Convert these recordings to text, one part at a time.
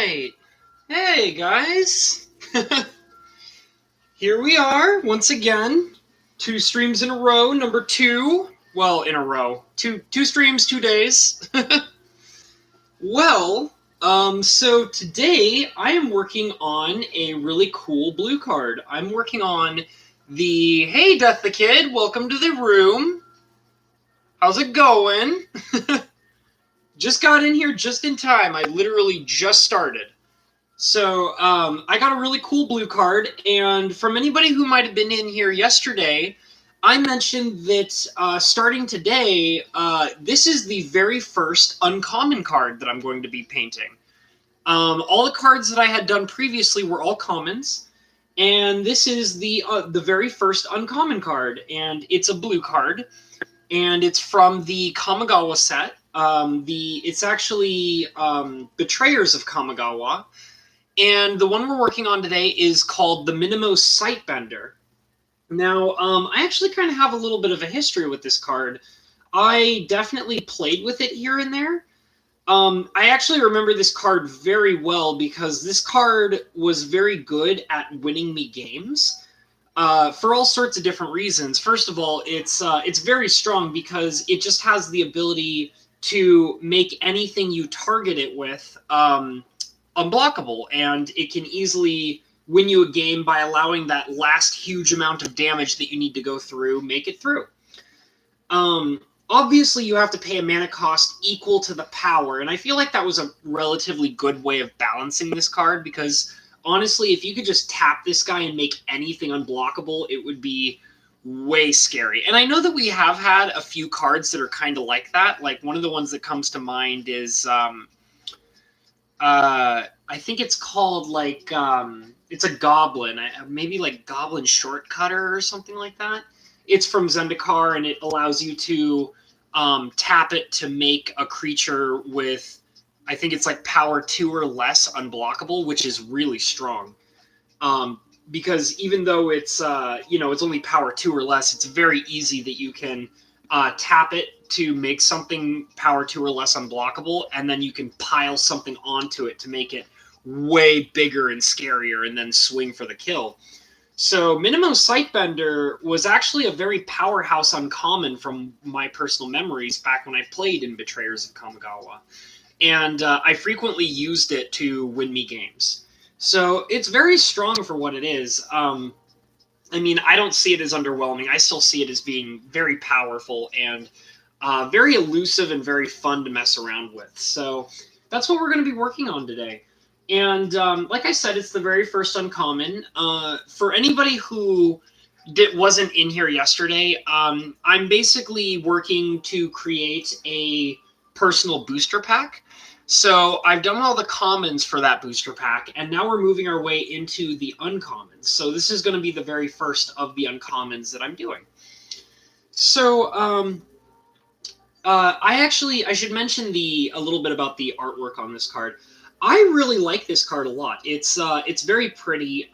right. Hey, guys. Here we are, once again. 2 streams in a row, number 2. Well, in a row. Two streams, 2 days. So today I am working on a really cool blue card. I'm working on the... Hey, Death the Kid, welcome to the room. How's it going? Just got in here just in time. I literally just started. So I got a really cool blue card, and from anybody who might have been in here yesterday, I mentioned that starting today, this is the very first uncommon card that I'm going to be painting. All the cards that I had done previously were all commons, and this is the very first uncommon card, and it's a blue card, and it's from the Kamigawa set. It's actually Betrayers of Kamigawa. And the one we're working on today is called the Minimo Sightbender. Now, I actually kind of have a little bit of a history with this card. I definitely played with it here and there. I actually remember this card very well because this card was very good at winning me games for all sorts of different reasons. First of all, it's very strong because it just has the ability to make anything you target it with unblockable, and it can easily win you a game by allowing that last huge amount of damage that you need to go through, make it through. Obviously, you have to pay a mana cost equal to the power, and I feel like that was a relatively good way of balancing this card, because honestly, if you could just tap this guy and make anything unblockable, it would be way scary. And I know that we have had a few cards that are kind of like that. Like, one of the ones that comes to mind is... I think it's called it's a goblin, maybe like Goblin Shortcutter or something like that. It's from Zendikar, and it allows you to tap it to make a creature with, I think it's like power 2 or less unblockable, which is really strong. Because even though it's it's only power 2 or less, it's very easy that you can tap it to make something power 2 or less unblockable, and then you can pile something onto it to make it way bigger and scarier, and then swing for the kill. So Minimo Sightbender was actually a very powerhouse uncommon from my personal memories back when I played in Betrayers of Kamigawa. And I frequently used it to win me games. So it's very strong for what it is. I mean, I don't see it as underwhelming. I still see it as being very powerful and very elusive and very fun to mess around with. So that's what we're going to be working on today. And like I said, it's the very first uncommon. For anybody who wasn't in here yesterday, I'm basically working to create a personal booster pack. So I've done all the commons for that booster pack, and now we're moving our way into the uncommons. So this is going to be the very first of the uncommons that I'm doing. So I should mention a little bit about the artwork on this card. I really like this card a lot. It's very pretty,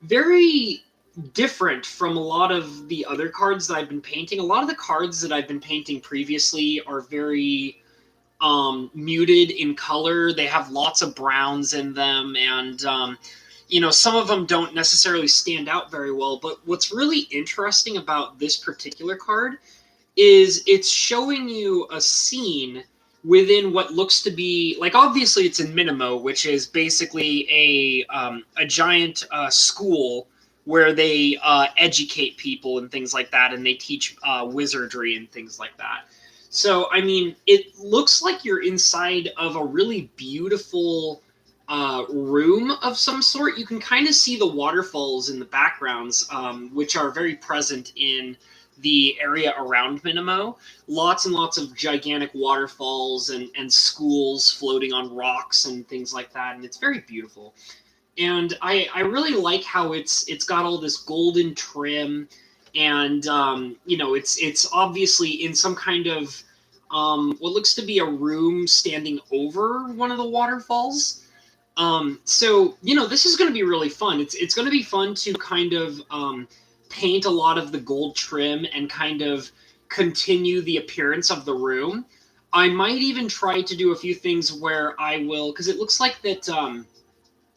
very different from a lot of the other cards that I've been painting. A lot of the cards that I've been painting previously are very muted in color. They have lots of browns in them, and some of them don't necessarily stand out very well. But what's really interesting about this particular card is it's showing you a scene within what looks to be, like, obviously it's in Minimo, which is basically a giant school where they educate people and things like that, and they teach wizardry and things like that. So, I mean, it looks like you're inside of a really beautiful room of some sort. You can kind of see the waterfalls in the backgrounds, which are very present in the area around Minimo. Lots and lots of gigantic waterfalls and schools floating on rocks and things like that, and it's very beautiful. And I really like how it's got all this golden trim, and it's obviously in some kind of what looks to be a room standing over one of the waterfalls. So this is going to be really fun. It's going to be fun to kind of paint a lot of the gold trim and kind of continue the appearance of the room. I might even try to do a few things where I will, because it looks like that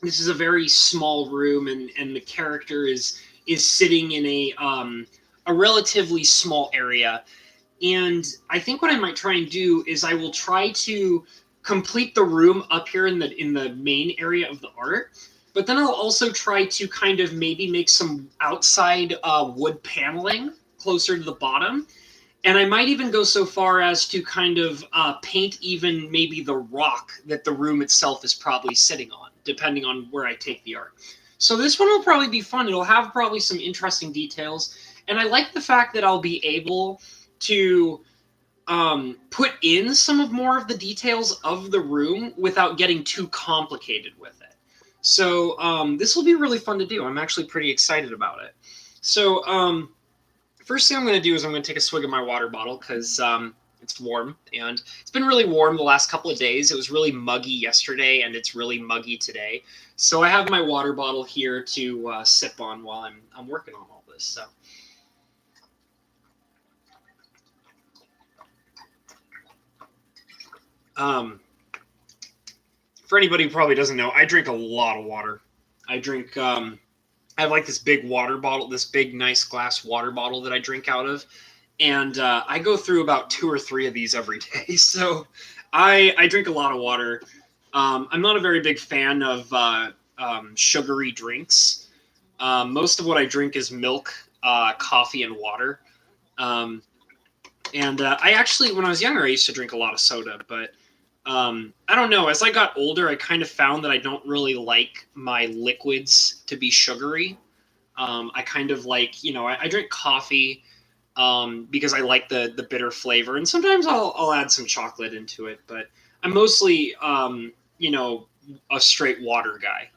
this is a very small room, and the character is sitting in a relatively small area. And I think what I might try and do is I will try to complete the room up here in the main area of the art. But then I'll also try to kind of maybe make some outside wood paneling closer to the bottom. And I might even go so far as to kind of paint even maybe the rock that the room itself is probably sitting on, depending on where I take the art. So this one will probably be fun. It'll have probably some interesting details. And I like the fact that I'll be able to put in some of more of the details of the room without getting too complicated with it. So this will be really fun to do. I'm actually pretty excited about it. So first thing I'm going to do is I'm going to take a swig of my water bottle because it's warm, and it's been really warm the last couple of days. It was really muggy yesterday, and it's really muggy today. So I have my water bottle here to sip on while I'm working on all this. So. For anybody who probably doesn't know, I drink a lot of water. I drink. I have like this big water bottle, this big nice glass water bottle that I drink out of, and I go through about 2 or 3 of these every day. So I drink a lot of water. I'm not a very big fan of sugary drinks. Most of what I drink is milk, coffee, and water. Um, and I actually, when I was younger, I used to drink a lot of soda, but I don't know. As I got older, I kind of found that I don't really like my liquids to be sugary. I kind of like, I drink coffee because I like the bitter flavor, and sometimes I'll add some chocolate into it. But I'm mostly, a straight water guy.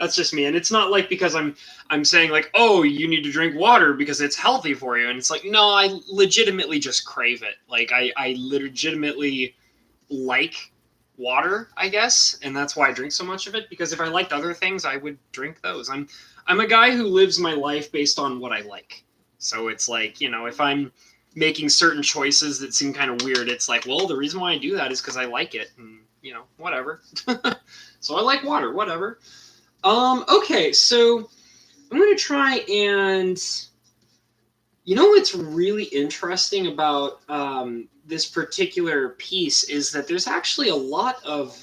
That's just me, and it's not like because I'm saying like, oh, you need to drink water because it's healthy for you, and it's like, no, I legitimately just crave it. Like I legitimately like water, I guess, and that's why I drink so much of it. Because if I liked other things, I would drink those. I'm a guy who lives my life based on what I like. So it's like, if I'm making certain choices that seem kind of weird, it's like, well, the reason why I do that is because I like it, and whatever. So I like water, whatever. Okay, so I'm gonna try and what's really interesting about this particular piece is that there's actually a lot of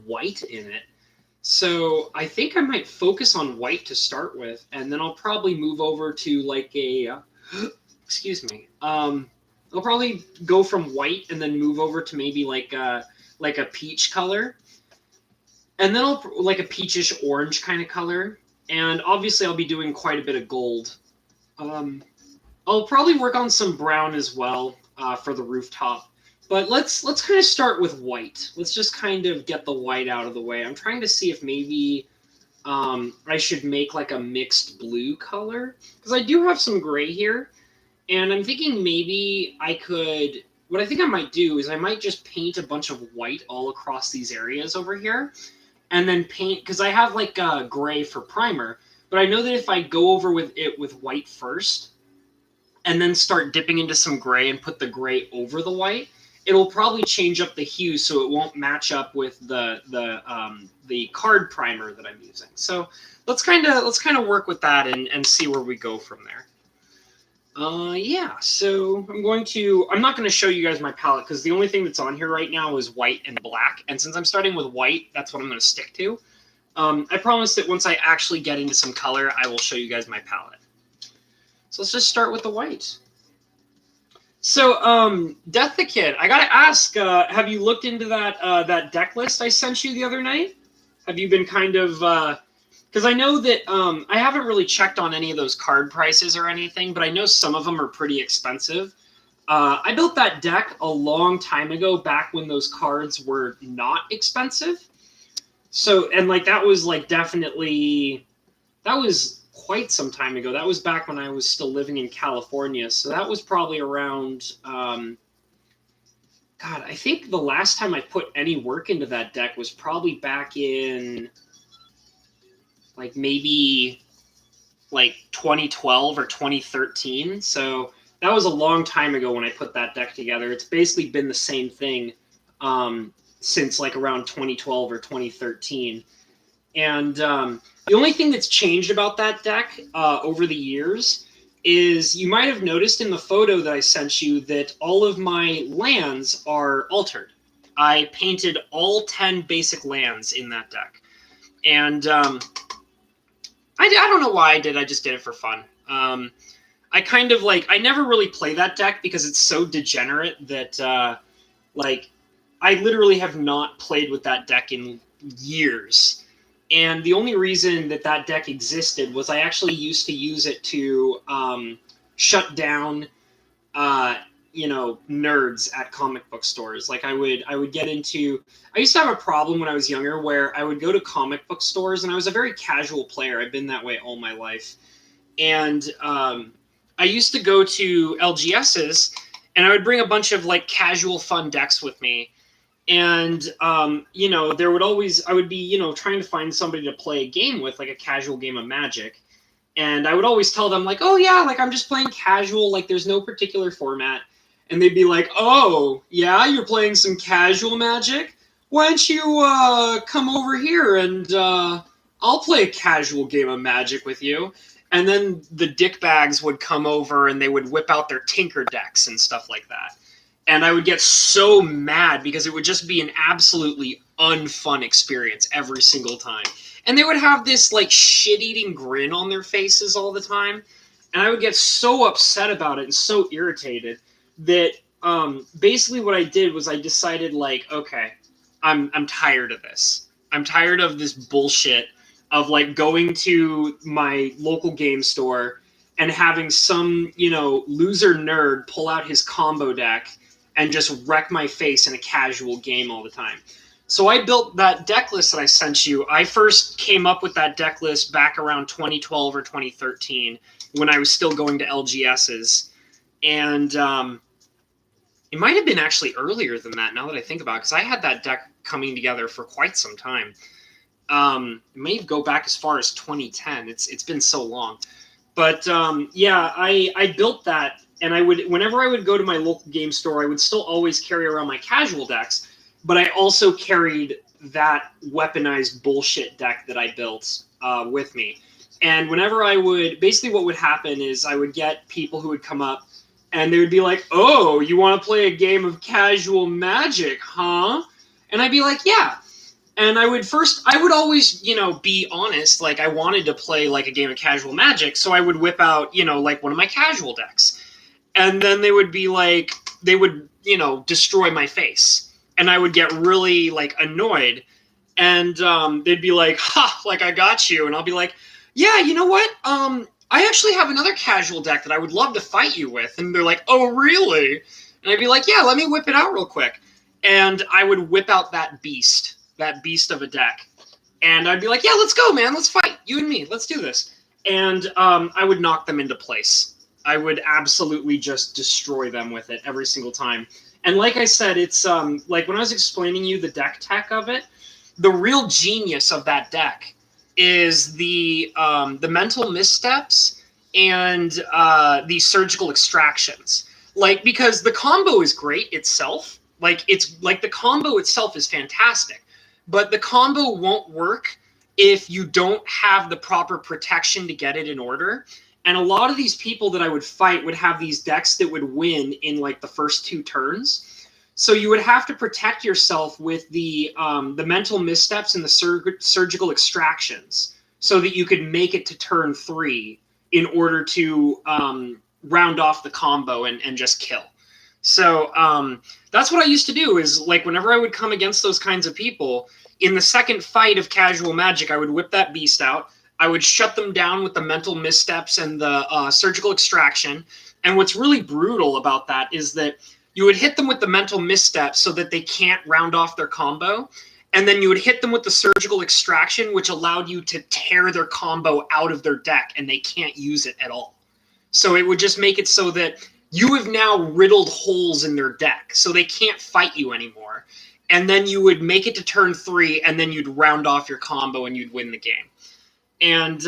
white in it. So I think I might focus on white to start with, and then I'll probably move over to like a excuse me. I'll probably go from white and then move over to maybe like a peach color, and then I'll like a peachish orange kind of color, and obviously I'll be doing quite a bit of gold. Um, I'll probably work on some brown as well for the rooftop. But let's kind of start with white. Let's just kind of get the white out of the way. I'm trying to see if maybe I should make like a mixed blue color, because I do have some gray here, and I'm thinking maybe I could. What I think I might do is I might just paint a bunch of white all across these areas over here, and then paint, because I have like gray for primer. But I know that if I go over with it with white first, and then start dipping into some gray and put the gray over the white, it'll probably change up the hue so it won't match up with the card primer that I'm using. So let's kind of work with that and see where we go from there. Yeah, so I'm not going to show you guys my palette because the only thing that's on here right now is white and black. And since I'm starting with white, that's what I'm going to stick to. I promise that once I actually get into some color, I will show you guys my palette. So let's just start with the white. So, Death the Kid, I gotta ask, have you looked into that deck list I sent you the other night? Have you been kind of, because I know that I haven't really checked on any of those card prices or anything, but I know some of them are pretty expensive. I built that deck a long time ago, back when those cards were not expensive. So, and like that was like definitely, that was quite some time ago. That was back when I was still living in California. So that was probably around, God, I think the last time I put any work into that deck was probably back in like maybe like 2012 or 2013. So that was a long time ago when I put that deck together. It's basically been the same thing since like around 2012 or 2013. And the only thing that's changed about that deck over the years is you might have noticed in the photo that I sent you that all of my lands are altered. I painted all 10 basic lands in that deck. And I don't know why I did. I just did it for fun. I kind of like, I never really play that deck because it's so degenerate that like I literally have not played with that deck in years. And the only reason that that deck existed was I actually used to use it to shut down, nerds at comic book stores. Like I would get into. I used to have a problem when I was younger where I would go to comic book stores, and I was a very casual player. I've been that way all my life, and I used to go to LGS's, and I would bring a bunch of like casual fun decks with me. And there would always I would be trying to find somebody to play a game with, like a casual game of Magic, and I would always tell them like, oh yeah, like I'm just playing casual, like there's no particular format, and they'd be like, oh yeah, you're playing some casual Magic. Why don't you come over here and I'll play a casual game of Magic with you. And then the dickbags would come over and they would whip out their Tinker decks and stuff like that. And I would get so mad because it would just be an absolutely unfun experience every single time. And they would have this like shit-eating grin on their faces all the time. And I would get so upset about it and so irritated that basically what I did was I decided like, okay, I'm tired of this. I'm tired of this bullshit of like going to my local game store and having some, loser nerd pull out his combo deck and just wreck my face in a casual game all the time. So I built that deck list that I sent you. I first came up with that deck list back around 2012 or 2013 when I was still going to LGS's. And it might have been actually earlier than that now that I think about it, because I had that deck coming together for quite some time. It may go back as far as 2010. It's been so long. But I built that, and whenever I would go to my local game store, I would still always carry around my casual decks, but I also carried that weaponized bullshit deck that I built with me. And whenever basically what would happen is I would get people who would come up, and they would be like, oh, you want to play a game of casual Magic, huh? And I'd be like, yeah. And I would always, be honest. Like I wanted to play like a game of casual Magic. So I would whip out, like one of my casual decks. And then they would be like, they would, destroy my face. And I would get really like annoyed. And they'd be like, ha, like I got you. And I'll be like, yeah, you know what? I actually have another casual deck that I would love to fight you with. And they're like, oh, really? And I'd be like, yeah, let me whip it out real quick. And I would whip out that beast of a deck. And I'd be like, yeah, let's go, man. Let's fight. You and me. Let's do this. And I would knock them into place. I would absolutely just destroy them with it every single time. And like I said, it's like when I was explaining you the deck tech of it, the real genius of that deck is the mental missteps and the surgical extractions. Like, because the combo is great itself. Like, it's like the combo itself is fantastic, but the combo won't work if you don't have the proper protection to get it in order. And a lot of these people that I would fight would have these decks that would win in like the first 2 turns. So you would have to protect yourself with the mental missteps and the surgical extractions so that you could make it to turn 3 in order to round off the combo and just kill. So that's what I used to do is like whenever I would come against those kinds of people, in the second fight of casual Magic, I would whip that beast out. I would shut them down with the mental missteps and the surgical extraction. And what's really brutal about that is that you would hit them with the mental missteps so that they can't round off their combo. And then you would hit them with the surgical extraction, which allowed you to tear their combo out of their deck and they can't use it at all. So it would just make it so that you have now riddled holes in their deck, so they can't fight you anymore. And then you would make it to turn 3, and then you'd round off your combo and you'd win the game. And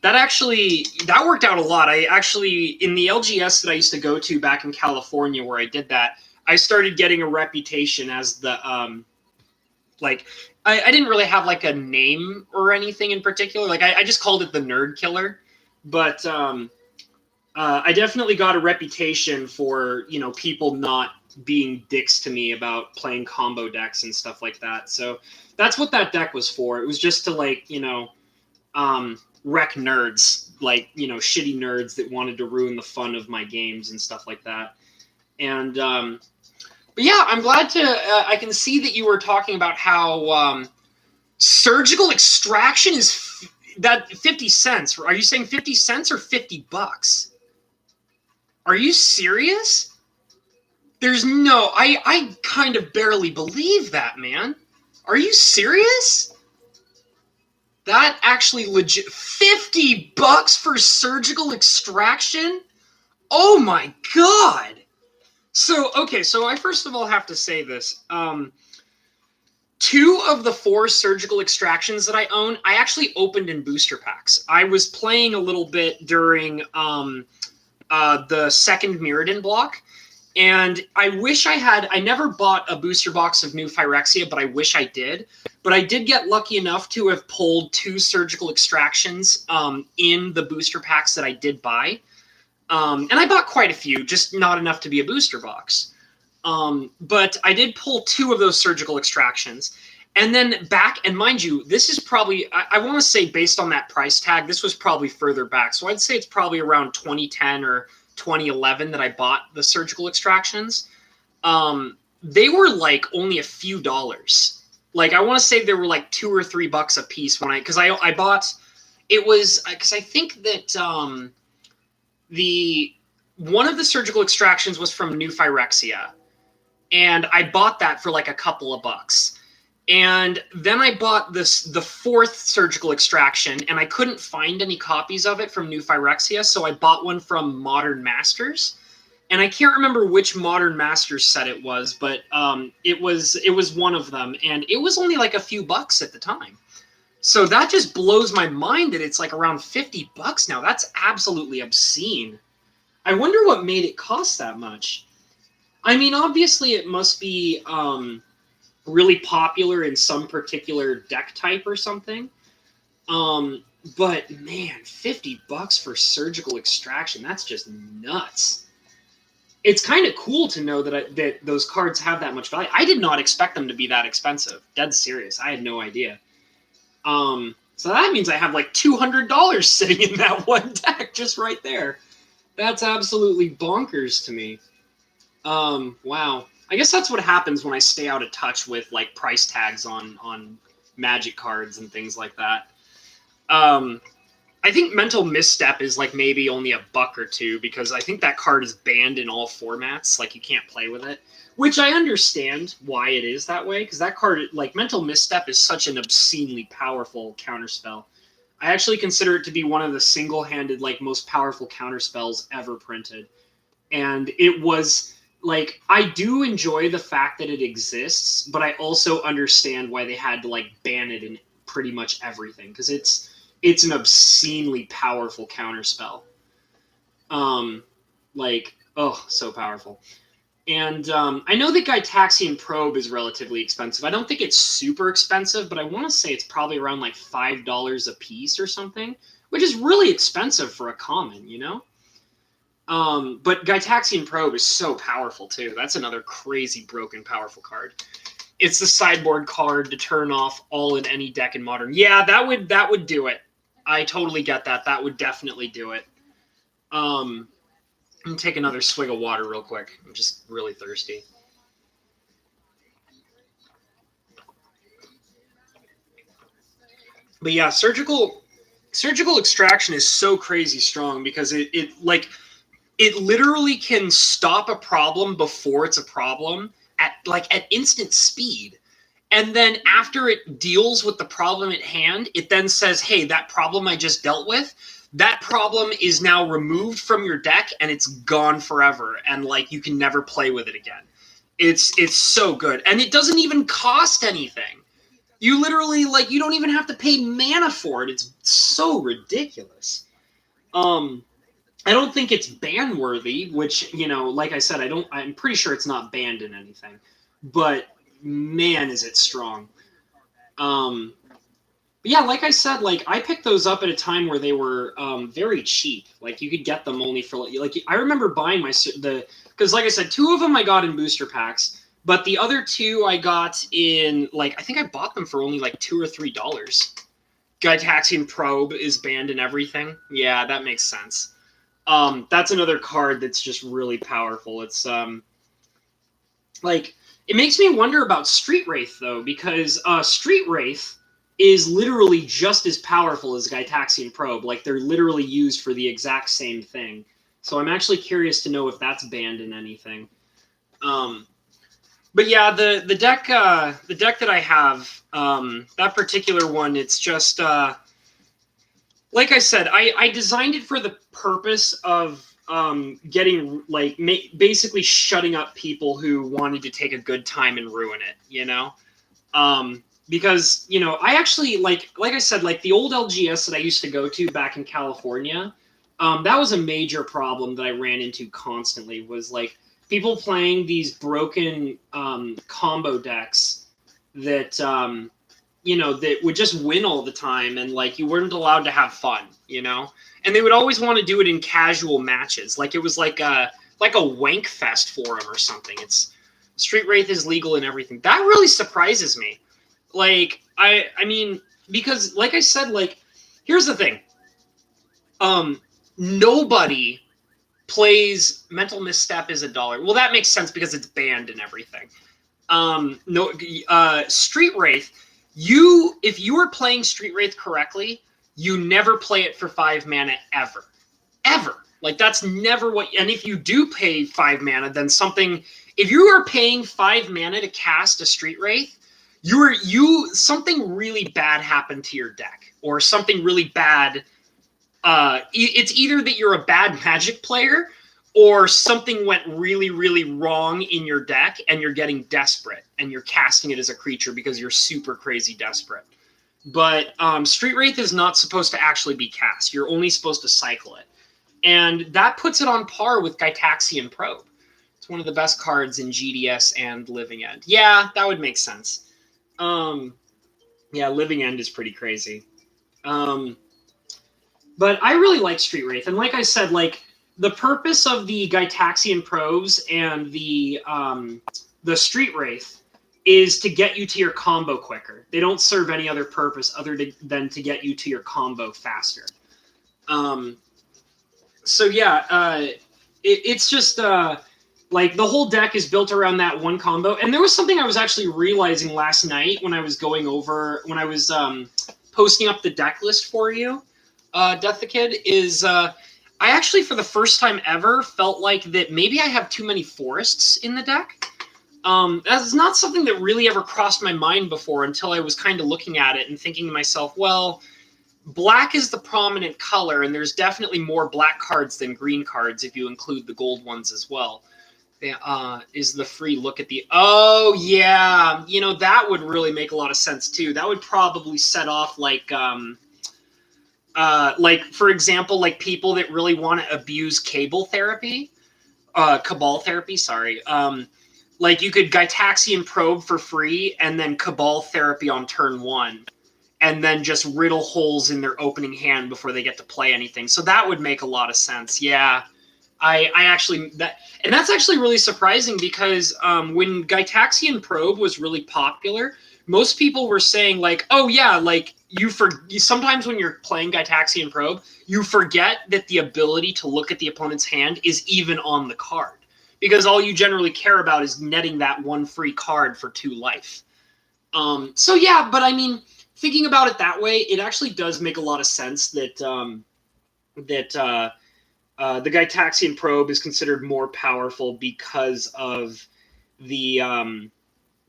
that worked out a lot. I actually, in the LGS that I used to go to back in California where I did that, I started getting a reputation as the like I didn't really have like a name or anything in particular. Like I just called it the Nerd Killer, but I definitely got a reputation for, you know, people not being dicks to me about playing combo decks and stuff like that. So that's what that deck was for. It was just to, like, you know, wreck nerds, like, you know, shitty nerds that wanted to ruin the fun of my games and stuff like that. And but yeah, I'm glad to. I can see that you were talking about how surgical extraction is that 50 cents. Are you saying 50 cents or $50? Are you serious? There's no. I kind of barely believe that, man. Are you serious? That actually legit $50 for surgical extraction? Oh my god! So, okay, so I first of all have to say this. 2 of the 4 surgical extractions that I own, I actually opened in booster packs. I was playing a little bit during the second Mirrodin block, and I wish I never bought a booster box of new Phyrexia, but I wish I did. But I did get lucky enough to have pulled 2 surgical extractions in the booster packs that I did buy. And I bought quite a few, just not enough to be a booster box. But I did pull 2 of those surgical extractions. And then back, and mind you, this is probably, I want to say based on that price tag, this was probably further back. So I'd say it's probably around 2010 or 2011 that I bought the surgical extractions. They were like only a few dollars. Like, I want to say they were like $2 or $3 a piece when because I bought, it was, because I think that, one of the surgical extractions was from New Phyrexia, and I bought that for like a couple of bucks. And then I bought the 4th surgical extraction, and I couldn't find any copies of it from New Phyrexia, so I bought one from Modern Masters. And I can't remember which Modern Masters set it was, but it was one of them, and it was only like a few bucks at the time. So that just blows my mind that it's like around $50 now. That's absolutely obscene. I wonder what made it cost that much. I mean, obviously it must be really popular in some particular deck type or something. But man, $50 for surgical extraction, that's just nuts. It's kind of cool to know that those cards have that much value. I did not expect them to be that expensive. Dead serious. I had no idea. So that means I have like $200 sitting in that one deck just right there. That's absolutely bonkers to me. Wow. I guess that's what happens when I stay out of touch with like price tags on Magic cards and things like that. I think Mental Misstep is like maybe only $1 or $2 because I think that card is banned in all formats. Like, you can't play with it, which I understand why it is that way, because that card, like, Mental Misstep is such an obscenely powerful counterspell. I actually consider it to be one of the single-handed, like, most powerful counterspells ever printed. And it was, like, I do enjoy the fact that it exists, but I also understand why they had to, like, ban it in pretty much everything, because it's an obscenely powerful counterspell. Like, oh, so powerful. And I know that Gitaxian Probe is relatively expensive. I don't think it's super expensive, but I want to say it's probably around like $5 a piece or something, which is really expensive for a common, you know? But Gitaxian Probe is so powerful too. That's another crazy broken powerful card. It's the sideboard card to turn off all in any deck in Modern. Yeah, that would do it. I totally get that. That would definitely do it. I'm gonna take another swig of water real quick. I'm just really thirsty. But yeah, surgical extraction is so crazy strong because it literally can stop a problem before it's a problem at instant speed. And then after it deals with the problem at hand, it then says, hey, that problem I just dealt with, that problem is now removed from your deck and it's gone forever. And like, you can never play with it again. It's so good. And it doesn't even cost anything. You literally, like, you don't even have to pay mana for it. It's so ridiculous. Um, I don't think it's ban worthy, which, you know, like I said, I'm pretty sure it's not banned in anything. But man, is it strong. Um, but yeah, like I said, like I picked those up at a time where they were very cheap. Like you could get them only for like I remember buying because like I said, two of them I got in booster packs, but the other two I got in like I think I bought them for only like $2 or $3. Gitaxian Probe is banned and everything. Yeah, that makes sense. That's another card that's just really powerful. It's like it makes me wonder about Street Wraith though, because Street Wraith is literally just as powerful as Gitaxian Probe. Like they're literally used for the exact same thing. So I'm actually curious to know if that's banned in anything. But yeah, the deck that I have, that particular one, it's just like I said, I designed it for the purpose of getting like basically shutting up people who wanted to take a good time and ruin it, you know. Because you know I actually like I said, like the old LGS that I used to go to back in California, that was a major problem that I ran into constantly, was like people playing these broken combo decks that you know, that would just win all the time, and like you weren't allowed to have fun, you know. And they would always want to do it in casual matches, like it was like a wank fest for them or something. It's Street Wraith is legal and everything. That really surprises me. Like I mean, because like I said, like here's the thing. Nobody plays Mental Misstep is $1. Well, that makes sense because it's banned and everything. No, Street Wraith. If you are playing Street Wraith correctly, you never play it for 5 mana ever, ever. Like that's never what. And if you do pay 5 mana, then something. If you are paying 5 mana to cast a Street Wraith, something really bad happened to your deck, or something really bad. It's either that you're a bad Magic player, or something went really, really wrong in your deck, and you're getting desperate, and you're casting it as a creature because you're super crazy desperate. But Street Wraith is not supposed to actually be cast. You're only supposed to cycle it. And that puts it on par with Gitaxian Probe. It's one of the best cards in GDS and Living End. Yeah, that would make sense. Yeah, Living End is pretty crazy. But I really like Street Wraith. And like I said, like the purpose of the Gitaxian Probes and the Street Wraith is to get you to your combo quicker. They don't serve any other purpose than to get you to your combo faster. So yeah, it's just like the whole deck is built around that one combo. And there was something I was actually realizing last night when I was posting up the deck list for you, Death the Kid, is I actually for the first time ever felt like that maybe I have too many forests in the deck. That's not something that really ever crossed my mind before until I was kind of looking at it and thinking to myself, well, black is the prominent color, and there's definitely more black cards than green cards if you include the gold ones as well. Is the free look at the... Oh, yeah. You know, that would really make a lot of sense, too. That would probably set off, like, for example, like people that really want to abuse Cabal therapy. Cabal therapy, sorry. Like, you could Gitaxian Probe for free, and then Cabal therapy on turn 1. And then just riddle holes in their opening hand before they get to play anything. So that would make a lot of sense. Yeah, I actually and that's actually really surprising because when Gitaxian Probe was really popular, most people were saying like, oh yeah, like sometimes when you're playing Gitaxian Probe, you forget that the ability to look at the opponent's hand is even on the card, because all you generally care about is netting that one free card for 2 life. So yeah, but I mean, thinking about it that way, it actually does make a lot of sense that the Gitaxian Probe is considered more powerful because of the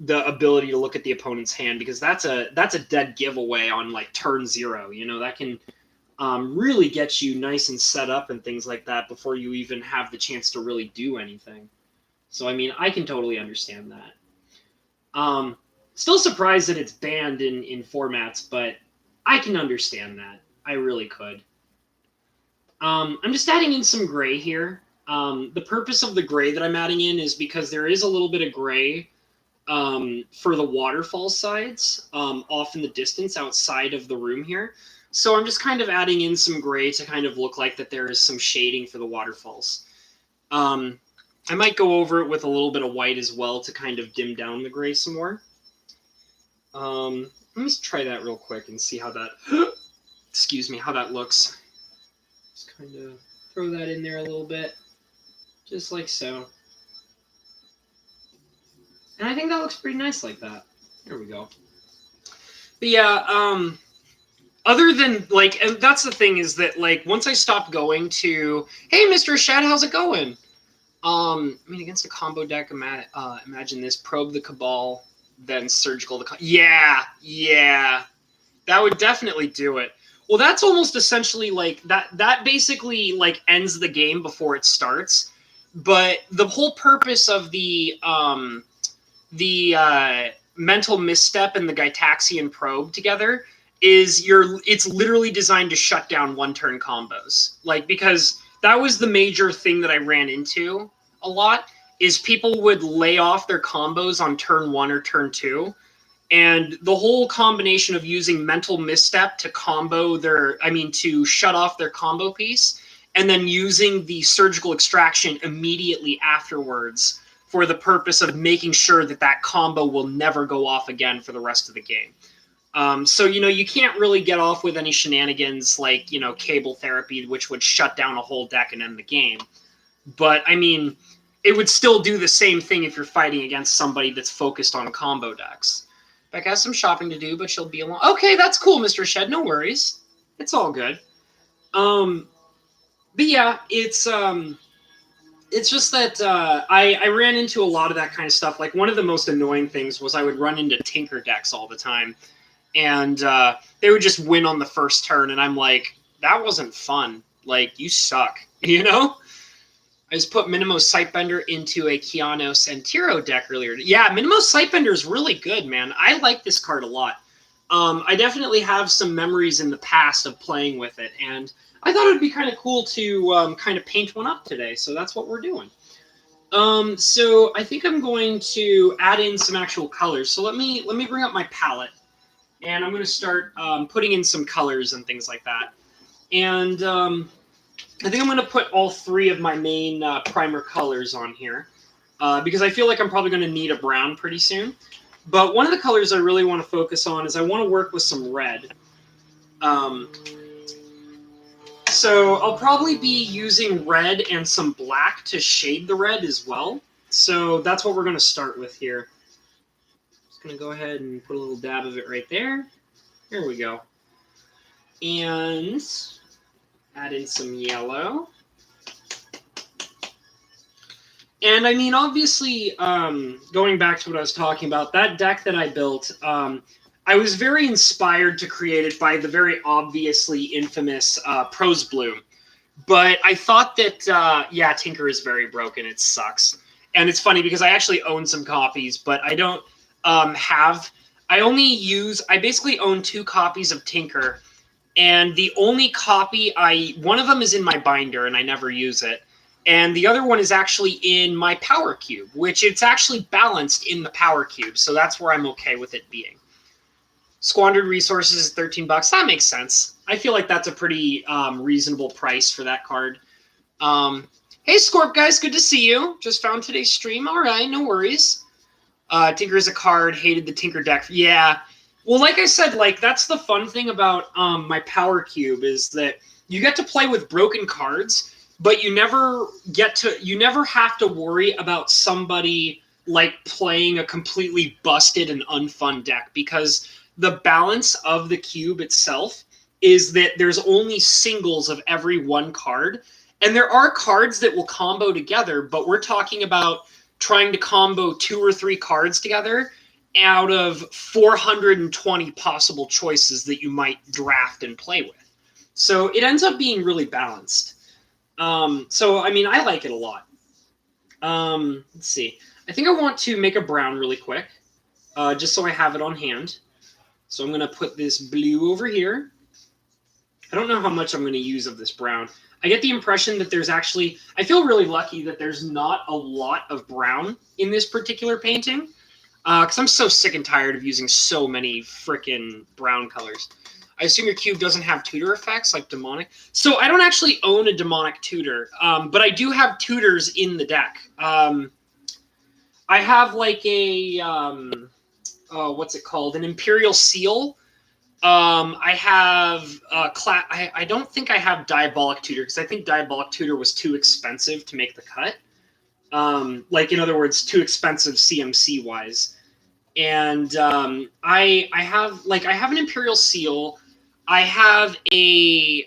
ability to look at the opponent's hand, because that's a dead giveaway on like turn 0. You know, that can really get you nice and set up and things like that before you even have the chance to really do anything. So I mean, I can totally understand that. Still surprised that it's banned in formats, but I can understand that. I really could. I'm just adding in some gray here. The purpose of the gray that I'm adding in is because there is a little bit of gray for the waterfall sides off in the distance outside of the room here. So I'm just kind of adding in some gray to kind of look like that there is some shading for the waterfalls. I might go over it with a little bit of white as well to kind of dim down the gray some more. Let me just try that real quick and see how that, excuse me, how that looks. Just kind of throw that in there a little bit, just like so. And I think that looks pretty nice like that. There we go. But yeah, other than, like, and that's the thing is that, like, once I stopped going to, hey, Mr. Shad, how's it going? I mean, against a combo deck, imagine this, Probe the Cabal, then Surgical the... Yeah. That would definitely do it. Well, that's almost essentially, like, that basically, like, ends the game before it starts. But the whole purpose of the Mental Misstep and the Gitaxian Probe together is it's literally designed to shut down one-turn combos. Like, because that was the major thing that I ran into a lot, is people would lay off their combos on turn 1 or turn 2. And the whole combination of using Mental Misstep to to shut off their combo piece, and then using the Surgical Extraction immediately afterwards for the purpose of making sure that that combo will never go off again for the rest of the game. So, you can't really get off with any shenanigans like, Cable Therapy, which would shut down a whole deck and end the game. But, I mean, it would still do the same thing if you're fighting against somebody that's focused on combo decks. Becca has some shopping to do, but she'll be alone. Okay, that's cool, Mr. Shed. No worries. It's all good. But yeah, it's just that I ran into a lot of that kind of stuff. Like, one of the most annoying things was I would run into Tinker decks all the time. And they would just win on the first turn, and I'm like, that wasn't fun. Like, you suck, I just put Minimo's Sightbender into a Keanu Santiro deck earlier. Yeah, Minimo's Sightbender is really good, man. I like this card a lot. I definitely have some memories in the past of playing with it, and I thought it would be kind of cool to kind of paint one up today, so that's what we're doing. So I think I'm going to add in some actual colors. So let me bring up my palette. And I'm going to start putting in some colors and things like that. And I think I'm going to put all 3 of my main primer colors on here because I feel like I'm probably going to need a brown pretty soon. But one of the colors I really want to focus on is I want to work with some red. So I'll probably be using red and some black to shade the red as well. So that's what we're going to start with here. Going to go ahead and put a little dab of it right there. There we go. And add in some yellow. And I mean, obviously, going back to what I was talking about, that deck that I built, I was very inspired to create it by the very obviously infamous Prose Bloom. But I thought that, yeah, Tinker is very broken. It sucks. And it's funny because I actually own some copies, but I don't I basically own 2 copies of Tinker, and the only copy one of them is in my binder and I never use it, and the other one is actually in my Power Cube, which it's actually balanced in the Power Cube, so that's where I'm okay with it being. Squandered Resources is $13. That makes sense. I feel like that's a pretty reasonable price for that card. Hey, Scorp guys, good to see you. Just found today's stream. All right, no worries. Tinker is a card. Hated the Tinker deck. Yeah. Well, like I said, like that's the fun thing about my Power Cube is that you get to play with broken cards, but you never have to worry about somebody like playing a completely busted and unfun deck because the balance of the cube itself is that there's only singles of every one card, and there are cards that will combo together, but we're talking about trying to combo 2 or 3 cards together out of 420 possible choices that you might draft and play with. So it ends up being really balanced. So, I mean, I like it a lot. Let's see. I think I want to make a brown really quick. just so I have it on hand. So I'm going to put this blue over here. I don't know how much I'm going to use of this brown. I get the impression that there's actually, I feel really lucky that there's not a lot of brown in this particular painting, because I'm so sick and tired of using so many frickin' brown colors. I assume your cube doesn't have tutor effects like demonic. So I don't actually own a demonic tutor, but I do have tutors in the deck. I have like a, what's it called? An Imperial Seal. I have I don't think I have Diabolic Tutor because I think Diabolic Tutor was too expensive to make the cut. Like in other words, too expensive CMC wise. And I have an Imperial Seal. I have a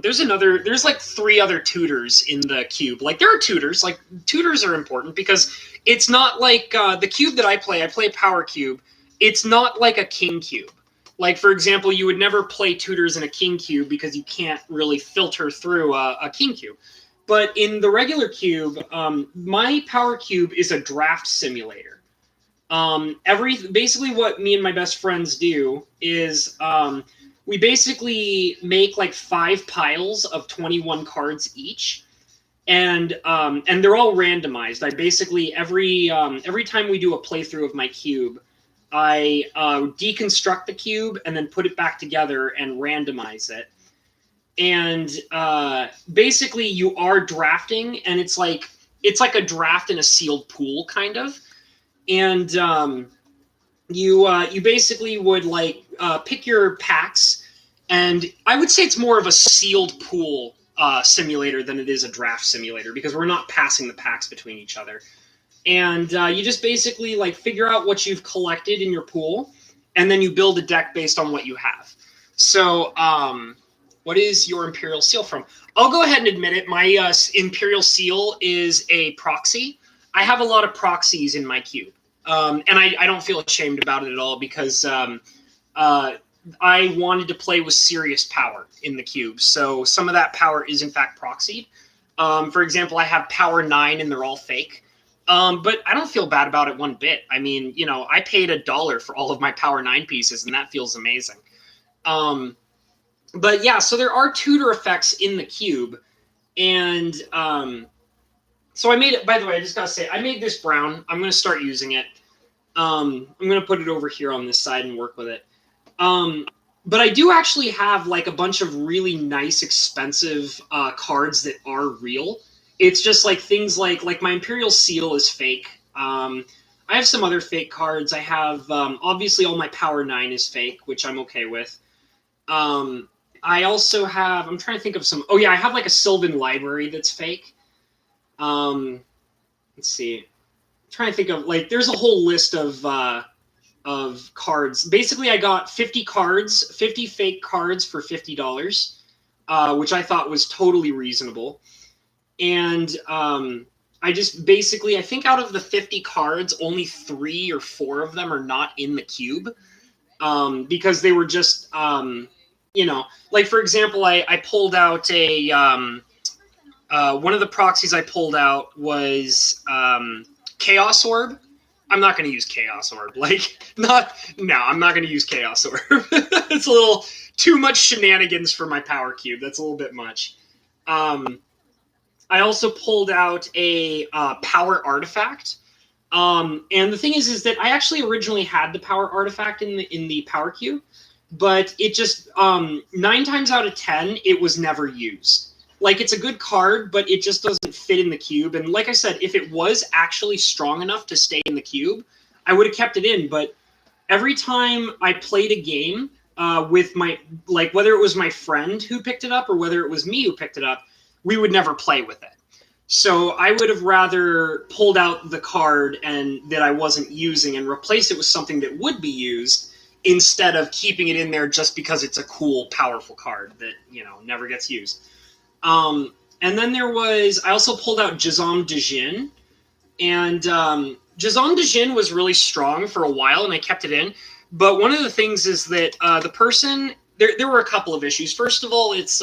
there's like 3 other tutors in the cube. Like there are tutors. Like tutors are important because it's not like the cube that I play Power Cube. It's not like a King Cube. Like, for example, you would never play tutors in a King Cube because you can't really filter through a King Cube. But in the regular cube, my Power Cube is a draft simulator. Basically what me and my best friends do is we basically make like 5 piles of 21 cards each. And they're all randomized. I basically, every time we do a playthrough of my cube, I deconstruct the cube and then put it back together and randomize it. And basically, you are drafting, and it's like a draft in a sealed pool, kind of. And you basically would like pick your packs, and I would say it's more of a sealed pool simulator than it is a draft simulator because we're not passing the packs between each other. And you just basically like figure out what you've collected in your pool, and then you build a deck based on what you have. So, what is your Imperial Seal from? I'll go ahead and admit it. My Imperial Seal is a proxy. I have a lot of proxies in my cube, and I don't feel ashamed about it at all because I wanted to play with serious power in the cube. So some of that power is in fact proxied. For example, I have Power 9 and they're all fake. But I don't feel bad about it one bit. I mean, you know, I paid $1 for all of my Power 9 pieces, and that feels amazing. But yeah, so there are tutor effects in the cube. And so I made it, by the way, I just gotta say, I made this brown. I'm going to start using it. I'm going to put it over here on this side and work with it. But I do actually have like a bunch of really nice, expensive cards that are real. It's just like things like my Imperial Seal is fake. I have some other fake cards. I have, obviously all my Power 9 is fake, which I'm okay with. I also have, I'm trying to think of some, oh yeah, I have like a Sylvan Library that's fake. Let's see. I'm trying to think of, like, there's a whole list of cards. Basically, I got 50 cards, 50 fake cards for $50, which I thought was totally reasonable. And I just basically, I think out of the 50 cards, only 3 or 4 of them are not in the cube because they were just, you know, like for example, I pulled out a, one of the proxies I pulled out was Chaos Orb. I'm not going to use Chaos Orb. I'm not going to use Chaos Orb. It's a little too much shenanigans for my Power Cube. That's a little bit much. I also pulled out a Power Artifact. And the thing is that I actually originally had the Power Artifact in the Power Cube, but it just 9 times out of 10 it was never used. Like, it's a good card, but it just doesn't fit in the cube. And like I said, if it was actually strong enough to stay in the cube, I would have kept it in. But every time I played a game with my, like, whether it was my friend who picked it up or whether it was me who picked it up, we would never play with it. So I would have rather pulled out the card and that I wasn't using and replace it with something that would be used instead of keeping it in there just because it's a cool, powerful card that, you know, never gets used. And then I also pulled out Jazam Djinn, and Jazam Djinn was really strong for a while, and I kept it in. But one of the things is that the person, there were a couple of issues. First of all, it's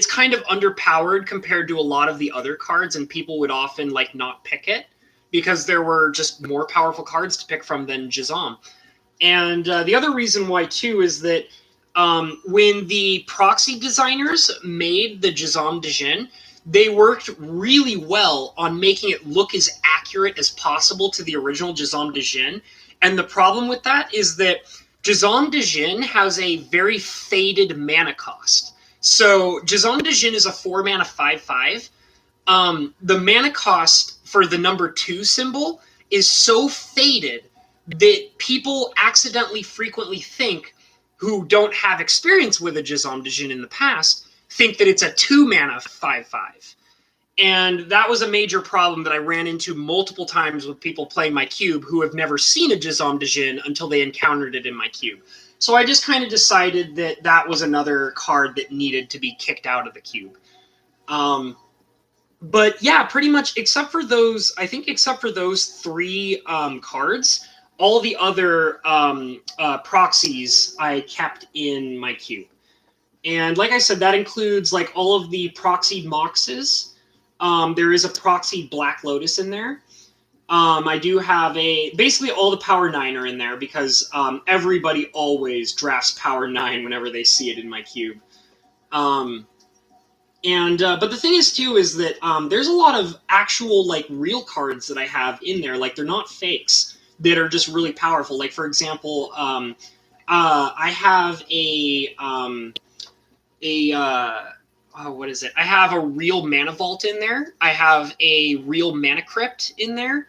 kind of underpowered compared to a lot of the other cards, and people would often like not pick it. because there were just more powerful cards to pick from than Jizam. And the other reason why, too, is that when the proxy designers made the Jizam Djinn, they worked really well on making it look as accurate as possible to the original Jizam Djinn. And the problem with that is that Jizam Djinn has a very faded mana cost. So Jizam Djinn is a 4-mana 5/5. The mana cost for the number 2 symbol is so faded that people accidentally frequently think, who don't have experience with a Jizam Djinn in the past, think that it's a 2-mana 5/5. And that was a major problem that I ran into multiple times with people playing my cube who have never seen a Jizam Djinn until they encountered it in my cube. So I just kind of decided that that was another card that needed to be kicked out of the cube. But yeah, pretty much except for those 3 cards, all the other proxies I kept in my cube. And like I said, that includes like all of the proxied Moxes. There is a proxied Black Lotus in there. I do have basically all the Power 9 are in there because everybody always drafts Power 9 whenever they see it in my cube. But the thing is too is that there's a lot of actual like real cards that I have in there. Like they're not fakes that are just really powerful. Like for example, I have what is it? I have a real Mana Vault in there. I have a real Mana Crypt in there.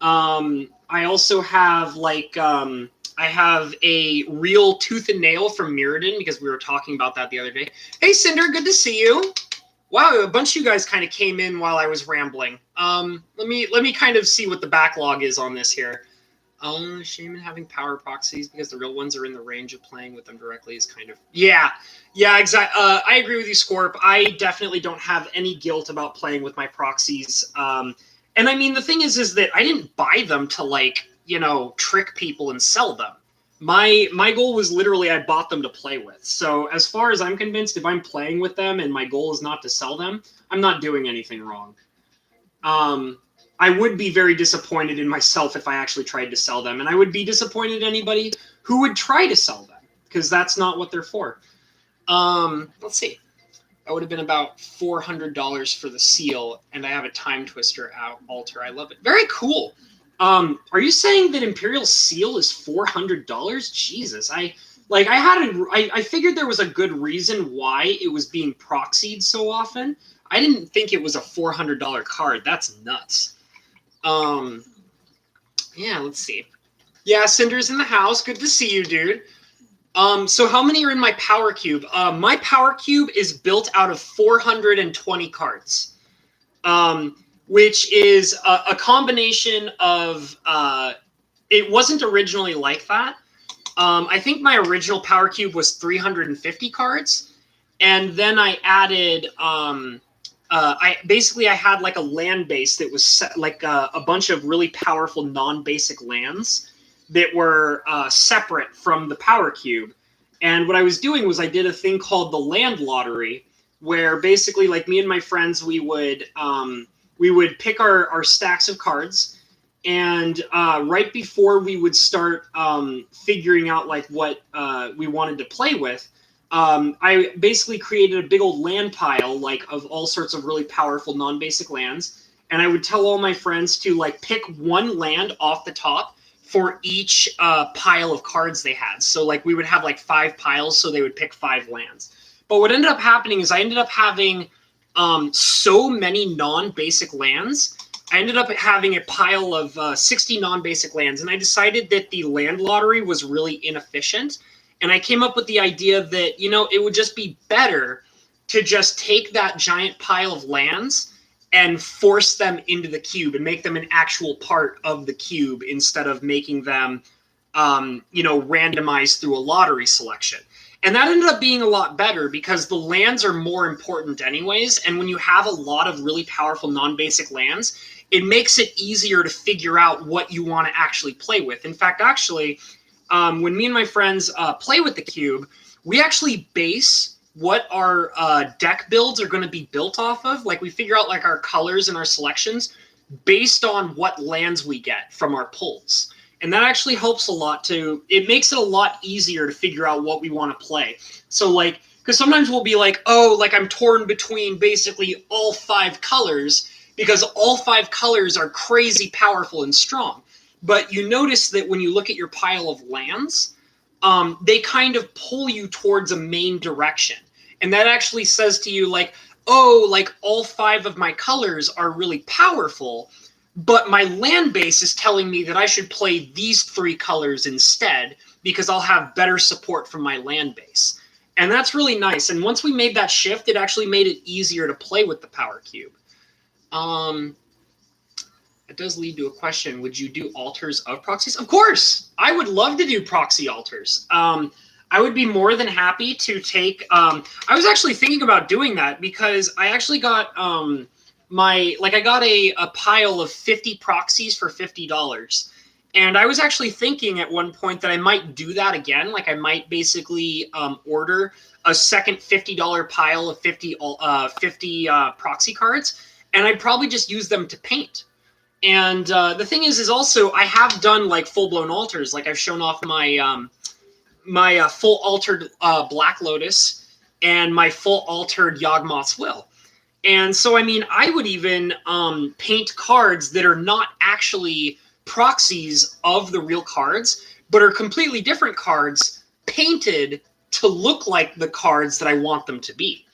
I also have like I have a real Tooth and Nail from Mirrodin because we were talking about that the other day. Hey Cinder, good to see you. Wow, a bunch of you guys kind of came in while I was rambling. Let me kind of see what the backlog is on this here. Shame in having power proxies because the real ones are in the range of playing with them directly is kind of... Yeah, exactly. I agree with you, Scorp. I definitely don't have any guilt about playing with my proxies. And I mean, the thing is that I didn't buy them to, like, you know, trick people and sell them. My goal was literally I bought them to play with. So as far as I'm convinced, if I'm playing with them and my goal is not to sell them, I'm not doing anything wrong. I would be very disappointed in myself if I actually tried to sell them, and I would be disappointed in anybody who would try to sell them, because that's not what they're for. Let's see. That would have been about $400 for the seal, and I have a Time Twister altar. I love it. Very cool. Are you saying that Imperial Seal is $400? Jesus, I figured there was a good reason why it was being proxied so often. I didn't think it was a $400 card. That's nuts. Yeah, let's see. Yeah, Cinder's in the house. Good to see you, dude. So how many are in my Power Cube? My Power Cube is built out of 420 cards, which is a combination of... it wasn't originally like that. I think my original Power Cube was 350 cards, and then I added... I had like a land base that was set, like a bunch of really powerful non-basic lands that were separate from the Power Cube. And what I was doing was I did a thing called the Land Lottery, where basically like me and my friends, we would pick our stacks of cards, and right before we would start figuring out like what we wanted to play with, I basically created a big old land pile, like, of all sorts of really powerful non-basic lands, and I would tell all my friends to, like, pick one land off the top for each pile of cards they had. So, like, we would have, like, 5 piles, so they would pick 5 lands. But what ended up happening is I ended up having so many non-basic lands. I ended up having a pile of 60 non-basic lands, and I decided that the land lottery was really inefficient. And I came up with the idea that, you know, it would just be better to just take that giant pile of lands and force them into the cube and make them an actual part of the cube instead of making them, you know, randomized through a lottery selection. And that ended up being a lot better because the lands are more important anyways. And when you have a lot of really powerful non-basic lands, it makes it easier to figure out what you want to actually play with. In fact, actually... when me and my friends play with the cube, we actually base what our deck builds are going to be built off of. Like, we figure out, like, our colors and our selections based on what lands we get from our pulls. And that actually helps a lot to, it makes it a lot easier to figure out what we want to play. So like, because sometimes we'll be like, oh, like I'm torn between basically all 5 colors because all 5 colors are crazy powerful and strong. But you notice that when you look at your pile of lands, they kind of pull you towards a main direction. And that actually says to you, like, oh, like all 5 of my colors are really powerful, but my land base is telling me that I should play these 3 colors instead because I'll have better support from my land base. And that's really nice. And once we made that shift, it actually made it easier to play with the Power Cube. It does lead to a question. Would you do altars of proxies? Of course! I would love to do proxy altars. I would be more than happy to take... I was actually thinking about doing that because I actually got I got a pile of 50 proxies for $50. And I was actually thinking at one point that I might do that again. Like I might basically order a second $50 pile of 50 proxy cards, and I'd probably just use them to paint. And the thing is also I have done like full-blown altars. Like I've shown off my my full altered Black Lotus and my full altered Yawgmoth's Will. And so, I mean, I would even paint cards that are not actually proxies of the real cards, but are completely different cards painted to look like the cards that I want them to be.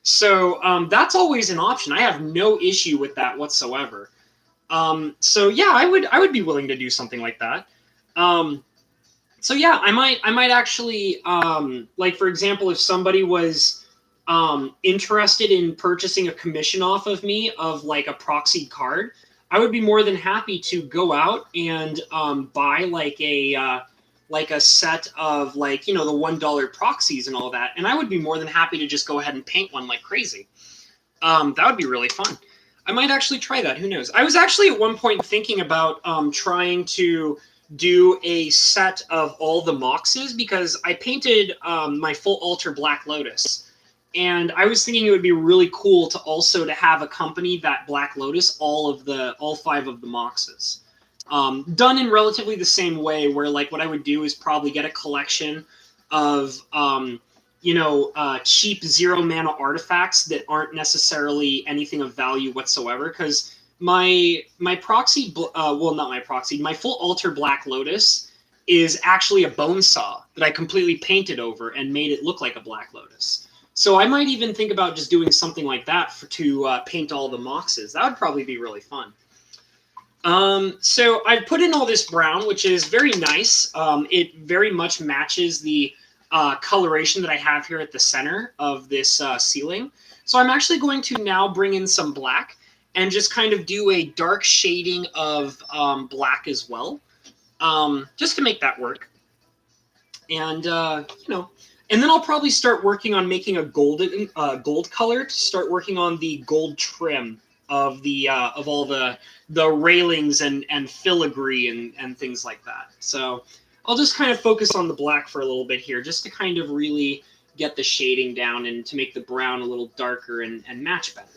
So that's always an option. I have no issue with that whatsoever. So yeah, I would be willing to do something like that. So yeah, I might actually like, for example, if somebody was interested in purchasing a commission off of me of like a proxied card, I would be more than happy to go out and buy like a set of like, you know, the $1 proxies and all that, and I would be more than happy to just go ahead and paint one like crazy. That would be really fun. I might actually try that. Who knows? I was actually at one point thinking about trying to do a set of all the Moxes because I painted my full altar Black Lotus. And I was thinking it would be really cool to also to have accompany that Black Lotus all 5 of the Moxes. Done in relatively the same way, where like what I would do is probably get a collection of cheap 0 mana artifacts that aren't necessarily anything of value whatsoever. Because my proxy, my full altar Black Lotus is actually a bone saw that I completely painted over and made it look like a Black Lotus. So I might even think about just doing something like that to paint all the Moxes. That would probably be really fun. So I've put in all this brown, which is very nice. It very much matches the coloration that I have here at the center of this ceiling. So I'm actually going to now bring in some black and just kind of do a dark shading of black as well, just to make that work. And, and then I'll probably start working on making a gold color to start working on the gold trim of the of all the railings and filigree and things like that. So I'll just kind of focus on the black for a little bit here, just to kind of really get the shading down and to make the brown a little darker and match better.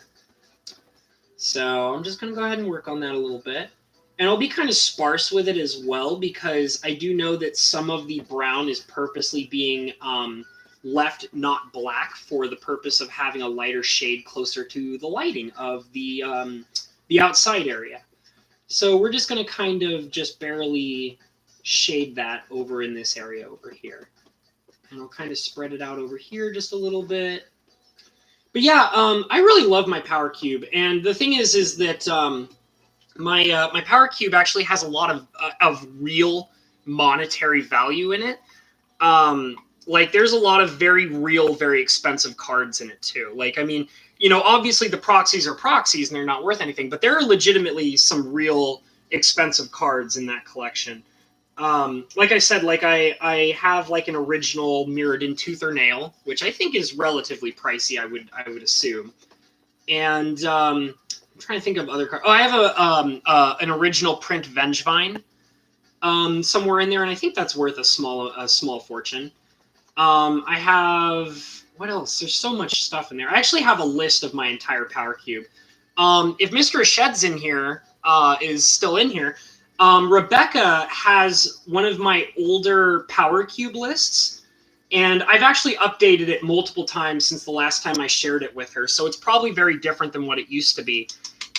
So I'm just going to go ahead and work on that a little bit. And I'll be kind of sparse with it as well, because I do know that some of the brown is purposely being left not black for the purpose of having a lighter shade closer to the lighting of the outside area. So we're just going to kind of just barely shade that over in this area over here. And I'll kind of spread it out over here just a little bit. But yeah, I really love my Power Cube. And the thing is that my Power Cube actually has a lot of real monetary value in it. Like there's a lot of very real, very expensive cards in it too. Like, I mean, obviously the proxies are proxies and they're not worth anything, but there are legitimately some real expensive cards in that collection. Like I said, like I have like an original Mirrodin Tooth or Nail, which I think is relatively pricey, I would assume. And I'm trying to think of other cards. Oh, I have an original print Vengevine somewhere in there, and I think that's worth a small fortune. I have, what else? There's so much stuff in there. I actually have a list of my entire Power Cube. If Mr. Ashed's in here, is still in here. Rebecca has one of my older Power Cube lists, and I've actually updated it multiple times since the last time I shared it with her, so it's probably very different than what it used to be.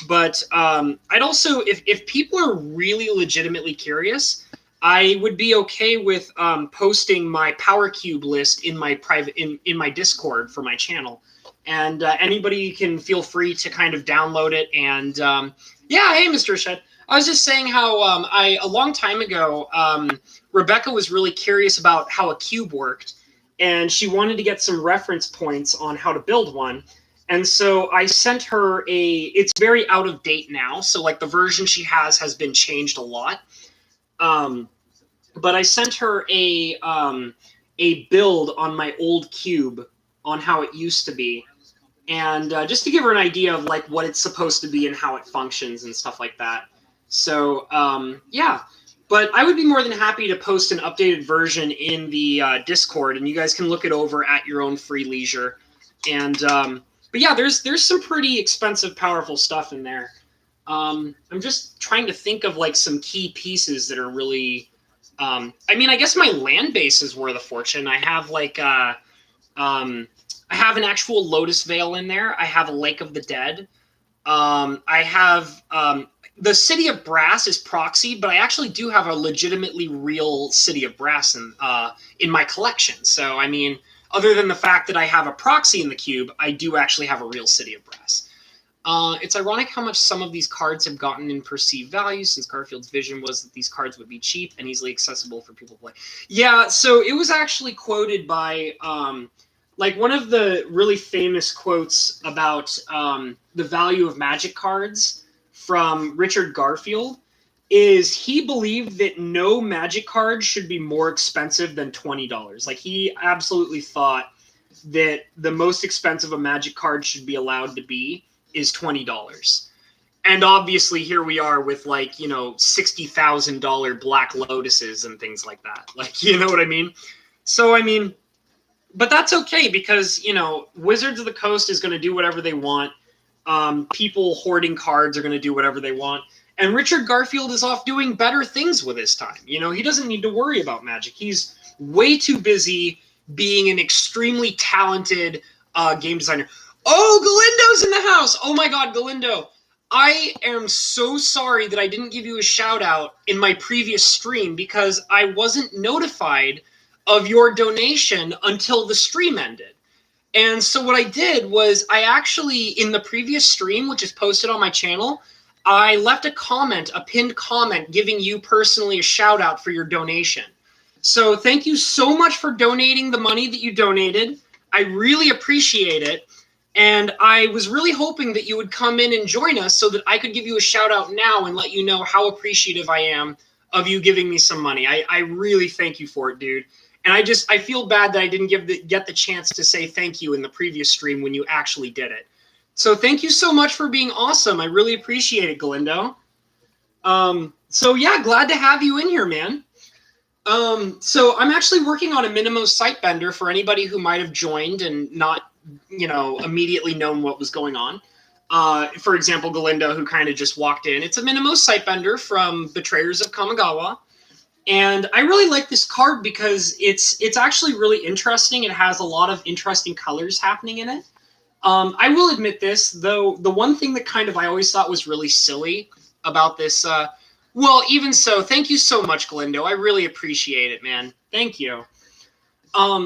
But I'd also, if people are really legitimately curious, I would be okay with posting my Power Cube list in my private in my Discord for my channel, and anybody can feel free to kind of download it. And yeah, hey, Mr. Shed. I was just saying how a long time ago, Rebecca was really curious about how a cube worked, and she wanted to get some reference points on how to build one. And so I sent her it's very out of date now. So like the version she has been changed a lot. But I sent her a build on my old cube on how it used to be. And just to give her an idea of like what it's supposed to be and how it functions and stuff like that. So yeah, but I would be more than happy to post an updated version in the Discord, and you guys can look it over at your own free leisure. And but yeah, there's some pretty expensive, powerful stuff in there. I'm just trying to think of like some key pieces that are really. I mean, I guess my land base is worth a fortune. I have like I have an actual Lotus Veil in there. I have a Lake of the Dead. I have the City of Brass is proxy, but I actually do have a legitimately real City of Brass in my collection. So, I mean, other than the fact that I have a proxy in the cube, I do actually have a real City of Brass. It's ironic how much some of these cards have gotten in perceived value, since Garfield's vision was that these cards would be cheap and easily accessible for people to play. Yeah, so it was actually quoted by... like one of the really famous quotes about the value of Magic cards from Richard Garfield is he believed that no Magic card should be more expensive than $20. Like he absolutely thought that the most expensive a Magic card should be allowed to be is $20. And obviously here we are with like, you know, $60,000 Black Lotuses and things like that. Like, you know what I mean? So, I mean... But that's okay because, you know, Wizards of the Coast is going to do whatever they want. People hoarding cards are going to do whatever they want. And Richard Garfield is off doing better things with his time. You know, he doesn't need to worry about Magic. He's way too busy being an extremely talented game designer. Oh, Galindo's in the house! Oh my god, Galindo. I am so sorry that I didn't give you a shout out in my previous stream because I wasn't notified of your donation until the stream ended. And so what I did was I actually, in the previous stream, which is posted on my channel, I left a comment, a pinned comment, giving you personally a shout out for your donation. So thank you so much for donating the money that you donated. I really appreciate it. And I was really hoping that you would come in and join us so that I could give you a shout out now and let you know how appreciative I am of you giving me some money. I really thank you for it, dude. And I feel bad that I didn't get the chance to say thank you in the previous stream when you actually did it. So thank you so much for being awesome. I really appreciate it, Galindo. So yeah, glad to have you in here, man. So I'm actually working on a Minimo Sightbender for anybody who might have joined and not, you know, immediately known what was going on. For example, Galindo, who kind of just walked in. It's a Minimo Sightbender from Betrayers of Kamigawa. And I really like this card because it's actually really interesting. It has a lot of interesting colors happening in it. I will admit this, though, the one thing that kind of I always thought was really silly about this, well, even so, thank you so much, Galindo. I really appreciate it, man. Thank you.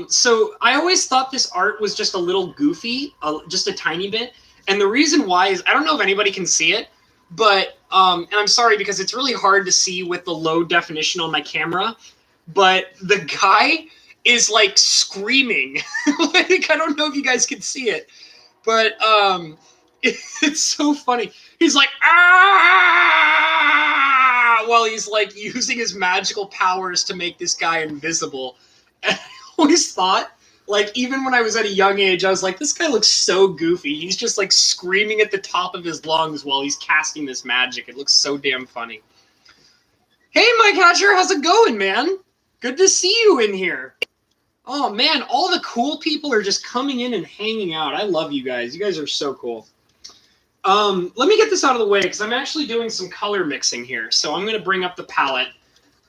So I always thought this art was just a little goofy, just a tiny bit. And the reason why is, I don't know if anybody can see it, but, and I'm sorry because it's really hard to see with the low definition on my camera, but the guy is like screaming. Like, I don't know if you guys can see it, but it's so funny. He's like, ah, while he's like using his magical powers to make this guy invisible. And I always thought, like, even when I was at a young age, I was like, this guy looks so goofy. He's just, like, screaming at the top of his lungs while he's casting this magic. It looks so damn funny. Hey, Mike Hatcher, how's it going, man? Good to see you in here. Oh, man, all the cool people are just coming in and hanging out. I love you guys. You guys are so cool. Let me get this out of the way because I'm actually doing some color mixing here. So I'm going to bring up the palette,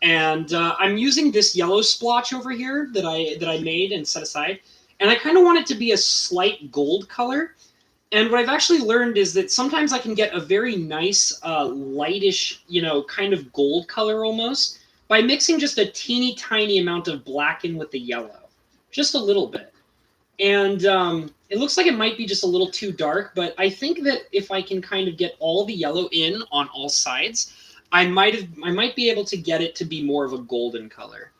and I'm using this yellow splotch over here that I made and set aside, and I kind of want it to be a slight gold color. And what I've actually learned is that sometimes I can get a very nice, lightish, kind of gold color almost by mixing just a teeny tiny amount of black in with the yellow, just a little bit. And it looks like it might be just a little too dark, but I think that if I can kind of get all the yellow in on all sides, I might be able to get it to be more of a golden color.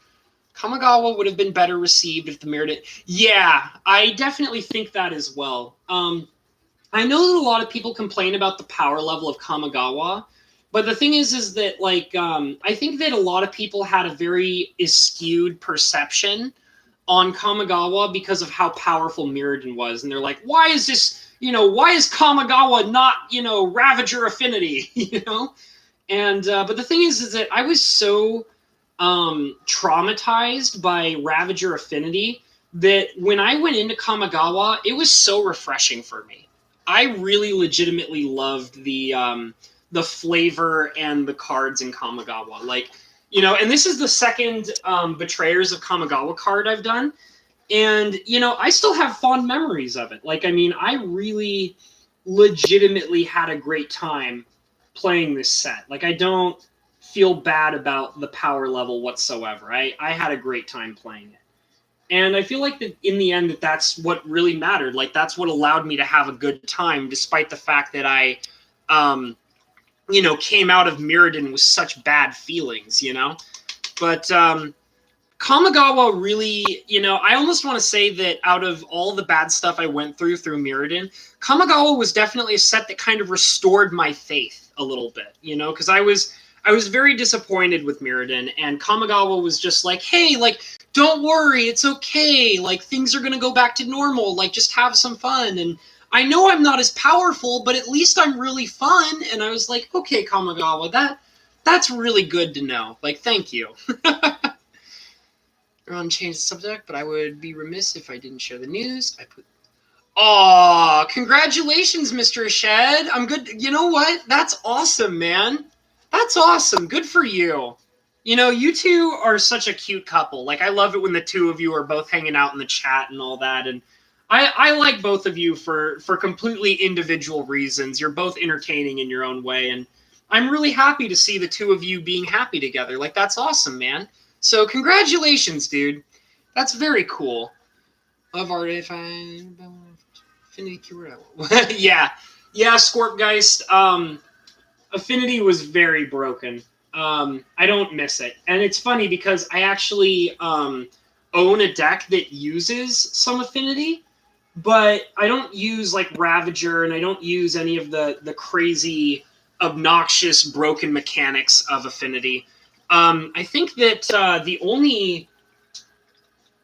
Kamigawa would have been better received if the Mirrodin. Yeah, I definitely think that as well. I know that a lot of people complain about the power level of Kamigawa, but the thing is that I think that a lot of people had a very skewed perception on Kamigawa because of how powerful Mirrodin was, and they're like, why is this? Why is Kamigawa not Ravager Affinity? And but the thing is that I was so traumatized by Ravager Affinity that when I went into Kamigawa, it was so refreshing for me. I really legitimately loved the flavor and the cards in Kamigawa. And this is the second Betrayers of Kamigawa card I've done. And, I still have fond memories of it. I really legitimately had a great time playing this set. I don't feel bad about the power level whatsoever. I had a great time playing it. And I feel like that in the end that's what really mattered. That's what allowed me to have a good time, despite the fact that I, came out of Mirrodin with such bad feelings, But Kamigawa really, I almost want to say that out of all the bad stuff I went through Mirrodin, Kamigawa was definitely a set that kind of restored my faith a little bit, because I was very disappointed with Mirrodin, and Kamigawa was just like, hey, don't worry, it's okay, things are going to go back to normal, just have some fun, and I know I'm not as powerful, but at least I'm really fun, and I was like, okay, Kamigawa, that's really good to know, thank you. I want to change the subject, but I would be remiss if I didn't share the news. Aw, congratulations, Mr. Shed. I'm good. You know what? That's awesome, man. That's awesome. Good for you. You two are such a cute couple. I love it when the two of you are both hanging out in the chat and all that. And I like both of you for completely individual reasons. You're both entertaining in your own way. And I'm really happy to see the two of you being happy together. That's awesome, man. So congratulations, dude. That's very cool. Of art if I Affinity keyword. Yeah. Scorpgeist. Affinity was very broken. I don't miss it. And it's funny because I actually own a deck that uses some Affinity, but I don't use Ravager, and I don't use any of the crazy, obnoxious, broken mechanics of Affinity. I think that the only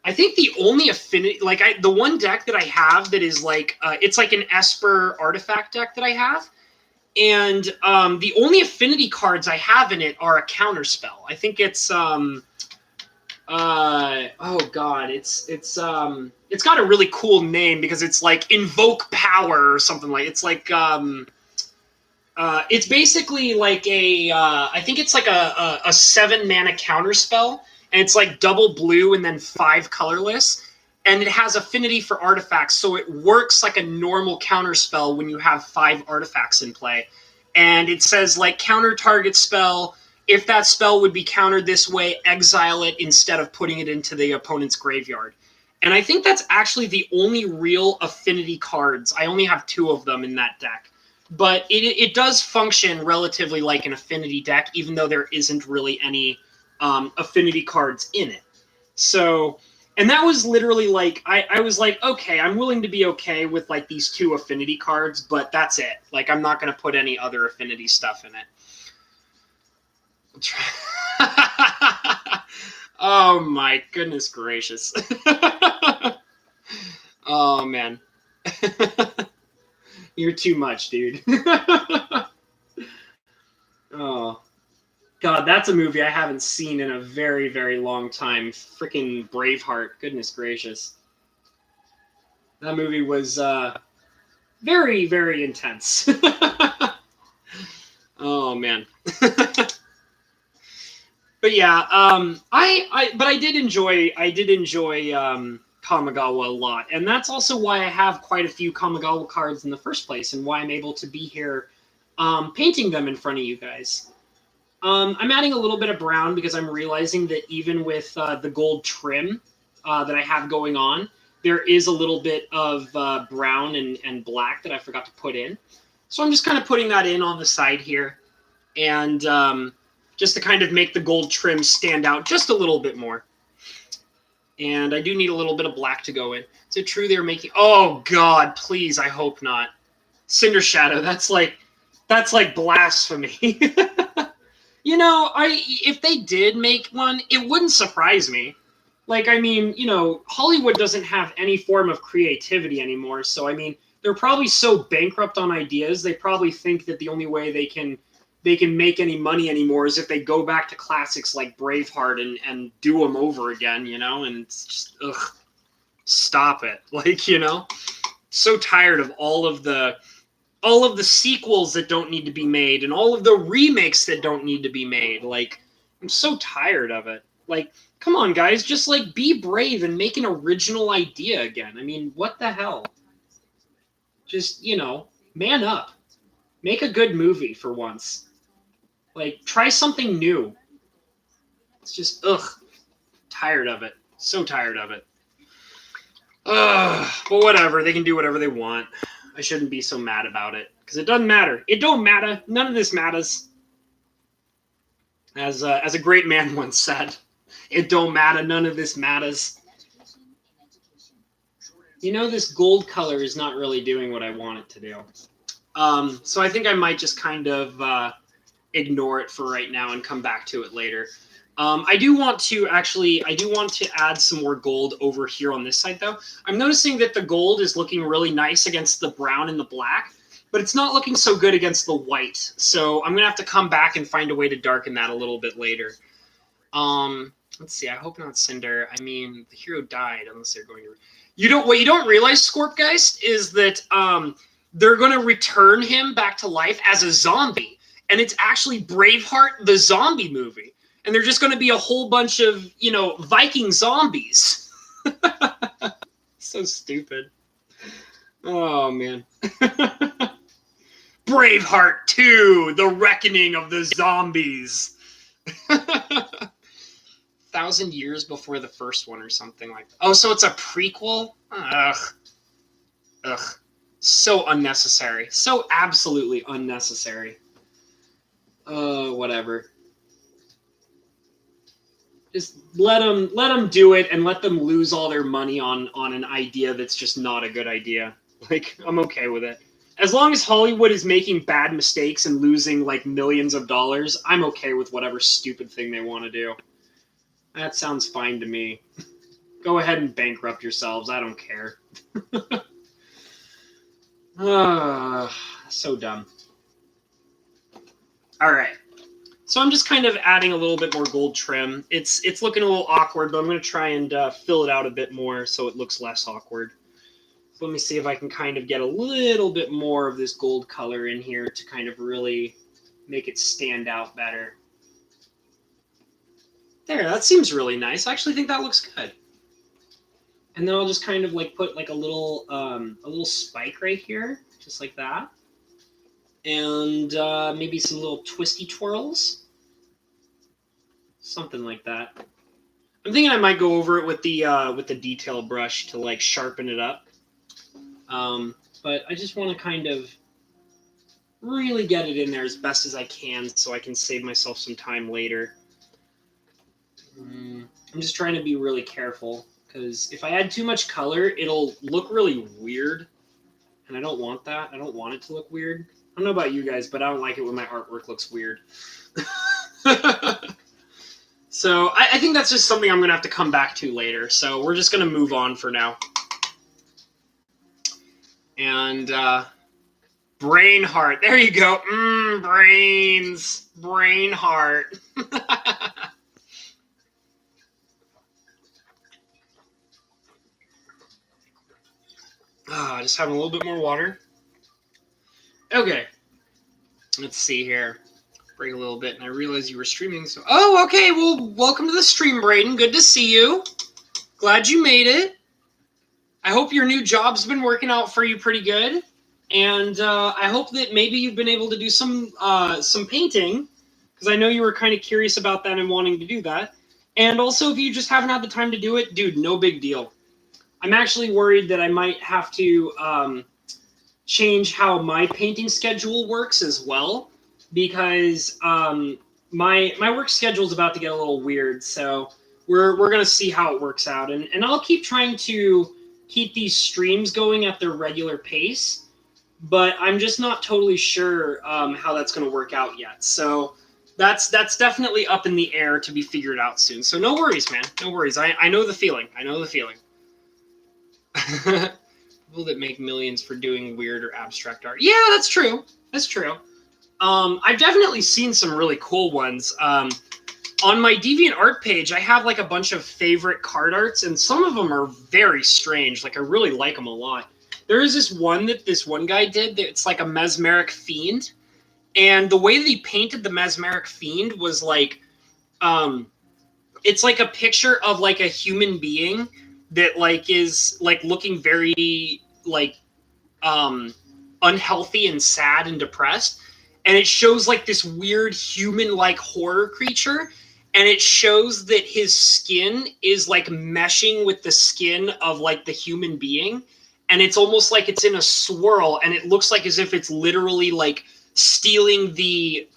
Affinity, the one deck that I have that is it's an Esper artifact deck that I have, and the only Affinity cards I have in it are a counterspell. I think it's oh god, it's got a really cool name because it's Invoke Power or something it's it's basically I think it's a 7-mana counterspell, and it's double blue and then 5 colorless, and it has affinity for artifacts, so it works like a normal counterspell when you have 5 artifacts in play. And it says counter target spell. If that spell would be countered this way, exile it instead of putting it into the opponent's graveyard. And I think that's actually the only real affinity cards. I only have 2 of them in that deck. But it does function relatively like an affinity deck, even though there isn't really any affinity cards in it. So, and that was literally I was okay, I'm willing to be okay with these 2 affinity cards, but that's it. I'm not going to put any other affinity stuff in it. Oh my goodness gracious. Oh man. You're too much, dude. Oh. God, that's a movie I haven't seen in a very, very long time. Freaking Braveheart. Goodness gracious. That movie was Very, very intense. Oh man. But yeah, but I did enjoy Kamigawa a lot, and that's also why I have quite a few Kamigawa cards in the first place, and why I'm able to be here, painting them in front of you guys. I'm adding a little bit of brown because I'm realizing that even with the gold trim that I have going on, there is a little bit of brown and black that I forgot to put in. So I'm just kind of putting that in on the side here, and just to kind of make the gold trim stand out just a little bit more. And I do need a little bit of black to go in. Is it true they're making... Oh, God, please, I hope not. Cinder Shadow, that's like blasphemy. You know, if they did make one, it wouldn't surprise me. Like, I mean, you know, Hollywood doesn't have any form of creativity anymore, so I mean, they're probably so bankrupt on ideas, they probably think that the only way they can make any money anymore is if they go back to classics like Braveheart and do them over again, you know? And it's just, ugh, stop it. Like, you know? So tired of all of the sequels that don't need to be made and all of the remakes that don't need to be made. Like, I'm so tired of it. Like, come on, guys, just like be brave and make an original idea again. I mean, what the hell? Just, you know, man up. Make a good movie for once. Like, try something new. It's just, ugh, tired of it. So tired of it. Ugh, but whatever. They can do whatever they want. I shouldn't be so mad about it. Because it doesn't matter. It don't matter. None of this matters. As a great man once said, it don't matter. None of this matters. You know, this gold color is not really doing what I want it to do. So I think I might just kind of ignore it for right now and come back to it later. I do want to add some more gold over here on this side, though. I'm noticing that the gold is looking really nice against the brown and the black, but it's not looking so good against the white. So I'm going to have to come back and find a way to darken that a little bit later. Let's see. I hope not Cinder. I mean, the hero died unless they're going to... What you don't realize, Scorpgeist, is that they're going to return him back to life as a zombie. And it's actually Braveheart, the zombie movie. And they're just going to be a whole bunch of, you know, Viking zombies. So stupid. Oh, man. Braveheart 2, The Reckoning of the Zombies. 1,000 years before the first one or something like that. Oh, so it's a prequel? Ugh. Ugh. So unnecessary. So absolutely unnecessary. Whatever. Just let them do it and let them lose all their money on an idea that's just not a good idea. Like, I'm okay with it. As long as Hollywood is making bad mistakes and losing like millions of dollars, I'm okay with whatever stupid thing they want to do. That sounds fine to me. Go ahead and bankrupt yourselves. I don't care. So dumb. All right. So I'm just kind of adding a little bit more gold trim. It's looking a little awkward, but I'm going to try and fill it out a bit more so it looks less awkward. So let me see if I can kind of get a little bit more of this gold color in here to kind of really make it stand out better. There, that seems really nice. I actually think that looks good. And then I'll just kind of like put like a little spike right here, just like that. And maybe some little twisty twirls. Something like that. I'm thinking I might go over it with the detail brush to like sharpen it up. But I just want to kind of really get it in there as best as I can so I can save myself some time later. I'm just trying to be really careful because if I add too much color, it'll look really weird. And I don't want that. I don't want it to look weird. I don't know about you guys, but I don't like it when my artwork looks weird. So I think that's just something I'm going to have to come back to later. So we're just going to move on for now. And Brainheart. There you go. Brains. Brainheart. Just having a little bit more water. Okay, let's see here. Break a little bit, and I realized you were streaming. So, oh, okay. Well, welcome to the stream, Braden. Good to see you. Glad you made it. I hope your new job's been working out for you pretty good, and I hope that maybe you've been able to do some painting, because I know you were kind of curious about that and wanting to do that. And also, if you just haven't had the time to do it, dude, no big deal. I'm actually worried that I might have to change how my painting schedule works as well, because my work schedule is about to get a little weird. So we're gonna see how it works out, and I'll keep trying to keep these streams going at their regular pace, but I'm just not totally sure how that's gonna work out yet. So that's definitely up in the air to be figured out soon. So no worries, man. No worries. I know the feeling. I know the feeling. People that make millions for doing weird or abstract art. Yeah, that's true. That's true. I've definitely seen some really cool ones. On my DeviantArt page, I have like a bunch of favorite card arts, and some of them are very strange. Like I really like them a lot. There is this one that this one guy did. It's like a mesmeric fiend, and the way that he painted the mesmeric fiend was like, it's like a picture of like a human being that like is like looking very like unhealthy and sad and depressed, and it shows like this weird human like horror creature, and it shows that his skin is like meshing with the skin of like the human being, and it's almost like it's in a swirl, and it looks like as if it's literally like stealing the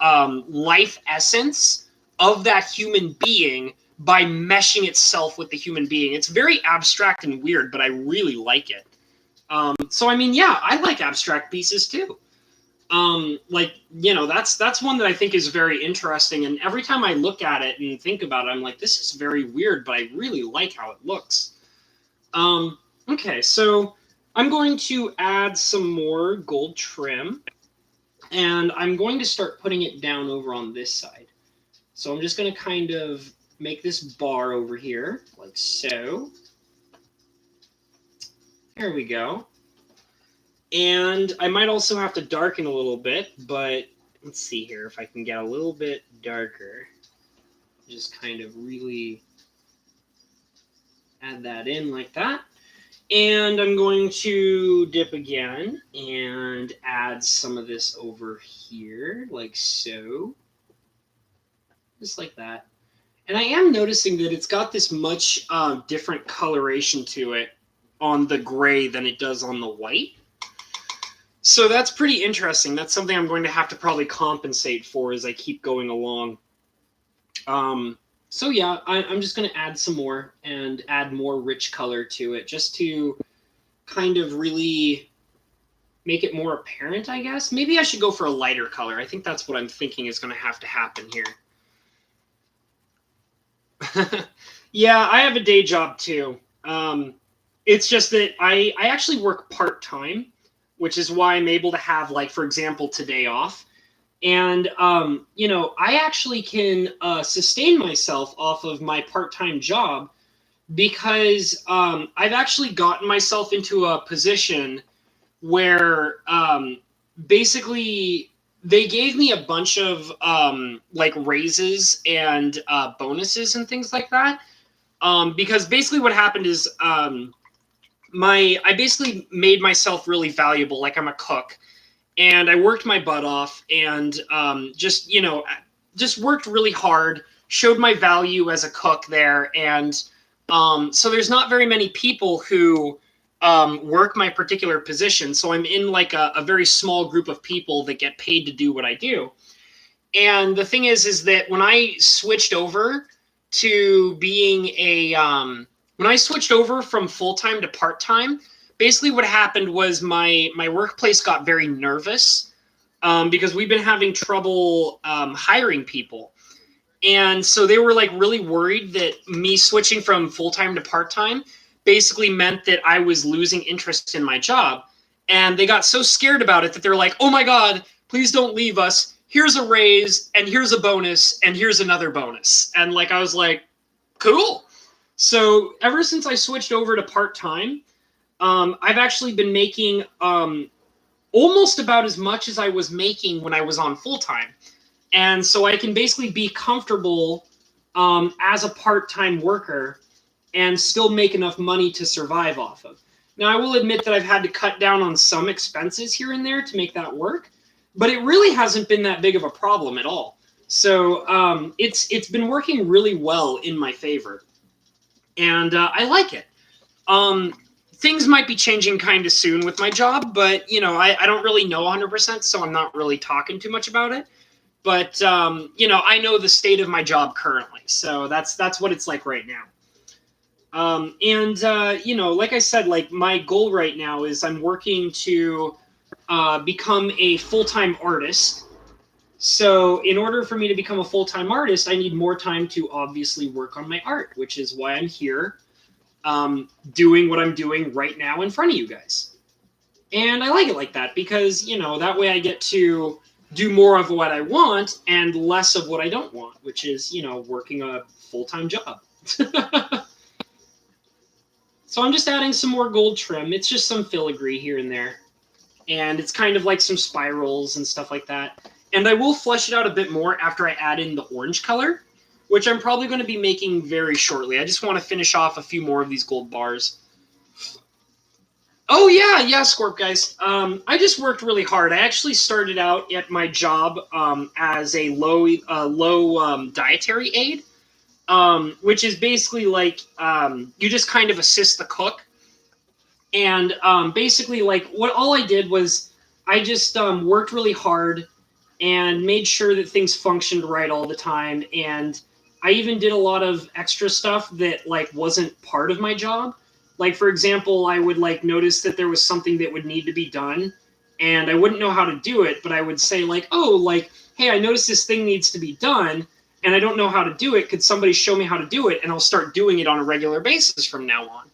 life essence of that human being by meshing itself with the human being. It's very abstract and weird, but I really like it. So I mean, yeah, I like abstract pieces too. Like, you know, that's one that I think is very interesting, and every time I look at it and think about it, I'm like, this is very weird, but I really like how it looks. Okay, so I'm going to add some more gold trim, and I'm going to start putting it down over on this side. So I'm just going to kind of make this bar over here, like so. There we go. And I might also have to darken a little bit, but let's see here if I can get a little bit darker. Just kind of really add that in like that. And I'm going to dip again and add some of this over here, like so. Just like that. And I am noticing that it's got this much different coloration to it on the gray than it does on the white. So that's pretty interesting. That's something I'm going to have to probably compensate for as I keep going along. So yeah, I'm just going to add some more and add more rich color to it just to kind of really make it more apparent, I guess. Maybe I should go for a lighter color. I think that's what I'm thinking is going to have to happen here. Yeah, I have a day job too. It's just that I actually work part-time, which is why I'm able to have, like, for example, today off. And, you know, I actually can sustain myself off of my part-time job because I've actually gotten myself into a position where basically they gave me a bunch of like raises and bonuses and things like that. Because basically what happened is I basically made myself really valuable. Like I'm a cook, and I worked my butt off, and just, you know, just worked really hard, showed my value as a cook there, and so there's not very many people who work my particular position. So I'm in like a very small group of people that get paid to do what I do. And the thing is that when I switched over to being when I switched over from full-time to part-time, basically what happened was my workplace got very nervous because we've been having trouble hiring people. And so they were like really worried that me switching from full-time to part-time basically meant that I was losing interest in my job. And they got so scared about it that they're like, oh my God, please don't leave us. Here's a raise, and here's a bonus, and here's another bonus. And like, I was like, cool. So ever since I switched over to part-time, I've actually been making almost about as much as I was making when I was on full time. And so I can basically be comfortable as a part-time worker and still make enough money to survive off of. Now, I will admit that I've had to cut down on some expenses here and there to make that work, but it really hasn't been that big of a problem at all. So it's been working really well in my favor, and I like it. Things might be changing kind of soon with my job, but I don't really know 100%, so I'm not really talking too much about it. But I know the state of my job currently, so that's what it's like right now. Like I said, like my goal right now is I'm working to become a full-time artist. So in order for me to become a full-time artist, I need more time to obviously work on my art, which is why I'm here doing what I'm doing right now in front of you guys. And I like it like that because, that way I get to do more of what I want and less of what I don't want, which is, working a full-time job. So I'm just adding some more gold trim. It's just some filigree here and there. And it's kind of like some spirals and stuff like that. And I will flesh it out a bit more after I add in the orange color, which I'm probably going to be making very shortly. I just want to finish off a few more of these gold bars. Oh, yeah, Scorp, guys. I just worked really hard. I actually started out at my job as a low dietary aid. Which is basically like you just kind of assist the cook. And basically, like, all I did was I just worked really hard and made sure that things functioned right all the time. And I even did a lot of extra stuff that, like, wasn't part of my job. Like, for example, I would, like, notice that there was something that would need to be done, and I wouldn't know how to do it, but I would say, like, oh, like, hey, I noticed this thing needs to be done, and I don't know how to do it. Could somebody show me how to do it? And I'll start doing it on a regular basis from now on.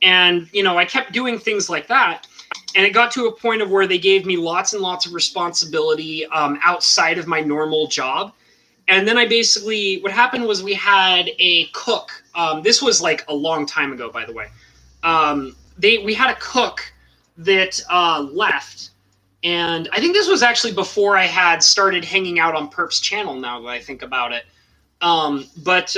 And, I kept doing things like that. And it got to a point of where they gave me lots and lots of responsibility outside of my normal job. And then what happened was we had a cook. This was like a long time ago, by the way. We had a cook that left. And I think this was actually before I had started hanging out on Perp's channel, now that I think about it. But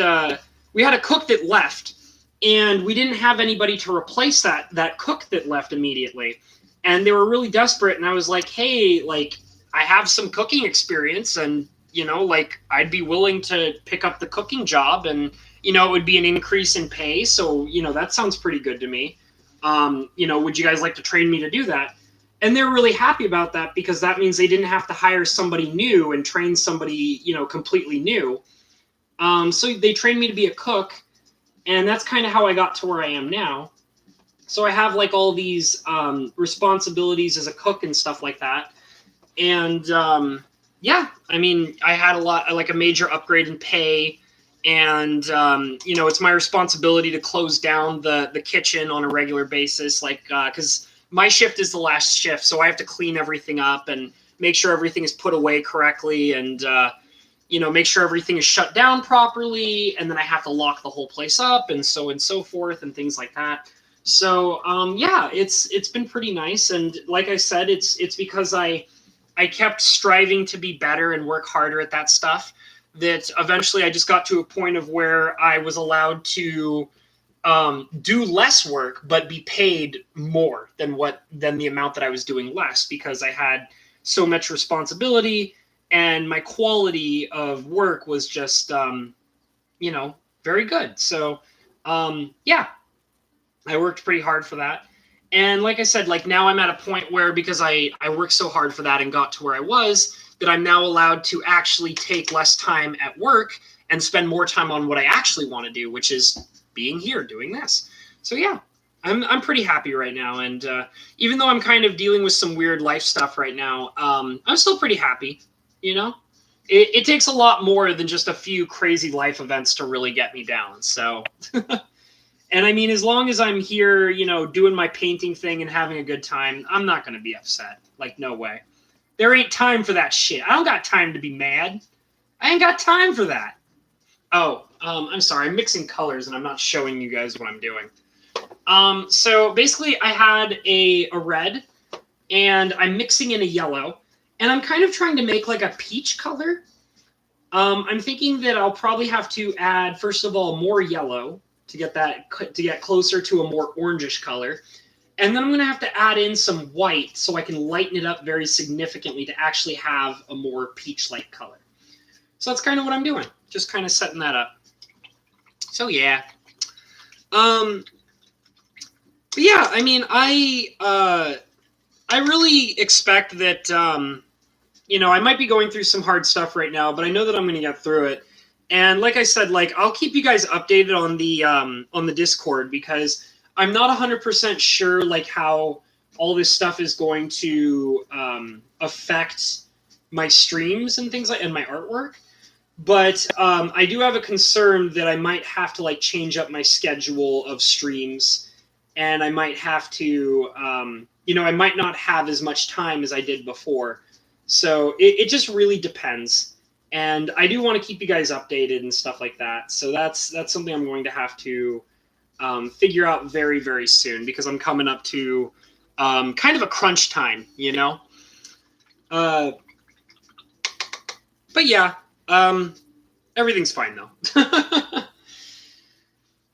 we had a cook that left, and we didn't have anybody to replace that cook that left immediately. And they were really desperate, and I was like, hey, like, I have some cooking experience, and, like, I'd be willing to pick up the cooking job, and, it would be an increase in pay, so, that sounds pretty good to me. Would you guys like to train me to do that? And they're really happy about that because that means they didn't have to hire somebody new and train somebody, completely new. So they trained me to be a cook, and that's kind of how I got to where I am now. So I have like all these responsibilities as a cook and stuff like that. And I mean, I had a major upgrade in pay, and it's my responsibility to close down the kitchen on a regular basis, like because my shift is the last shift, so I have to clean everything up and make sure everything is put away correctly, and make sure everything is shut down properly, and then I have to lock the whole place up, and so forth, and things like that. So it's been pretty nice, and like I said, it's because I kept striving to be better and work harder at that stuff that eventually I just got to a point of where I was allowed to do less work but be paid more than the amount that I was doing less, because I had so much responsibility and my quality of work was just very good. So I worked pretty hard for that. And like I said, like now I'm at a point where, because I worked so hard for that and got to where I was, that I'm now allowed to actually take less time at work and spend more time on what I actually want to do, which is being here doing this. So yeah, I'm pretty happy right now. And even though I'm kind of dealing with some weird life stuff right now, I'm still pretty happy. It takes a lot more than just a few crazy life events to really get me down. So, and I mean, as long as I'm here, doing my painting thing and having a good time, I'm not going to be upset. Like, no way. There ain't time for that shit. I don't got time to be mad. I ain't got time for that. Oh, I'm sorry. I'm mixing colors and I'm not showing you guys what I'm doing. So basically I had a red and I'm mixing in a yellow, and I'm kind of trying to make like a peach color. I'm thinking that I'll probably have to add, first of all, more yellow to get closer to a more orangish color. And then I'm going to have to add in some white so I can lighten it up very significantly to actually have a more peach-like color. So that's kind of what I'm doing, just kind of setting that up. So yeah. But yeah, I mean, I really expect that, I might be going through some hard stuff right now, but I know that I'm going to get through it. And like I said, like I'll keep you guys updated on the Discord, because I'm not 100% sure like how all this stuff is going to affect my streams and things like and my artwork. But I do have a concern that I might have to like change up my schedule of streams, and I might have to, I might not have as much time as I did before. So it just really depends. And I do want to keep you guys updated and stuff like that. So that's something I'm going to have to figure out very, very soon, because I'm coming up to kind of a crunch time, But yeah, everything's fine though.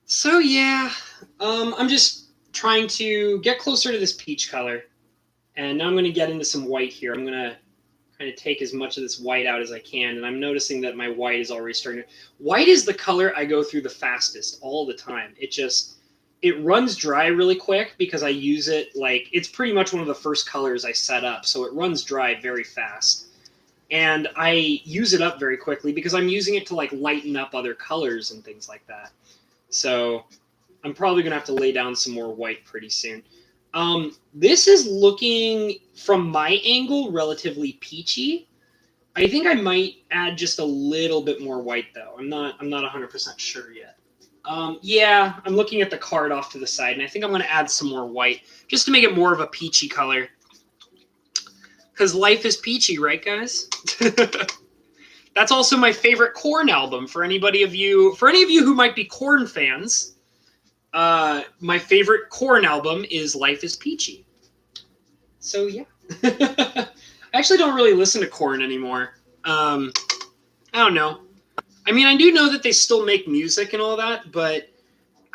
So yeah, I'm just trying to get closer to this peach color. And now I'm going to get into some white here. I'm going to kind of take as much of this white out as I can. And I'm noticing that my white is already starting to... White is the color I go through the fastest all the time. It runs dry really quick because I use it like... It's pretty much one of the first colors I set up. So it runs dry very fast. And I use it up very quickly because I'm using it to like lighten up other colors and things like that. So I'm probably going to have to lay down some more white pretty soon. This is looking, from my angle, relatively peachy. I think I might add just a little bit more white, though. I'm not 100% sure yet. Yeah, I'm looking at the card off to the side, and I think I'm going to add some more white, just to make it more of a peachy color. Because life is peachy, right, guys? That's also my favorite Korn album. For any of you who might be Korn fans, my favorite Korn album is Life is Peachy. So yeah. I actually don't really listen to Korn anymore. I don't know. I mean, I do know that they still make music and all that, but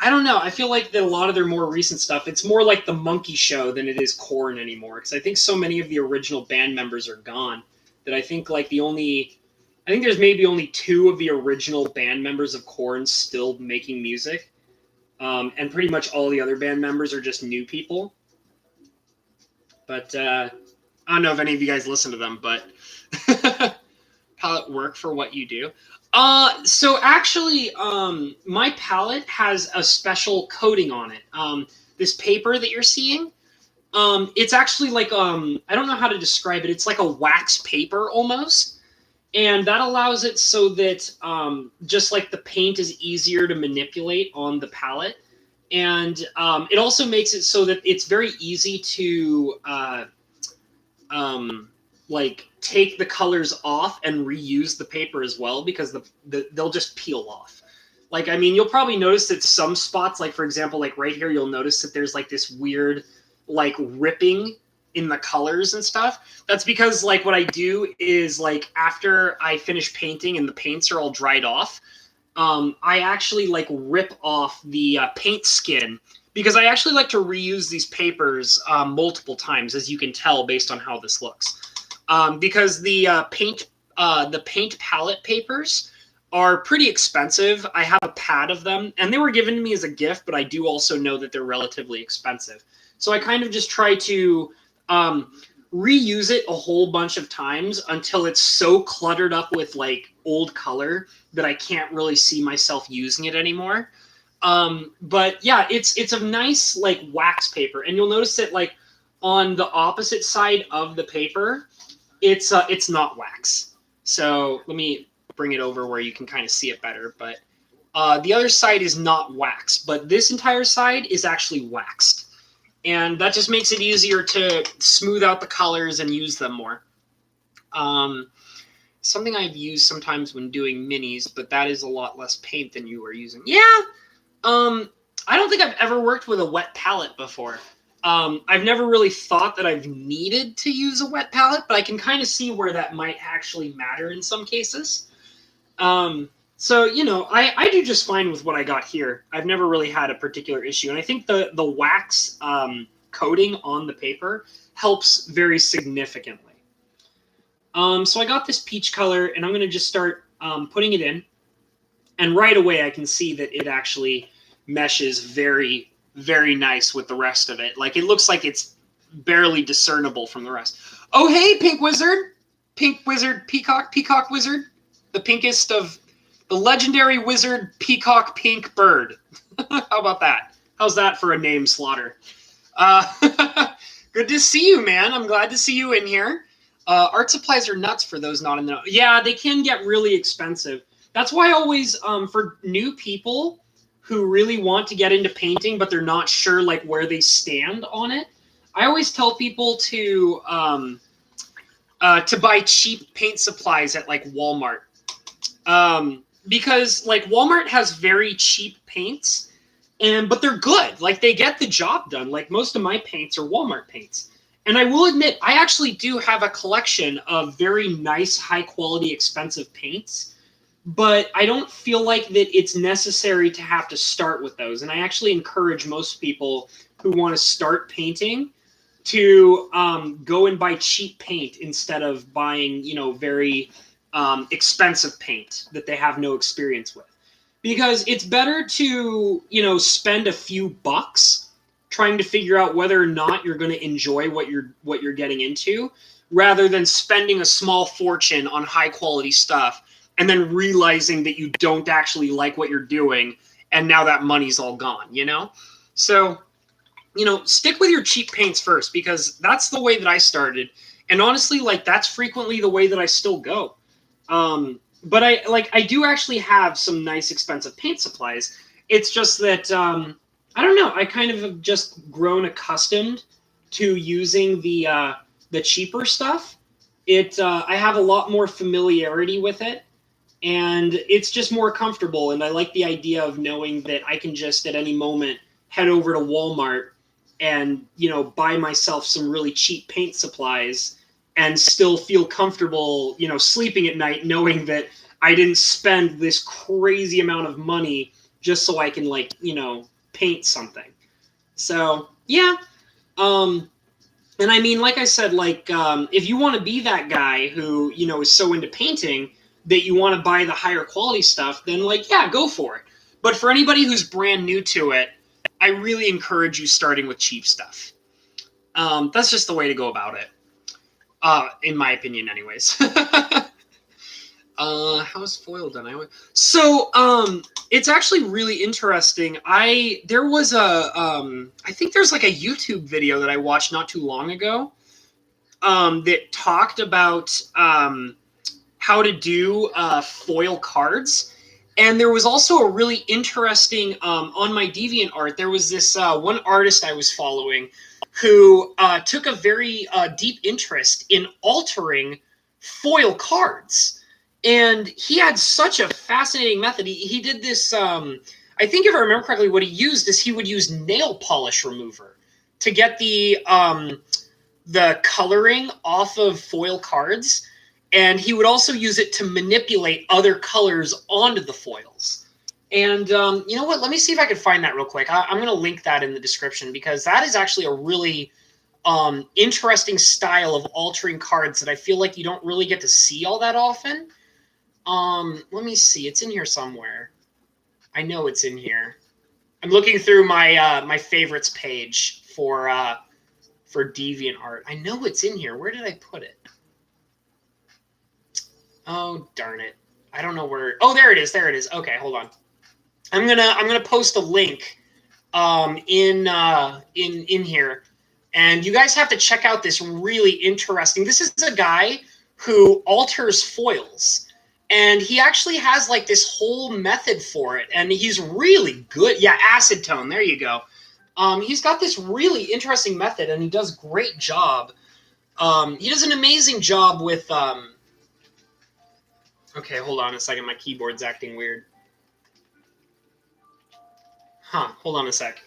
I don't know. I feel like that a lot of their more recent stuff, it's more like the Monkey Show than it is Korn anymore. Because I think so many of the original band members are gone that I think like I think there's maybe only 2 of the original band members of Korn still making music. And pretty much all the other band members are just new people. But I don't know if any of you guys listen to them, but palette work for what you do. So actually, my palette has a special coating on it. This paper that you're seeing, it's actually like, I don't know how to describe it. It's like a wax paper almost. And that allows it so that just like the paint is easier to manipulate on the palette. And it also makes it so that it's very easy to like take the colors off and reuse the paper as well, because they'll just peel off. Like, I mean, you'll probably notice that some spots, like for example, like right here, you'll notice that there's like this weird like ripping in the colors and stuff. That's because like what I do is like after I finish painting and the paints are all dried off, I actually like rip off the paint skin, because I actually like to reuse these papers multiple times, as you can tell based on how this looks. Because the paint palette papers are pretty expensive. I have a pad of them, and they were given to me as a gift, but I do also know that they're relatively expensive. So I kind of just try to reuse it a whole bunch of times until it's so cluttered up with like old color that I can't really see myself using it anymore. But yeah, it's a nice like wax paper, and you'll notice that like on the opposite side of the paper, it's not wax. So let me bring it over where you can kind of see it better. But the other side is not wax, but this entire side is actually waxed. And that just makes it easier to smooth out the colors and use them more. Something I've used sometimes when doing minis, but that is a lot less paint than you are using. Yeah, I don't think I've ever worked with a wet palette before. I've never really thought that I've needed to use a wet palette, but I can kind of see where that might actually matter in some cases. So, I do just fine with what I got here. I've never really had a particular issue. And I think the wax coating on the paper helps very significantly. So I got this peach color, and I'm going to just start putting it in. And right away, I can see that it actually meshes very, very nice with the rest of it. Like, it looks like it's barely discernible from the rest. Oh, hey, Pink Wizard! Pink Wizard, Peacock Wizard. The pinkest of the legendary wizard Peacock Pink Bird. How about that? How's that for a name slaughter? Good to see you, man. I'm glad to see you in here. Art supplies are nuts for those not in the know. Yeah, they can get really expensive. That's why I always, for new people who really want to get into painting, but they're not sure like where they stand on it, I always tell people to buy cheap paint supplies at like Walmart. Because like Walmart has very cheap paints, but they're good. Like they get the job done. Like most of my paints are Walmart paints. And I will admit, I actually do have a collection of very nice, high quality, expensive paints, but I don't feel like that it's necessary to have to start with those. And I actually encourage most people who want to start painting to go and buy cheap paint instead of buying, very expensive paint that they have no experience with. Because it's better to, spend a few bucks trying to figure out whether or not you're going to enjoy what you're getting into, rather than spending a small fortune on high quality stuff and then realizing that you don't actually like what you're doing, and now that money's all gone, So, stick with your cheap paints first, because that's the way that I started. And honestly, like that's frequently the way that I still go. But I do actually have some nice expensive paint supplies. It's just that I don't know. I kind of have just grown accustomed to using the cheaper stuff. I have a lot more familiarity with it, and it's just more comfortable. And I like the idea of knowing that I can just at any moment head over to Walmart and buy myself some really cheap paint supplies and still feel comfortable, sleeping at night knowing that I didn't spend this crazy amount of money just so I can paint something. So yeah. And I mean, like I said, if you want to be that guy who, is so into painting that you want to buy the higher quality stuff, then yeah, go for it. But for anybody who's brand new to it, I really encourage you starting with cheap stuff. That's just the way to go about it. In my opinion, anyways. How's foil done? It's actually really interesting. There was I think there's like a YouTube video that I watched not too long ago, that talked about how to do foil cards. And there was also a really interesting, on my DeviantArt, there was this one artist I was following who took a very deep interest in altering foil cards. And he had such a fascinating method. He did this, I think if I remember correctly, what he used is he would use nail polish remover to get the coloring off of foil cards. And he would also use it to manipulate other colors onto the foils. And you know what? Let me see if I can find that real quick. I'm going to link that in the description, because that is actually a really interesting style of altering cards that I feel like you don't really get to see all that often. Let me see. It's in here somewhere. I know it's in here. I'm looking through my my favorites page for DeviantArt. I know it's in here. Where did I put it? Oh, darn it. I don't know where. Oh, there it is. There it is. Okay, hold on. I'm gonna post a link in here, and you guys have to check out this really interesting. This is a guy who alters foils, and he actually has like this whole method for it, and he's really good. Yeah, acid tone. There you go. He's got this really interesting method, and he does a great job. He does an amazing job with. Okay, hold on a second. My keyboard's acting weird. Hold on a sec.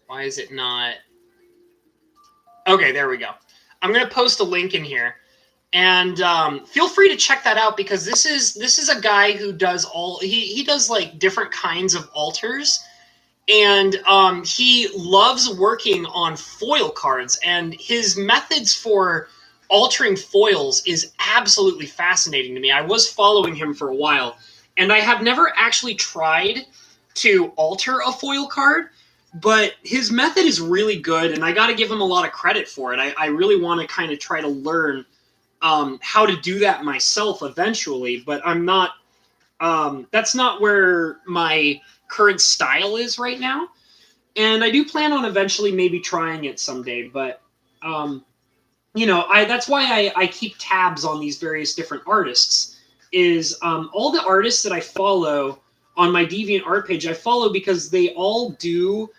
Why is it not? Okay, there we go. I'm going to post a link in here. And feel free to check that out because this is a guy who does he does like different kinds of alters, and he loves working on foil cards, and his methods for altering foils is absolutely fascinating to me. I was following him for a while, and I have never actually tried to alter a foil card, but his method is really good, and I got to give him a lot of credit for it. I really want to kind of try to learn how to do that myself eventually, but I'm not. That's not where my current style is right now, and I do plan on eventually maybe trying it someday. But um, I that's why I keep tabs on these various different artists. Is all the artists that I follow on my DeviantArt page, I follow because they all do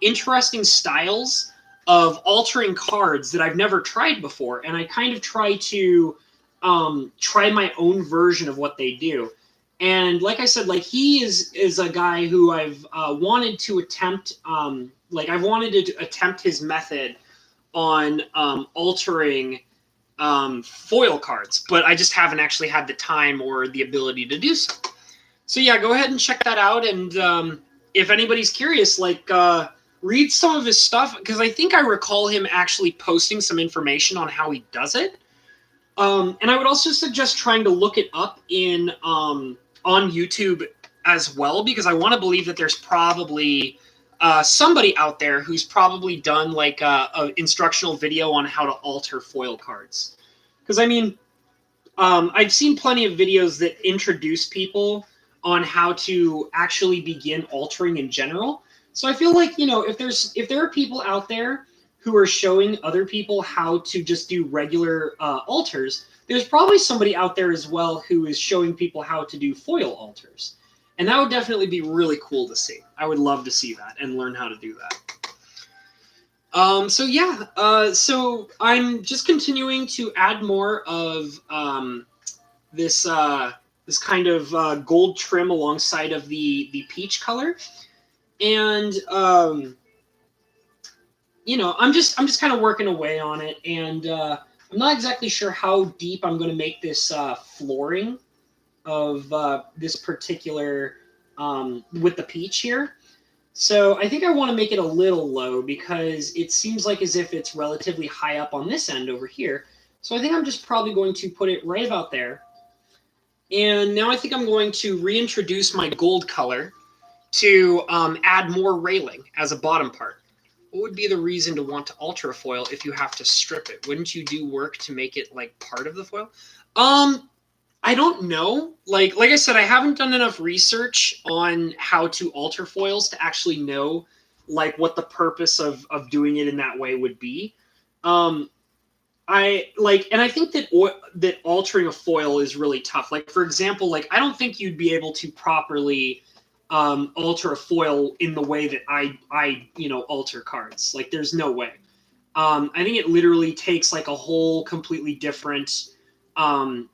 interesting styles of altering cards that I've never tried before, and I kind of try to try my own version of what they do. And like I said, like he is a guy who I've wanted to attempt. Like I've wanted to attempt his method on altering foil cards, but I just haven't actually had the time or the ability to do so. So yeah, go ahead and check that out. And if anybody's curious, like read some of his stuff because I think I recall him actually posting some information on how he does it. And I would also suggest trying to look it up in on YouTube as well because I want to believe that there's probably somebody out there who's probably done like a instructional video on how to alter foil cards. Because I mean, I've seen plenty of videos that introduce people on how to actually begin altering in general. So I feel like if there are people out there who are showing other people how to just do regular alters, there's probably somebody out there as well who is showing people how to do foil alters. And that would definitely be really cool to see. I would love to see that and learn how to do that. So yeah, so I'm just continuing to add more of this this kind of gold trim alongside of the peach color, and I'm just kind of working away on it, and I'm not exactly sure how deep I'm going to make this flooring of this particular with the peach here. So I think I want to make it a little low because it seems like as if it's relatively high up on this end over here. So I think I'm just probably going to put it right about there. And now I think I'm going to reintroduce my gold color to add more railing as a bottom part. What would be the reason to want to alter a foil if you have to strip it? Wouldn't you do work to make it like part of the foil? I don't know. Like I said, I haven't done enough research on how to alter foils to actually know like what the purpose of doing it in that way would be. Um, and I think that altering a foil is really tough. Like for example, like I don't think you'd be able to properly alter a foil in the way that I alter cards. Like there's no way. I think it literally takes like a whole completely different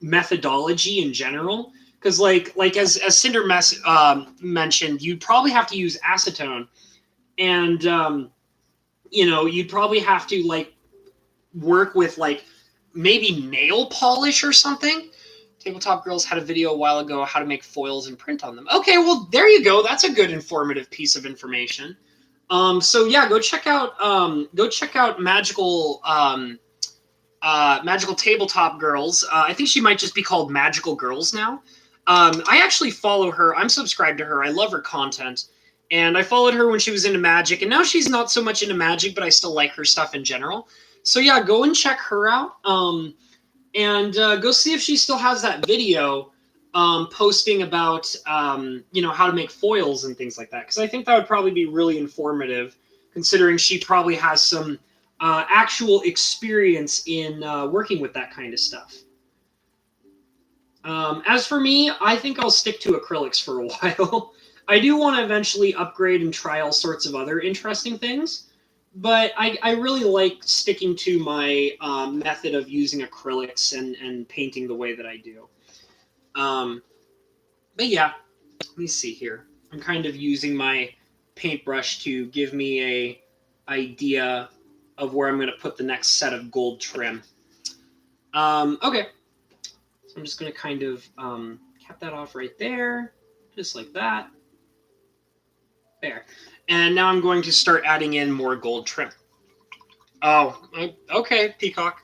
methodology in general. Because like as Cinder mentioned, you'd probably have to use acetone, and you'd probably have to like work with like maybe nail polish or something. Tabletop Girls had a video a while ago how to make foils and print on them. Okay, well there you go. That's a good informative piece of information. So yeah, go check out Magical Tabletop Girls. I think she might just be called Magical Girls now. I actually follow her. I'm subscribed to her. I love her content. And I followed her when she was into Magic, and now she's not so much into Magic, but I still like her stuff in general. So yeah, go and check her out. And go see if she still has that video posting about how to make foils and things like that. Because I think that would probably be really informative, considering she probably has some actual experience in working with that kind of stuff. As for me, I think I'll stick to acrylics for a while. I do want to eventually upgrade and try all sorts of other interesting things, but I really like sticking to my method of using acrylics and painting the way that I do. But yeah, let me see here. I'm kind of using my paintbrush to give me a idea of where I'm going to put the next set of gold trim. Okay, so I'm just going to kind of cap that off right there, just like that. There. And now I'm going to start adding in more gold trim. Oh, okay, Peacock.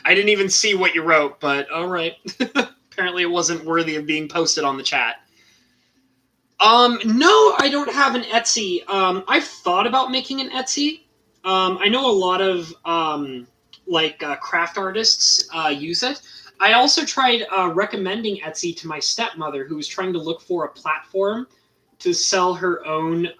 I didn't even see what you wrote, but all right. Apparently it wasn't worthy of being posted on the chat. No, I don't have an Etsy. I've thought about making an Etsy. I know a lot of craft artists use it. I also tried recommending Etsy to my stepmother, who was trying to look for a platform to sell her own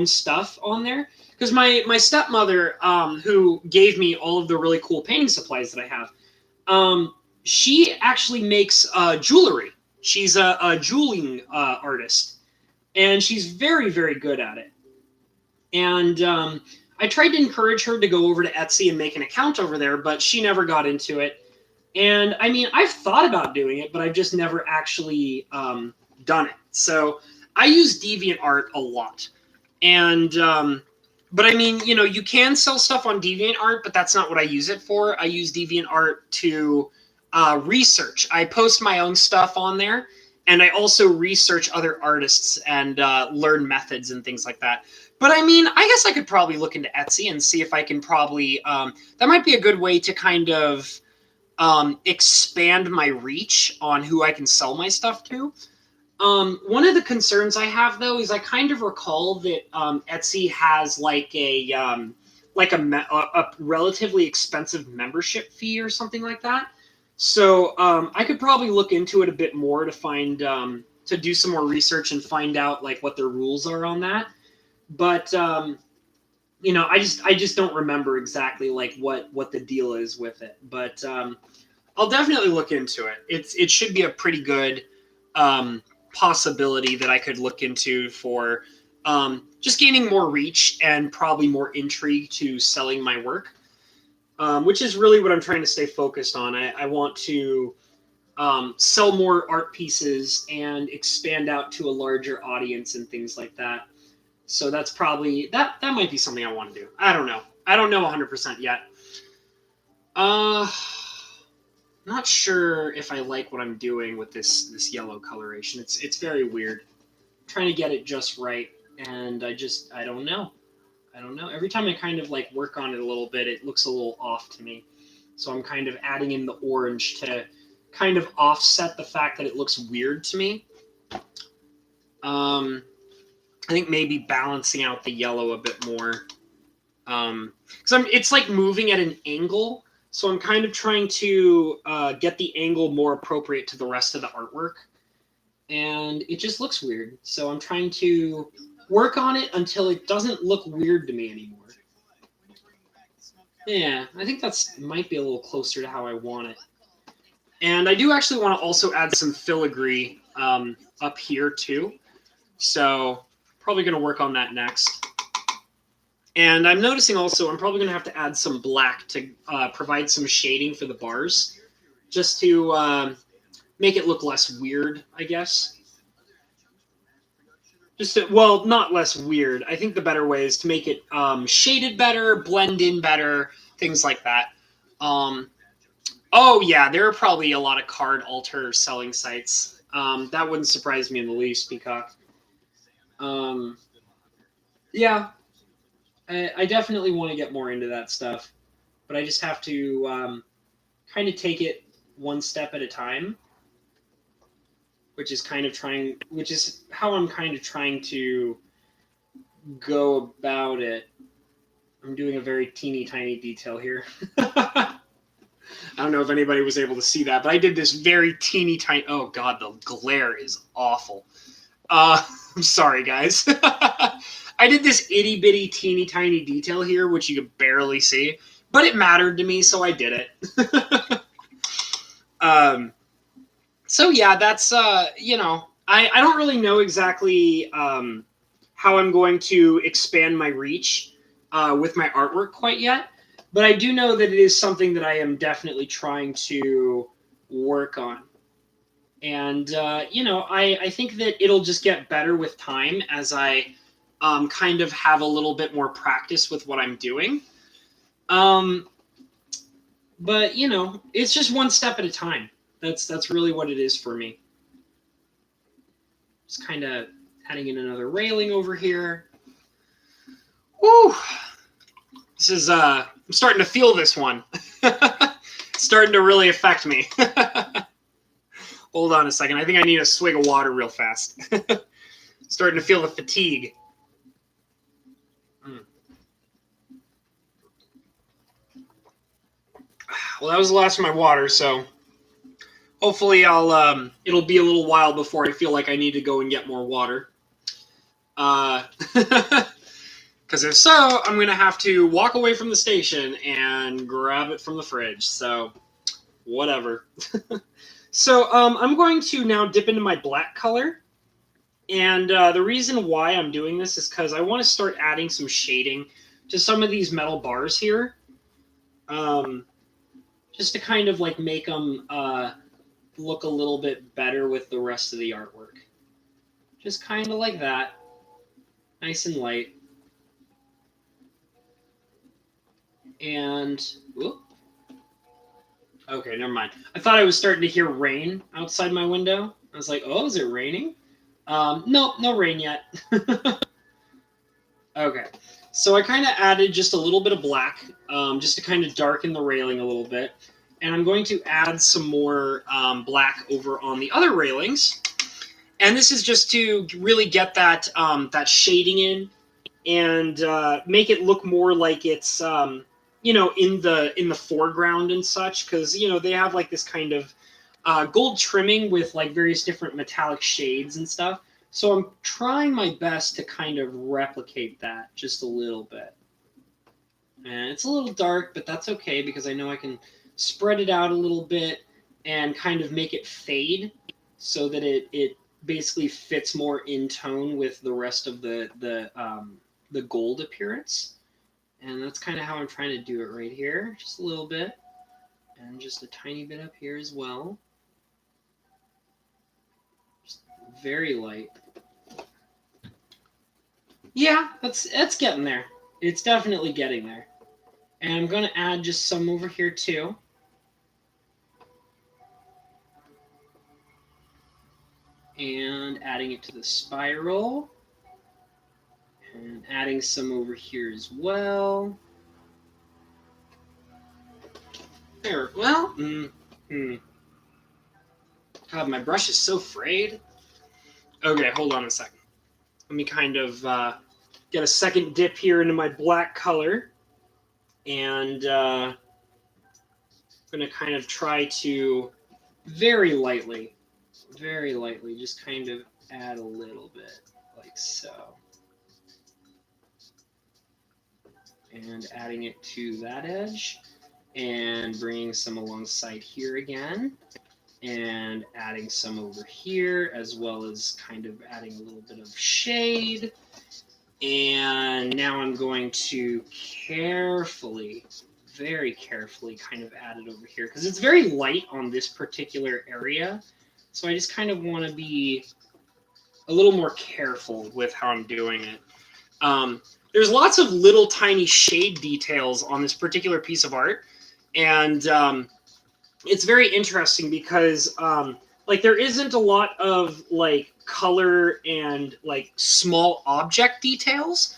stuff on there. Because my stepmother, who gave me all of the really cool painting supplies that I have, she actually makes jewelry. She's a jeweling artist, and she's very, very good at it. And I tried to encourage her to go over to Etsy and make an account over there, but she never got into it. And I mean, I've thought about doing it, but I've just never actually done it. So I use DeviantArt a lot. And but I mean, you know, you can sell stuff on DeviantArt, but that's not what I use it for. I use DeviantArt to research. I post my own stuff on there, and I also research other artists and learn methods and things like that. But I mean, I guess I could probably look into Etsy and see if I can probably that might be a good way to kind of expand my reach on who I can sell my stuff to. One of the concerns I have, though, is I kind of recall that Etsy has like a relatively expensive membership fee or something like that. So I could probably look into it a bit more to find to do some more research and find out like what their rules are on that. But you know, I just don't remember exactly like what the deal is with it. But I'll definitely look into it. It should be a pretty good possibility that I could look into for just gaining more reach and probably more intrigue to selling my work, which is really what I'm trying to stay focused on. I want to sell more art pieces and expand out to a larger audience and things like that. So that's probably that might be something I want to do. I don't know. I don't know 100% yet. Not sure if I like what I'm doing with this yellow coloration. It's very weird. I'm trying to get it just right, and I don't know. I don't know. Every time I kind of like work on it a little bit, it looks a little off to me. So I'm kind of adding in the orange to kind of offset the fact that it looks weird to me. I think maybe balancing out the yellow a bit more. Because it's like moving at an angle. So I'm kind of trying to get the angle more appropriate to the rest of the artwork. And it just looks weird. So I'm trying to work on it until it doesn't look weird to me anymore. Yeah, I think that's might be a little closer to how I want it. And I do actually want to also add some filigree up here too. So probably going to work on that next. And I'm noticing also I'm probably going to have to add some black to provide some shading for the bars, just to make it look less weird, I guess. Well, not less weird. I think the better way is to make it shaded better, blend in better, things like that. Oh yeah, there are probably a lot of card alter selling sites. That wouldn't surprise me in the least, Peacock. Yeah, I definitely want to get more into that stuff, but I just have to kind of take it one step at a time, which is how I'm kind of trying to go about it. I'm doing a very teeny tiny detail here. I don't know if anybody was able to see that, but I did this very teeny tiny. Oh god, the glare is awful. I'm sorry, guys. I did this itty bitty teeny tiny detail here, which you could barely see, but it mattered to me, so I did it. So yeah, that's you know, I don't really know exactly how I'm going to expand my reach with my artwork quite yet, but I do know that it is something that I am definitely trying to work on. And you know, I think that it'll just get better with time as I kind of have a little bit more practice with what I'm doing. But you know, it's just one step at a time. That's really what it is for me. Just kind of adding in another railing over here. Woo! This is I'm starting to feel this one. Starting to really affect me. Hold on a second. I think I need a swig of water real fast. Starting to feel the fatigue. Well, that was the last of my water, so hopefully I'll it'll be a little while before I feel like I need to go and get more water. Because if so, I'm going to have to walk away from the station and grab it from the fridge. So, whatever. So, I'm going to now dip into my black color. And the reason why I'm doing this is because I want to start adding some shading to some of these metal bars here. Just to kind of like make them look a little bit better with the rest of the artwork. Just kind of like that. Nice and light. And, whoop. Okay, never mind. I thought I was starting to hear rain outside my window. I was like, oh, is it raining? Nope, no rain yet. Okay, so I kind of added just a little bit of black, just to kind of darken the railing a little bit. And I'm going to add some more black over on the other railings. And this is just to really get that that shading in and make it look more like it's you know, in the foreground and such, because you know they have like this kind of gold trimming with like various different metallic shades and stuff. So I'm trying my best to kind of replicate that just a little bit. And it's a little dark, but that's okay because I know I can spread it out a little bit and kind of make it fade so that it basically fits more in tone with the rest of the gold appearance. And that's kind of how I'm trying to do it right here. Just a little bit. And just a tiny bit up here as well. Just very light. Yeah, it's getting there. It's definitely getting there. And I'm going to add just some over here too. And adding it to the spiral. And adding some over here as well. There, well, God, my brush is so frayed. Okay, hold on a second. Let me kind of get a second dip here into my black color. And I'm going to kind of try to very lightly, just kind of add a little bit, like so. And adding it to that edge. And bringing some alongside here again. And adding some over here, as well as kind of adding a little bit of shade. And now I'm going to carefully, very carefully kind of add it over here. Because it's very light on this particular area. So I just kind of want to be a little more careful with how I'm doing it. There's lots of little tiny shade details on this particular piece of art. And it's very interesting because like there isn't a lot of like color and like small object details,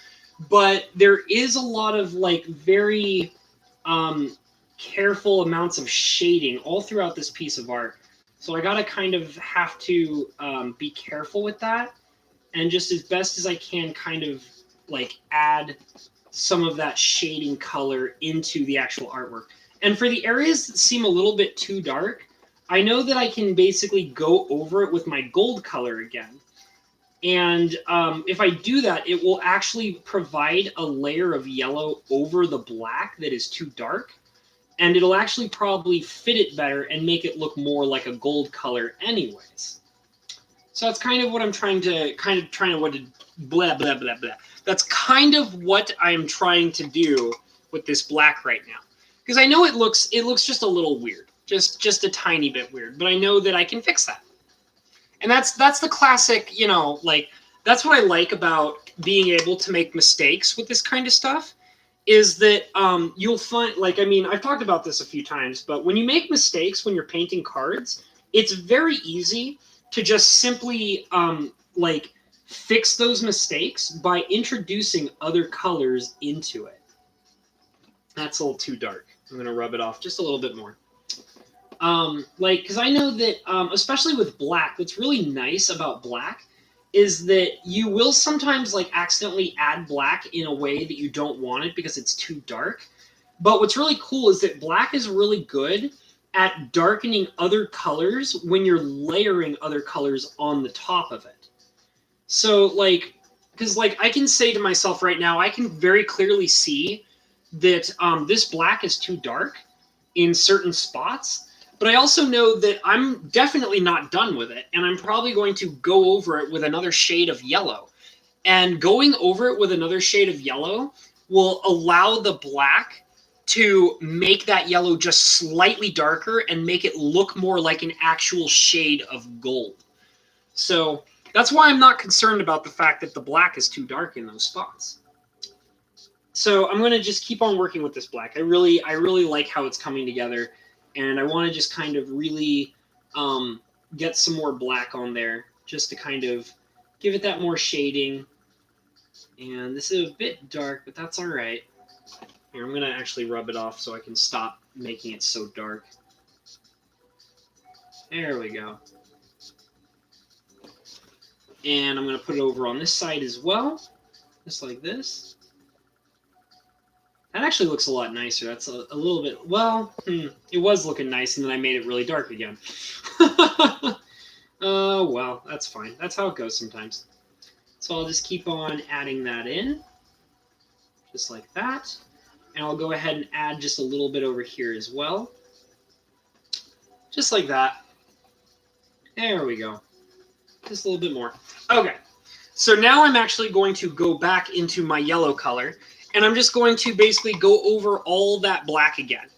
but there is a lot of like very careful amounts of shading all throughout this piece of art. So I gotta kind of have to be careful with that and just as best as I can kind of like add some of that shading color into the actual artwork. And for the areas that seem a little bit too dark, I know that I can basically go over it with my gold color again. And if I do that, it will actually provide a layer of yellow over the black that is too dark. And it'll actually probably fit it better and make it look more like a gold color anyways. So that's kind of what I'm trying to, blah, blah, blah, blah. That's kind of what I'm trying to do with this black right now. Because I know it looks just a little weird, just a tiny bit weird, but I know that I can fix that. And that's the classic, you know, like that's what I like about being able to make mistakes with this kind of stuff, is that you'll find, like, I mean, I've talked about this a few times, but when you make mistakes when you're painting cards, it's very easy to just simply like fix those mistakes by introducing other colors into it. That's a little too dark. I'm gonna rub it off just a little bit more. Like, because I know that especially with black, what's really nice about black is that you will sometimes like accidentally add black in a way that you don't want it because it's too dark. But what's really cool is that black is really good at darkening other colors when you're layering other colors on the top of it. So like, because like I can say to myself right now, I can very clearly see that this black is too dark in certain spots. But I also know that I'm definitely not done with it, and I'm probably going to go over it with another shade of yellow. And going over it with another shade of yellow will allow the black to make that yellow just slightly darker and make it look more like an actual shade of gold. So that's why I'm not concerned about the fact that the black is too dark in those spots. So I'm going to just keep on working with this black. I really like how it's coming together. And I want to just kind of really get some more black on there just to kind of give it that more shading. And this is a bit dark, but that's all right. Here, I'm going to actually rub it off so I can stop making it so dark. There we go. And I'm going to put it over on this side as well, just like this. That actually looks a lot nicer. That's a little bit, well, it was looking nice, and then I made it really dark again. Well, that's fine. That's how it goes sometimes. So I'll just keep on adding that in, just like that. And I'll go ahead and add just a little bit over here as well. Just like that. There we go. Just a little bit more. Okay, so now I'm actually going to go back into my yellow color, and I'm just going to basically go over all that black again.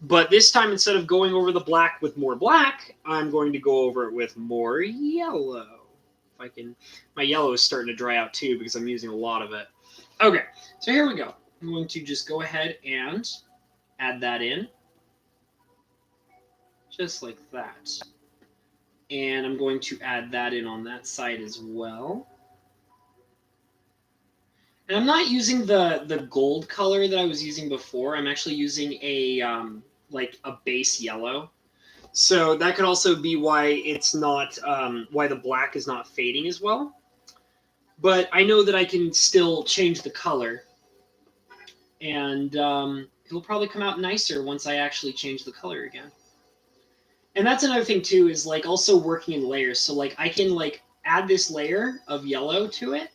But this time, instead of going over the black with more black, I'm going to go over it with more yellow. If I can, my yellow is starting to dry out too because I'm using a lot of it. Okay, so here we go. I'm going to just go ahead and add that in. Just like that. And I'm going to add that in on that side as well. And I'm not using the gold color that I was using before. I'm actually using a like a base yellow. So that could also be why it's not why the black is not fading as well. But I know that I can still change the color, and it'll probably come out nicer once I actually change the color again. And that's another thing too, is like also working in layers. So like I can like add this layer of yellow to it,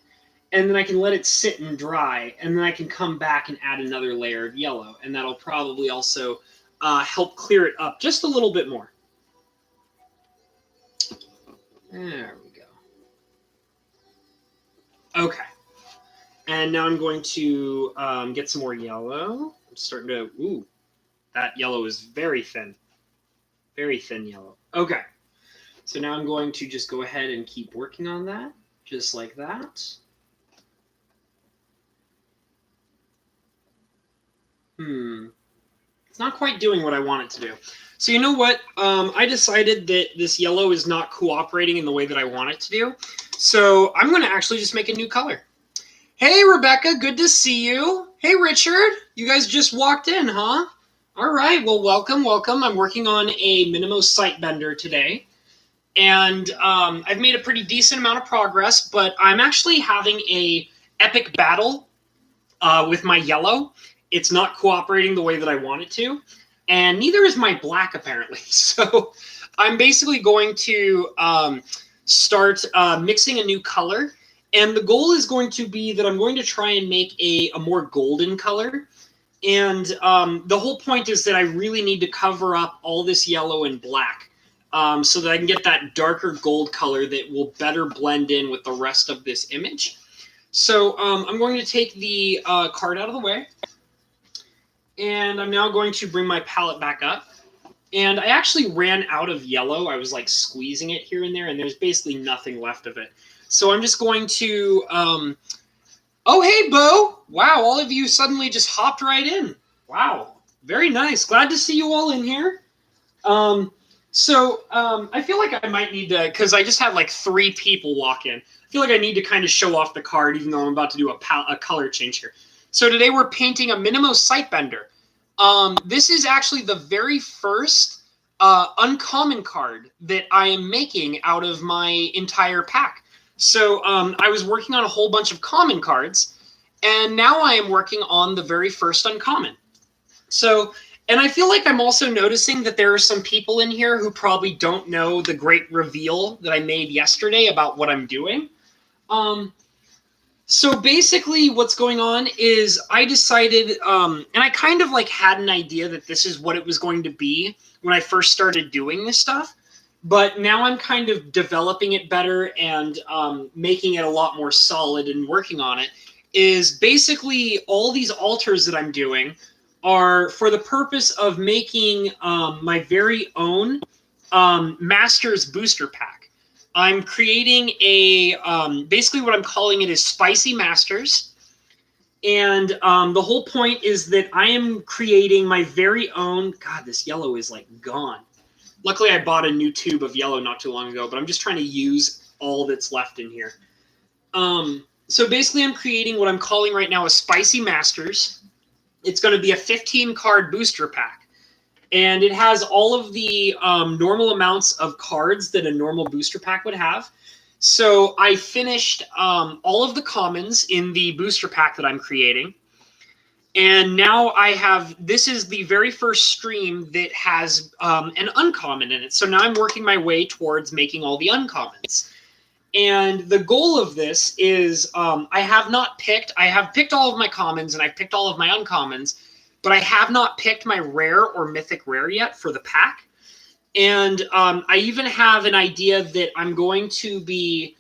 and then I can let it sit and dry, and then I can come back and add another layer of yellow, and that'll probably also help clear it up just a little bit more. There we go. Okay. And now I'm going to get some more yellow. I'm starting to, ooh, that yellow is very thin. Very thin yellow. Okay. So now I'm going to just go ahead and keep working on that, just like that. It's not quite doing what I want it to do. So you know what? I decided that this yellow is not cooperating in the way that I want it to do. So I'm going to actually just make a new color. Hey, Rebecca, good to see you. Hey, Richard, you guys just walked in, huh? All right, well, welcome, welcome. I'm working on a Minimos Sightbender today. And I've made a pretty decent amount of progress, but I'm actually having a epic battle with my yellow. It's not cooperating the way that I want it to, and neither is my black, apparently. So I'm basically going to start mixing a new color, and the goal is going to be that I'm going to try and make a more golden color. And the whole point is that I really need to cover up all this yellow and black so that I can get that darker gold color that will better blend in with the rest of this image. So I'm going to take the card out of the way. And I'm now going to bring my palette back up. And I actually ran out of yellow. I was like squeezing it here and there, and there's basically nothing left of it. So I'm just going to, oh, hey, Bo. Wow, all of you suddenly just hopped right in. Wow, very nice. Glad to see you all in here. I feel like I might need to, because I just had like 3 people walk in. I feel like I need to kind of show off the card, even though I'm about to do a color change here. So today we're painting a Minimo Sightbender. This is actually the very first uncommon card that I am making out of my entire pack. So I was working on a whole bunch of common cards, and now I am working on the very first uncommon. So, and I feel like I'm also noticing that there are some people in here who probably don't know the great reveal that I made yesterday about what I'm doing. So basically what's going on is I decided, and I kind of like had an idea that this is what it was going to be when I first started doing this stuff. But now I'm kind of developing it better and making it a lot more solid and working on it. Is basically all these altars that I'm doing are for the purpose of making my very own Masters booster pack. I'm creating a, basically what I'm calling it is Spicy Masters. And the whole point is that I am creating my very own, God, this yellow is like gone. Luckily, I bought a new tube of yellow not too long ago, but I'm just trying to use all that's left in here. So basically, I'm creating what I'm calling right now a Spicy Masters. It's going to be a 15-card booster pack. And it has all of the normal amounts of cards that a normal booster pack would have. So I finished all of the commons in the booster pack that I'm creating. And now I have, this is the very first stream that has an uncommon in it. So now I'm working my way towards making all the uncommons. And the goal of this is I have picked all of my commons and I've picked all of my uncommons, but I have not picked my rare or mythic rare yet for the pack. And I even have an idea that I'm going to be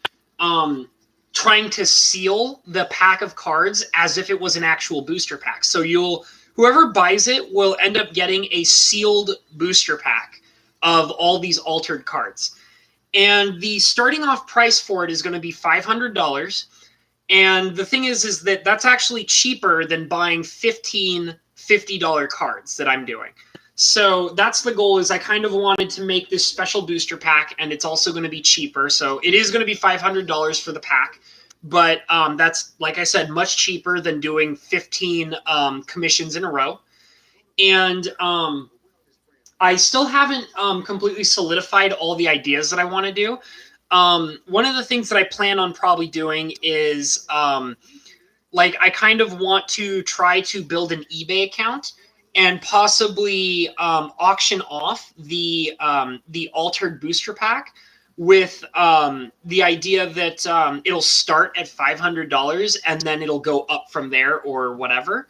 trying to seal the pack of cards as if it was an actual booster pack. So whoever buys it will end up getting a sealed booster pack of all these altered cards. And the starting off price for it is going to be $500. And the thing is that that's actually cheaper than buying 15 $50 cards that I'm doing. So that's the goal, is I kind of wanted to make this special booster pack, and it's also going to be cheaper. So it is going to be $500 for the pack, but that's, like I said, much cheaper than doing 15 commissions in a row. And I still haven't completely solidified all the ideas that I want to do. One of the things that I plan on probably doing is I kind of want to try to build an eBay account and possibly auction off the altered booster pack with the idea that it'll start at $500 and then it'll go up from there or whatever.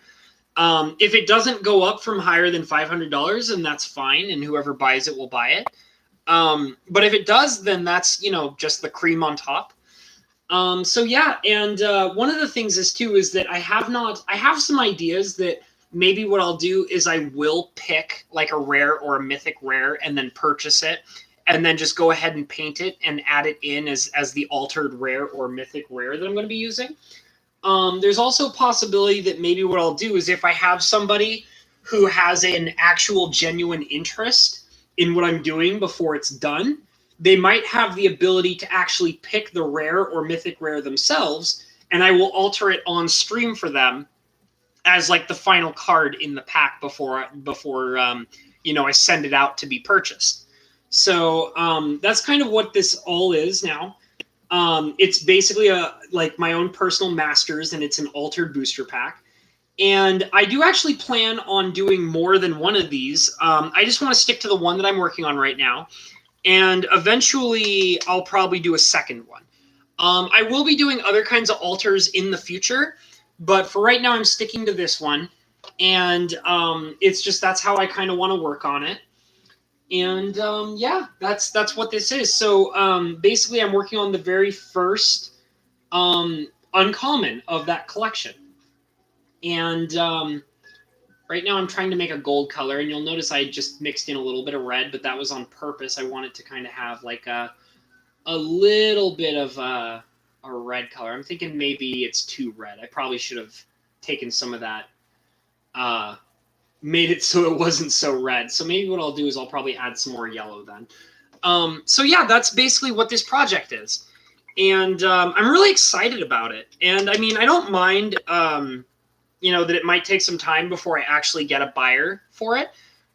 If it doesn't go up from higher than $500, then that's fine, and whoever buys it will buy it. But if it does, then that's, just the cream on top. So yeah, and one of the things is that I have some ideas that maybe what I'll do is I will pick like a rare or a mythic rare and then purchase it and then just go ahead and paint it and add it in as the altered rare or mythic rare that I'm going to be using. There's also a possibility that maybe what I'll do is if I have somebody who has an actual genuine interest in what I'm doing before it's done, they might have the ability to actually pick the rare or mythic rare themselves, and I will alter it on stream for them as like the final card in the pack before I send it out to be purchased. So that's kind of what this all is now. It's basically like my own personal Masters, and it's an altered booster pack. And I do actually plan on doing more than one of these. I just want to stick to the one that I'm working on right now. And eventually I'll probably do a second one. I will be doing other kinds of altars in the future, but for right now I'm sticking to this one. And that's how I kind of want to work on it. And yeah, that's what this is. So basically I'm working on the very first uncommon of that collection. And right now I'm trying to make a gold color, and you'll notice I just mixed in a little bit of red, but that was on purpose. I wanted to kind of have like a little bit of a red color. I'm thinking maybe it's too red. I probably should have taken some of that, made it so it wasn't so red. So maybe what I'll do is I'll probably add some more yellow then. So yeah, that's basically what this project is. And I'm really excited about it. And I mean, I don't mind, that it might take some time before I actually get a buyer for it.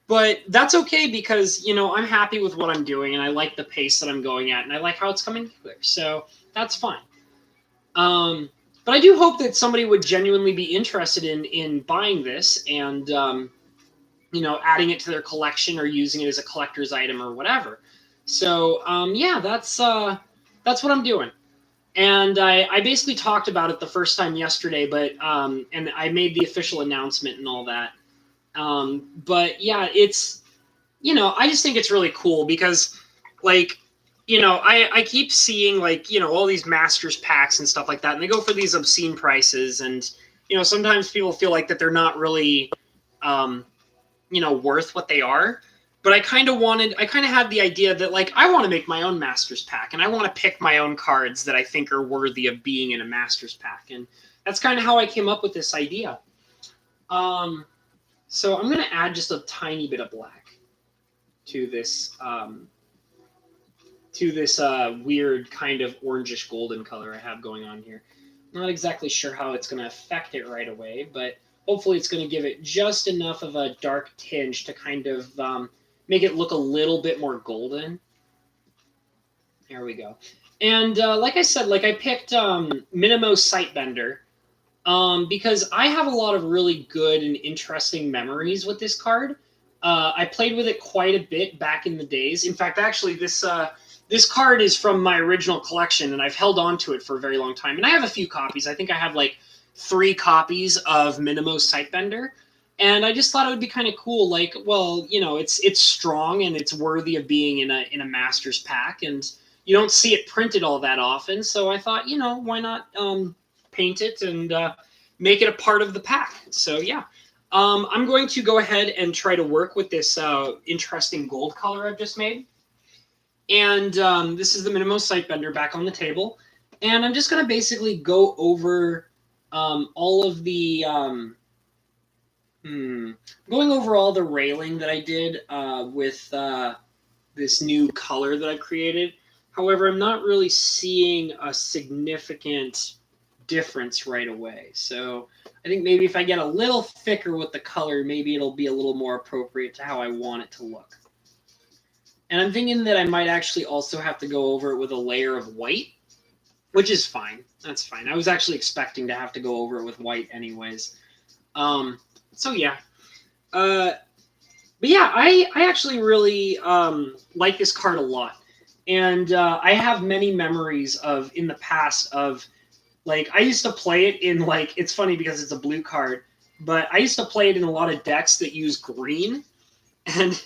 But that's okay because, I'm happy with what I'm doing and I like the pace that I'm going at and I like how it's coming together. So that's fine. But I do hope that somebody would genuinely be interested in buying this and, adding it to their collection or using it as a collector's item or whatever. So, yeah, that's what I'm doing. And I basically talked about it the first time yesterday, but and I made the official announcement and all that. But yeah, it's I just think it's really cool because like I keep seeing like all these masters packs and stuff like that, and they go for these obscene prices, and sometimes people feel like that they're not really worth what they are. But I kind of had the idea that like I want to make my own Masters pack and I want to pick my own cards that I think are worthy of being in a Masters pack. And that's kind of how I came up with this idea. So I'm going to add just a tiny bit of black to this weird kind of orangish golden color I have going on here. I'm not exactly sure how it's going to affect it right away, but hopefully it's going to give it just enough of a dark tinge to kind of make it look a little bit more golden. There we go. And like I said, I picked Minimo Sightbender because I have a lot of really good and interesting memories with this card. I played with it quite a bit back in the days. In fact, actually, this card is from my original collection, and I've held on to it for a very long time. And I have a few copies. I think I have like 3 copies of Minimo Sightbender. And I just thought it would be kind of cool. Like, well, it's strong and it's worthy of being in a Masters pack, and you don't see it printed all that often. So I thought, why not paint it and make it a part of the pack? So yeah, I'm going to go ahead and try to work with this interesting gold color I've just made. And this is the Minimo Sightbender back on the table. And I'm just going to basically go over all of the going over all the railing that I did with this new color that I've created. However, I'm not really seeing a significant difference right away. So I think maybe if I get a little thicker with the color, maybe it'll be a little more appropriate to how I want it to look. And I'm thinking that I might actually also have to go over it with a layer of white, which is fine. That's fine. I was actually expecting to have to go over it with white anyways. So yeah. But yeah, I actually really like this card a lot. And I have many memories of in the past of like I used to play it in like it's funny because it's a blue card, but I used to play it in a lot of decks that use green and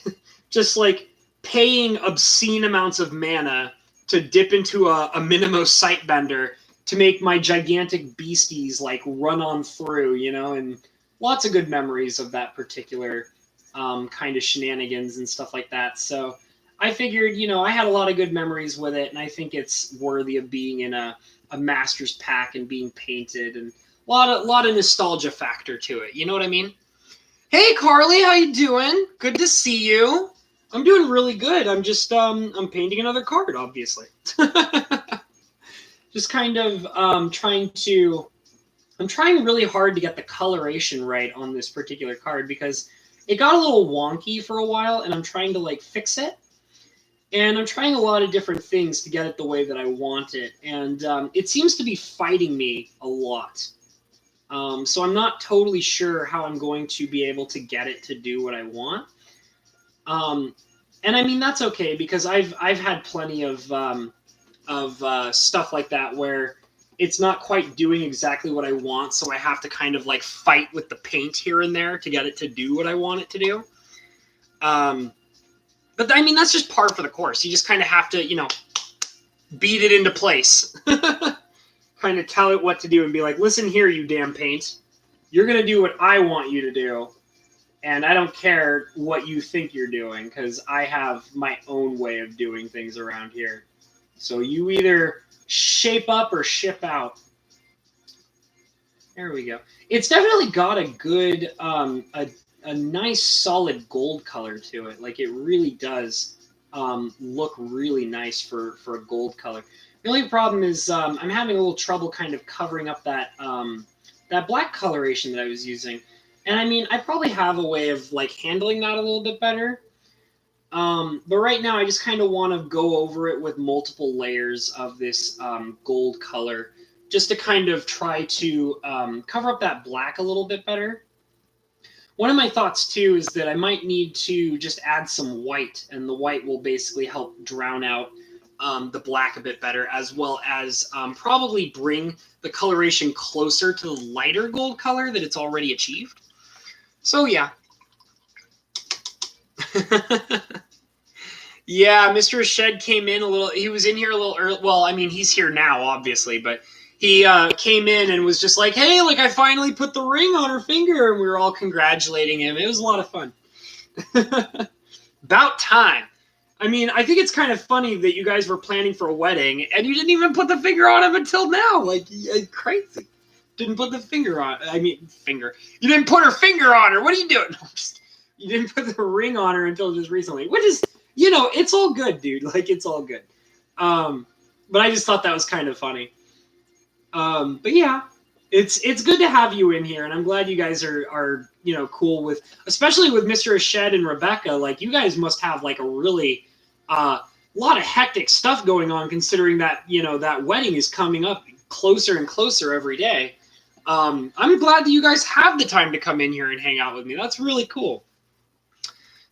just like paying obscene amounts of mana to dip into a Minimo Sightbender to make my gigantic beasties like run on through, and lots of good memories of that particular kind of shenanigans and stuff like that. So I figured, I had a lot of good memories with it, and I think it's worthy of being in a Masters pack and being painted, and a lot of nostalgia factor to it. You know what I mean? Hey, Carly, how you doing? Good to see you. I'm doing really good. I'm just I'm painting another card, obviously. Just kind of I'm trying really hard to get the coloration right on this particular card because it got a little wonky for a while, and I'm trying to like fix it. And I'm trying a lot of different things to get it the way that I want it. And it seems to be fighting me a lot. So I'm not totally sure how I'm going to be able to get it to do what I want. And I mean, that's okay because I've had plenty of stuff like that where it's not quite doing exactly what I want. So I have to kind of like fight with the paint here and there to get it to do what I want it to do. But I mean, that's just par for the course. You just kind of have to, beat it into place. Kind of tell it what to do and be like, listen here, you damn paint. You're going to do what I want you to do. And I don't care what you think you're doing because I have my own way of doing things around here. So you either shape up or ship out. There we go. It's definitely got a good, a nice solid gold color to it. Like it really does look really nice for a gold color. The only problem is I'm having a little trouble kind of covering up that that black coloration that I was using. And I mean, I probably have a way of like handling that a little bit better. But right now, I just kind of want to go over it with multiple layers of this gold color, just to kind of try to cover up that black a little bit better. One of my thoughts too is that I might need to just add some white, and the white will basically help drown out the black a bit better, as well as probably bring the coloration closer to the lighter gold color that it's already achieved. So yeah. Yeah, Mr. Shed came in a little. He was in here a little early. Well, I mean, he's here now, obviously, but he came in and was just like, "Hey, like I finally put the ring on her finger," and we were all congratulating him. It was a lot of fun. About time. I mean, I think it's kind of funny that you guys were planning for a wedding and you didn't even put the finger on him until now. Like, crazy. Didn't put the finger on. I mean, finger. You didn't put her finger on her. What are you doing? No, you didn't put the ring on her until just recently, which is, you know, it's all good, dude. Like, it's all good. But I just thought that was kind of funny. But yeah, it's good to have you in here, and I'm glad you guys are you know, cool with, especially with Mr. Shed and Rebecca. Like, you guys must have like a really lot of hectic stuff going on, considering that, you know, that wedding is coming up closer and closer every day. I'm glad that you guys have the time to come in here and hang out with me. That's really cool.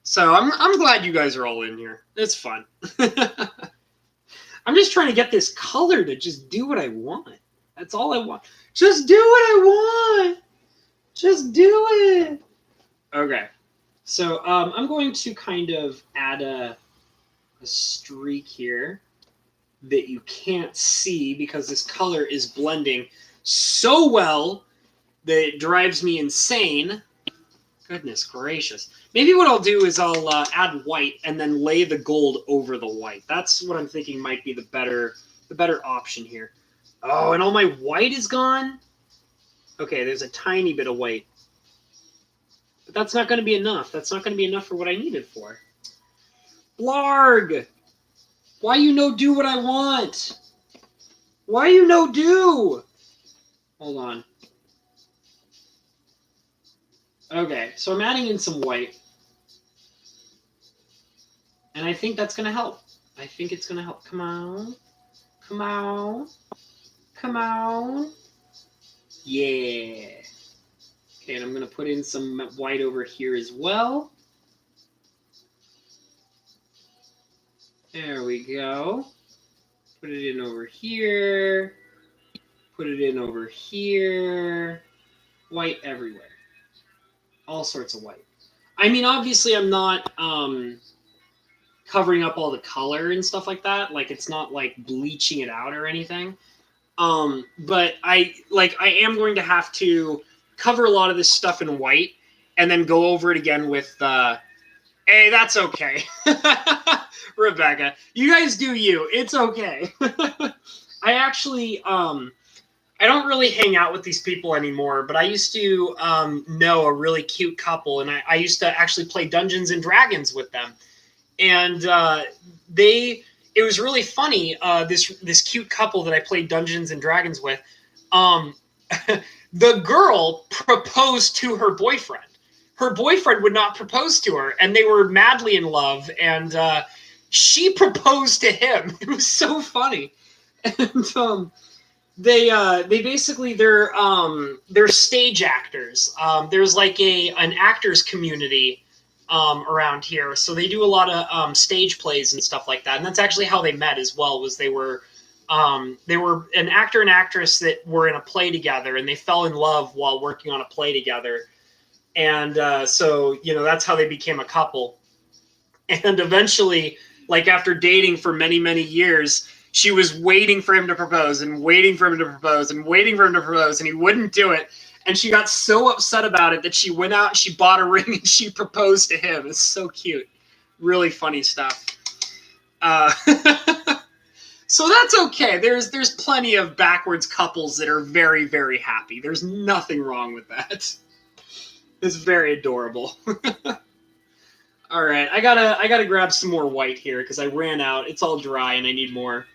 So I'm glad you guys are all in here. It's fun. I'm just trying to get this color to just do what I want. That's all I want. Just do what I want. Just do it. Okay. So I'm going to kind of add a streak here that you can't see because this color is blending so well that it drives me insane. Goodness gracious. Maybe what I'll do is I'll add white and then lay the gold over the white. That's what I'm thinking might be the better option here. Oh, and all my white is gone? Okay, there's a tiny bit of white. But that's not going to be enough. That's not going to be enough for what I need it for. Blarg! Why you no do what I want? Why you no do? Hold on. Okay, so I'm adding in some white. And I think that's going to help. I think it's going to help. Come on. Come on. Come on. Yeah. Okay, and I'm going to put in some white over here as well. There we go. Put it in over here. Put it in over here. White everywhere. All sorts of white. I mean, obviously I'm not covering up all the color and stuff like that. Like, it's not like bleaching it out or anything. But I am going to have to cover a lot of this stuff in white and then go over it again with hey, that's okay. Rebecca, you guys do you. It's okay. I actually I don't really hang out with these people anymore, but I used to know a really cute couple, and I used to actually play Dungeons and Dragons with them. And it was really funny, this cute couple that I played Dungeons and Dragons with. The girl proposed to her boyfriend. Her boyfriend would not propose to her, and they were madly in love, and she proposed to him. It was so funny. And they basically they're stage actors. There's like an actors community around here, so they do a lot of stage plays and stuff like that. And that's actually how they met as well. Was they were an actor and actress that were in a play together, and they fell in love while working on a play together. And so, you know, that's how they became a couple. And eventually, like after dating for many, many years, she was waiting for him to propose and waiting for him to propose and waiting for him to propose, and he wouldn't do it. And she got so upset about it that she went out and she bought a ring and she proposed to him. It's so cute. Really funny stuff. So that's okay. There's plenty of backwards couples that are very, very happy. There's nothing wrong with that. It's very adorable. All right, I gotta grab some more white here because I ran out. It's all dry and I need more.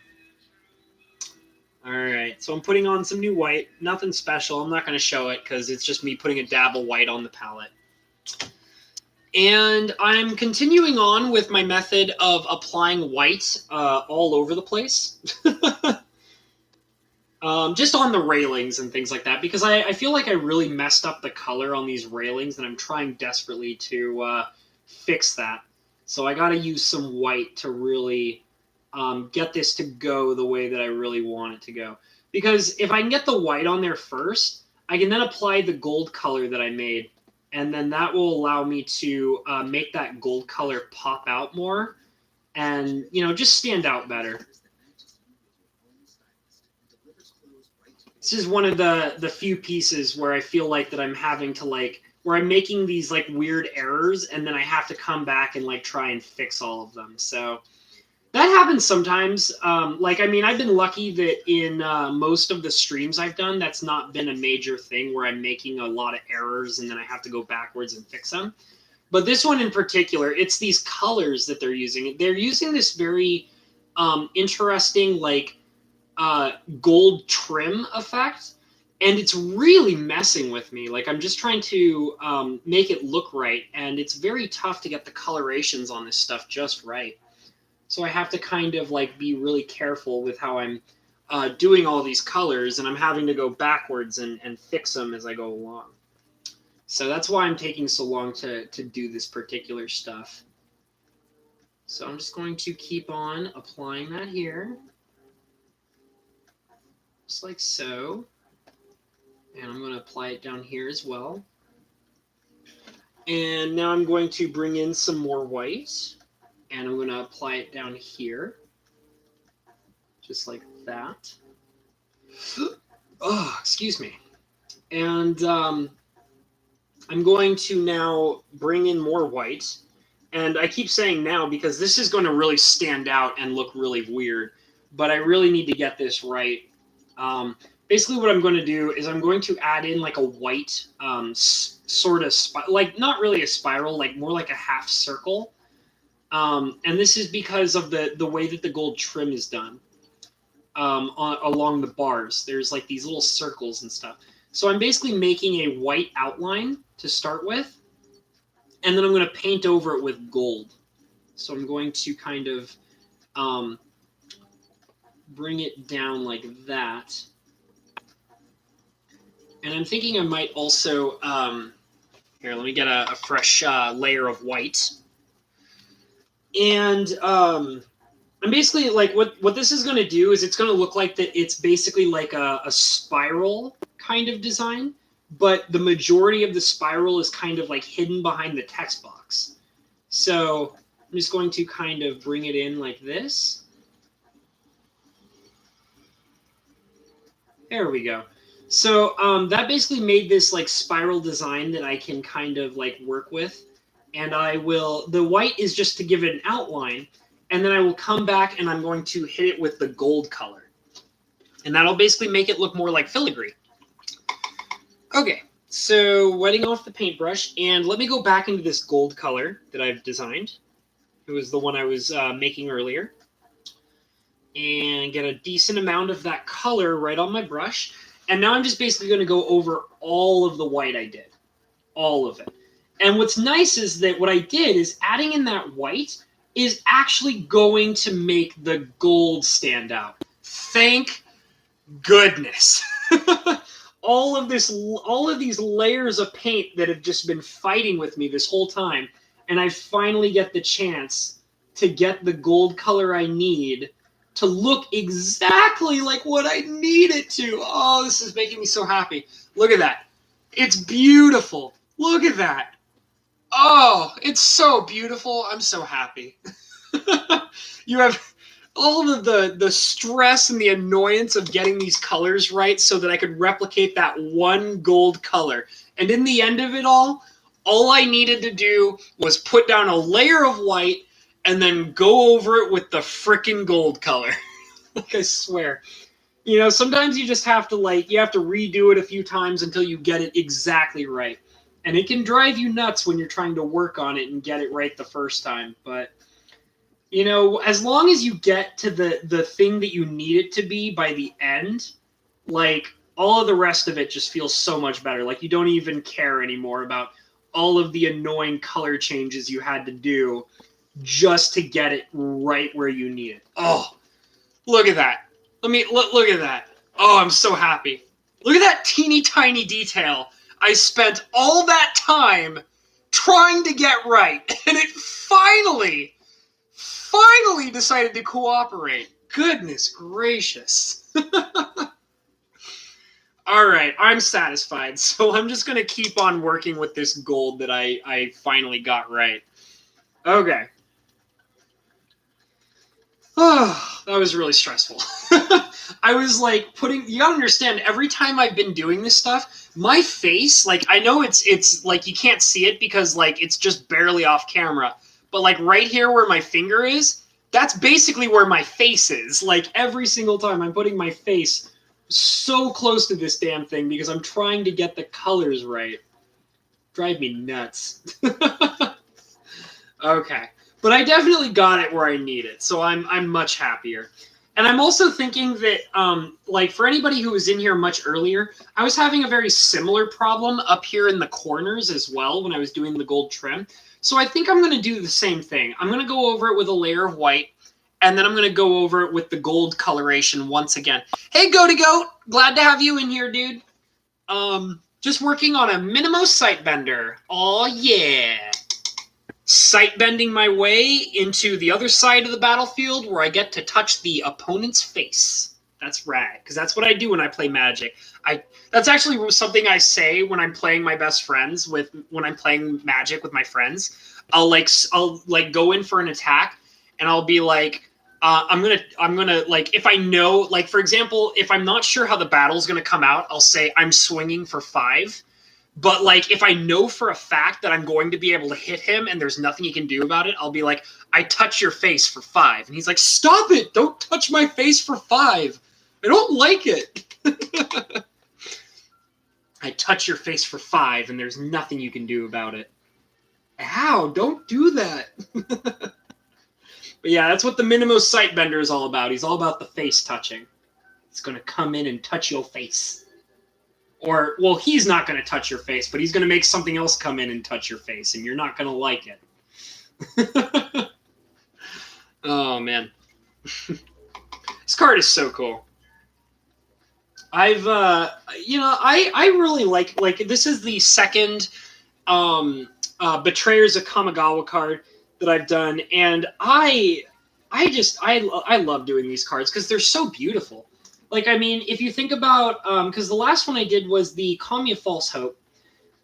All right, so I'm putting on some new white. Nothing special. I'm not going to show it because it's just me putting a dab of white on the palette. And I'm continuing on with my method of applying white all over the place. Just on the railings and things like that, because I feel like I really messed up the color on these railings, and I'm trying desperately to fix that. So I got to use some white to really get this to go the way that I really want it to go. Because if I can get the white on there first, I can then apply the gold color that I made, and then that will allow me to make that gold color pop out more and, you know, just stand out better. This is one of the few pieces where I feel like that I'm having to where I'm making these like weird errors, and then I have to come back and like try and fix all of them. So that happens sometimes. I mean, I've been lucky that in most of the streams I've done, that's not been a major thing where I'm making a lot of errors and then I have to go backwards and fix them. But this one in particular, it's these colors that they're using. They're using this very interesting gold trim effect, and it's really messing with me. Like, I'm just trying to make it look right, and it's very tough to get the colorations on this stuff just right. So I have to kind of like be really careful with how I'm doing all these colors, and I'm having to go backwards and fix them as I go along. So that's why I'm taking so long to do this particular stuff. So I'm just going to keep on applying that here. Just like so. And I'm going to apply it down here as well. And now I'm going to bring in some more white. And I'm going to apply it down here. Just like that. Oh, excuse me. And I'm going to now bring in more white. And I keep saying now because this is going to really stand out and look really weird. But I really need to get this right. Basically what I'm going to do is I'm going to add in like a white sort of, like not really a spiral, like more like a half circle. And this is because of the way that the gold trim is done along the bars. There's like these little circles and stuff. So I'm basically making a white outline to start with, and then I'm going to paint over it with gold. So I'm going to kind of bring it down like that. And I'm thinking I might also, here, let me get a fresh layer of white. And I'm basically, like, what this is going to do is it's going to look like that it's basically like a spiral kind of design, but the majority of the spiral is kind of like hidden behind the text box. So I'm just going to kind of bring it in like this. There we go. So that basically made this like spiral design that I can kind of like work with. And the white is just to give it an outline, and then I will come back and I'm going to hit it with the gold color. And that'll basically make it look more like filigree. Okay, so wetting off the paintbrush, and let me go back into this gold color that I've designed. It was the one I was making earlier. And get a decent amount of that color right on my brush. And now I'm just basically going to go over all of the white I did. All of it. And what's nice is that what I did is adding in that white is actually going to make the gold stand out. Thank goodness. all of these layers of paint that have just been fighting with me this whole time, and I finally get the chance to get the gold color I need to look exactly like what I need it to. Oh, this is making me so happy. Look at that. It's beautiful. Look at that. Oh, it's so beautiful. I'm so happy. You have all of the stress and the annoyance of getting these colors right so that I could replicate that one gold color. And in the end of it all I needed to do was put down a layer of white and then go over it with the frickin' gold color. Like, I swear. You know, sometimes you just have to, like, you have to redo it a few times until you get it exactly right. And it can drive you nuts when you're trying to work on it and get it right the first time. But, you know, as long as you get to the thing that you need it to be by the end, like, all of the rest of it just feels so much better. Like, you don't even care anymore about all of the annoying color changes you had to do just to get it right where you need it. Oh, look at that. Look at that. Oh, I'm so happy. Look at that teeny tiny detail. I spent all that time trying to get right, and it finally decided to cooperate. Goodness gracious. All right, I'm satisfied. So I'm just going to keep on working with this gold that I finally got right. Okay. Oh, that was really stressful. I was like you gotta understand, every time I've been doing this stuff, my face, like, I know it's like you can't see it because like it's just barely off camera, but like right here where my finger is, that's basically where my face is. Like, every single time I'm putting my face so close to this damn thing because I'm trying to get the colors right. Drive me nuts. Okay. But I definitely got it where I need it, so I'm much happier. And I'm also thinking that, like, for anybody who was in here much earlier, I was having a very similar problem up here in the corners as well when I was doing the gold trim. So I think I'm going to do the same thing. I'm going to go over it with a layer of white, and then I'm going to go over it with the gold coloration once again. Hey, Goaty Goat! Glad to have you in here, dude. Just working on a Minimo Sightbender. Aw, yeah. Sight bending my way into the other side of the battlefield where I get to touch the opponent's face. That's rad, because that's what I do when I play Magic. That's actually something I say when I'm playing my best friends when I'm playing Magic with my friends. I'll go in for an attack, and I'll be like, I'm gonna like, if I know, like, for example, if I'm not sure how the battle's gonna come out, I'll say I'm swinging for 5. But, like, if I know for a fact that I'm going to be able to hit him and there's nothing he can do about it, I'll be like, I touch your face for 5. And he's like, stop it! Don't touch my face for 5! I don't like it! I touch your face for 5 and there's nothing you can do about it. Ow, don't do that! But yeah, that's what the Minimo Sightbender is all about. He's all about the face touching. He's gonna come in and touch your face. Or, well, he's not going to touch your face, but he's going to make something else come in and touch your face, and you're not going to like it. Oh, man. This card is so cool. I really like, this is the second Betrayers of Kamigawa card that I've done, and I love doing these cards because they're so beautiful. Like, I mean, if you think about, because the last one I did was the Kamiya False Hope,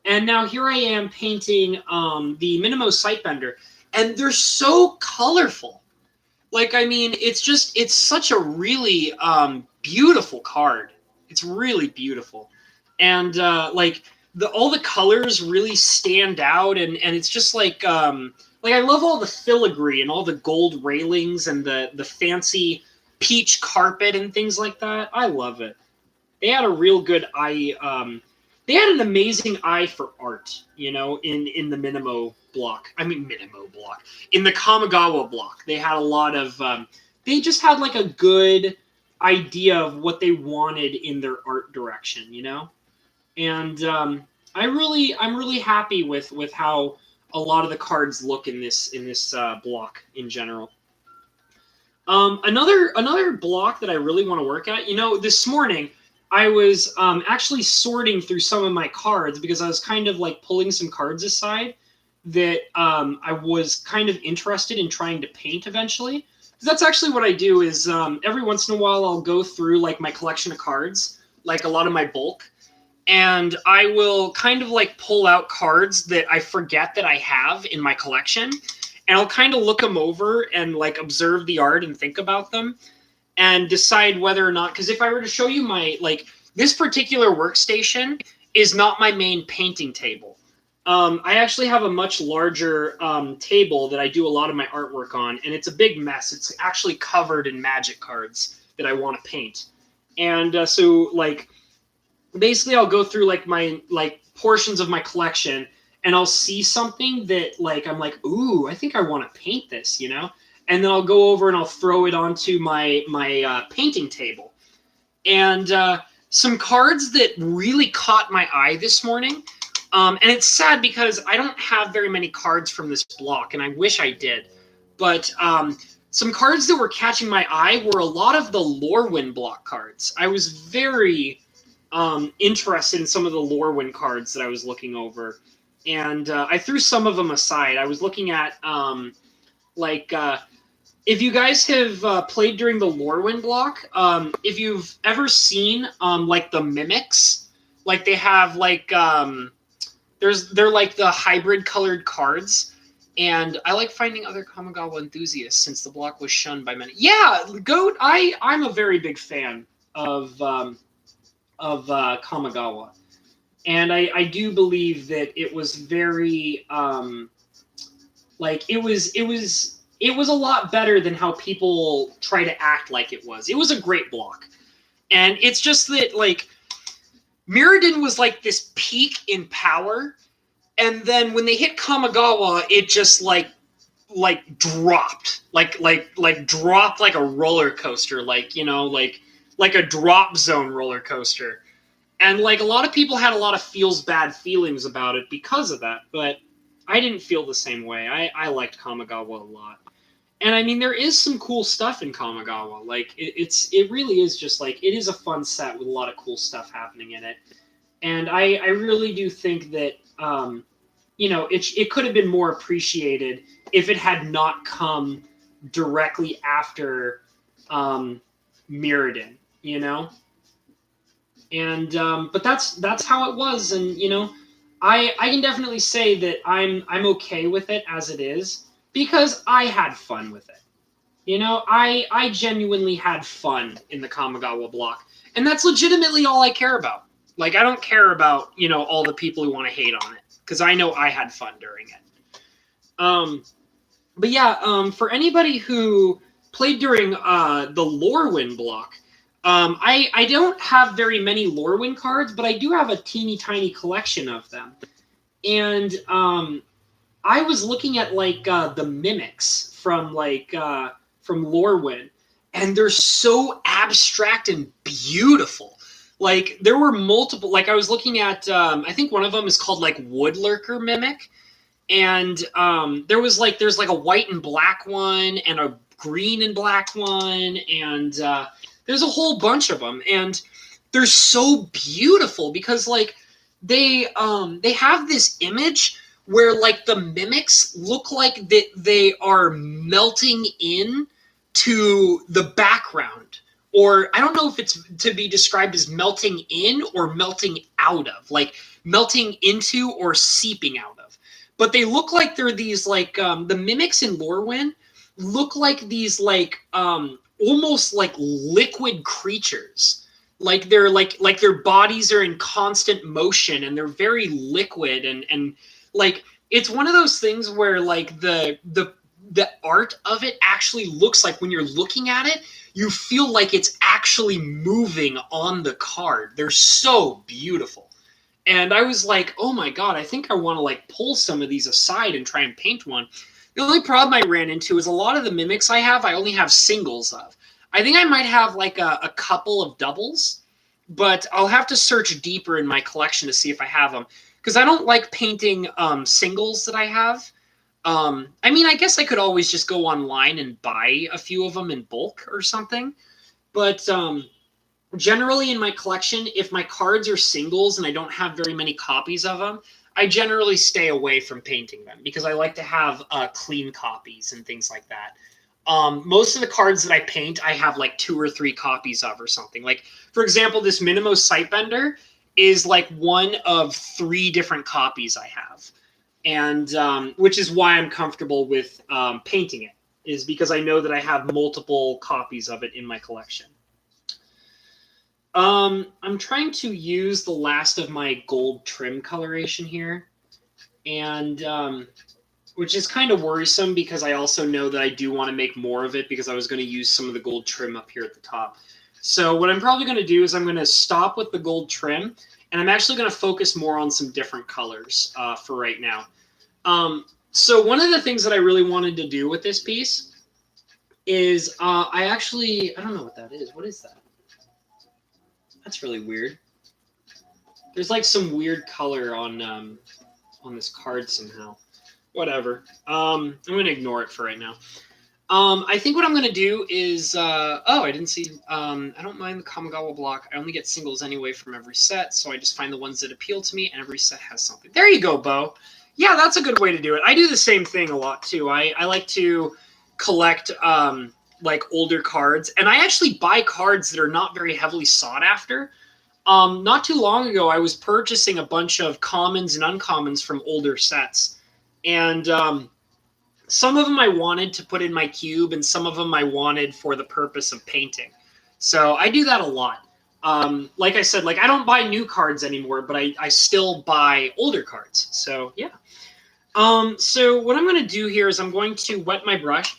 and now here I am painting the Minimo Sightbender, and they're so colorful. Like, I mean, it's such a really beautiful card. It's really beautiful. And, like, all the colors really stand out, and it's just like, I love all the filigree and all the gold railings and the fancy peach carpet and things like that. I love it. They had a real good eye. They had an amazing eye for art, you know, in the Minimo block. In the Kamigawa block, they had a lot of. They just had like a good idea of what they wanted in their art direction, you know. And I'm really happy with how a lot of the cards look in this block in general. Another block that I really want to work at, you know, this morning I was actually sorting through some of my cards because I was kind of like pulling some cards aside that I was kind of interested in trying to paint eventually. Because that's actually what I do is every once in a while I'll go through like my collection of cards, like a lot of my bulk, and I will kind of like pull out cards that I forget that I have in my collection, and I'll kind of look them over and like observe the art and think about them and decide whether or not, because if I were to show you my, like, this particular workstation is not my main painting table. I actually have a much larger table that I do a lot of my artwork on, and it's a big mess. It's actually covered in Magic cards that I want to paint. And so like basically I'll go through like my like portions of my collection, and I'll see something that like I'm like, ooh, I think I want to paint this, you know? And then I'll go over and I'll throw it onto my painting table. And some cards that really caught my eye this morning. And it's sad because I don't have very many cards from this block, and I wish I did. But some cards that were catching my eye were a lot of the Lorwyn block cards. I was very interested in some of the Lorwyn cards that I was looking over. And I threw some of them aside. I was looking at like if you guys have played during the Lorwyn block, if you've ever seen like the mimics, like they have like they're like the hybrid colored cards, and I like finding other Kamigawa enthusiasts since the block was shunned by many. Yeah, Goat, I'm a very big fan of Kamigawa, and I do believe that it was very like it was a lot better than how people try to act like it was. It was a great block. And it's just that, like, Mirrodin was like this peak in power, and then when they hit Kamigawa, it just like dropped. Like dropped like a roller coaster, like, you know, like a drop zone roller coaster. And like a lot of people had a lot of bad feelings about it because of that, but I didn't feel the same way. I liked Kamigawa a lot. And I mean, there is some cool stuff in Kamigawa. Like it really is just like it is a fun set with a lot of cool stuff happening in it. And I really do think that you know, it could have been more appreciated if it had not come directly after Mirrodin, you know. And but that's how it was, and you know, I can definitely say that I'm okay with it as it is because I had fun with it. You know, I genuinely had fun in the Kamigawa block, and that's legitimately all I care about. Like I don't care about, you know, all the people who want to hate on it because I know I had fun during it. But yeah, for anybody who played during the Lorwyn block, I don't have very many Lorwyn cards, but I do have a teeny tiny collection of them. And I was looking at like the mimics from from Lorwyn, and they're so abstract and beautiful. Like there were multiple. Like I was looking at, I think one of them is called like Woodlurker Mimic, and there's like a white and black one and a green and black one, and there's a whole bunch of them, and they're so beautiful because like they have this image where like the mimics look like that they are melting in to the background, or I don't know if it's to be described as melting in or melting out of, like melting into or seeping out of. But they look like they're these like the mimics in Lorwyn look like these like almost like liquid creatures. Like they're like their bodies are in constant motion and they're very liquid, and like it's one of those things where like the art of it actually looks like when you're looking at it, you feel like it's actually moving on the card. They're so beautiful. And I was like, oh my god, I think I want to like pull some of these aside and try and paint one. The only problem I ran into is a lot of the mimics I have, I only have singles of. I think I might have like a couple of doubles, but I'll have to search deeper in my collection to see if I have them. Because I don't like painting singles that I have. I mean, I guess I could always just go online and buy a few of them in bulk or something. But generally in my collection, if my cards are singles and I don't have very many copies of them, I generally stay away from painting them because I like to have clean copies and things like that. Most of the cards that I paint, I have like 2 or 3 copies of or something. Like, for example, this Minimo Sightbender is like one of 3 different copies I have. And which is why I'm comfortable with painting it, is because I know that I have multiple copies of it in my collection. I'm trying to use the last of my gold trim coloration here, and which is kind of worrisome because I also know that I do want to make more of it because I was going to use some of the gold trim up here at the top. So what I'm probably going to do is I'm going to stop with the gold trim, and I'm actually going to focus more on some different colors for right now. So one of the things that I really wanted to do with this piece is I don't know what that is. What is that? That's really weird. There's like some weird color on this card somehow. Whatever. I'm going to ignore it for right now. I think what I'm going to do is... I didn't see... I don't mind the Kamigawa block. I only get singles anyway from every set, so I just find the ones that appeal to me, and every set has something. There you go, Bo. Yeah, that's a good way to do it. I do the same thing a lot, too. I like to collect, like, older cards, and I actually buy cards that are not very heavily sought after. Not too long ago, I was purchasing a bunch of commons and uncommons from older sets, and some of them I wanted to put in my cube, and some of them I wanted for the purpose of painting. So I do that a lot. Like I said, like I don't buy new cards anymore, but I still buy older cards. So yeah. So what I'm going to do here is I'm going to wet my brush.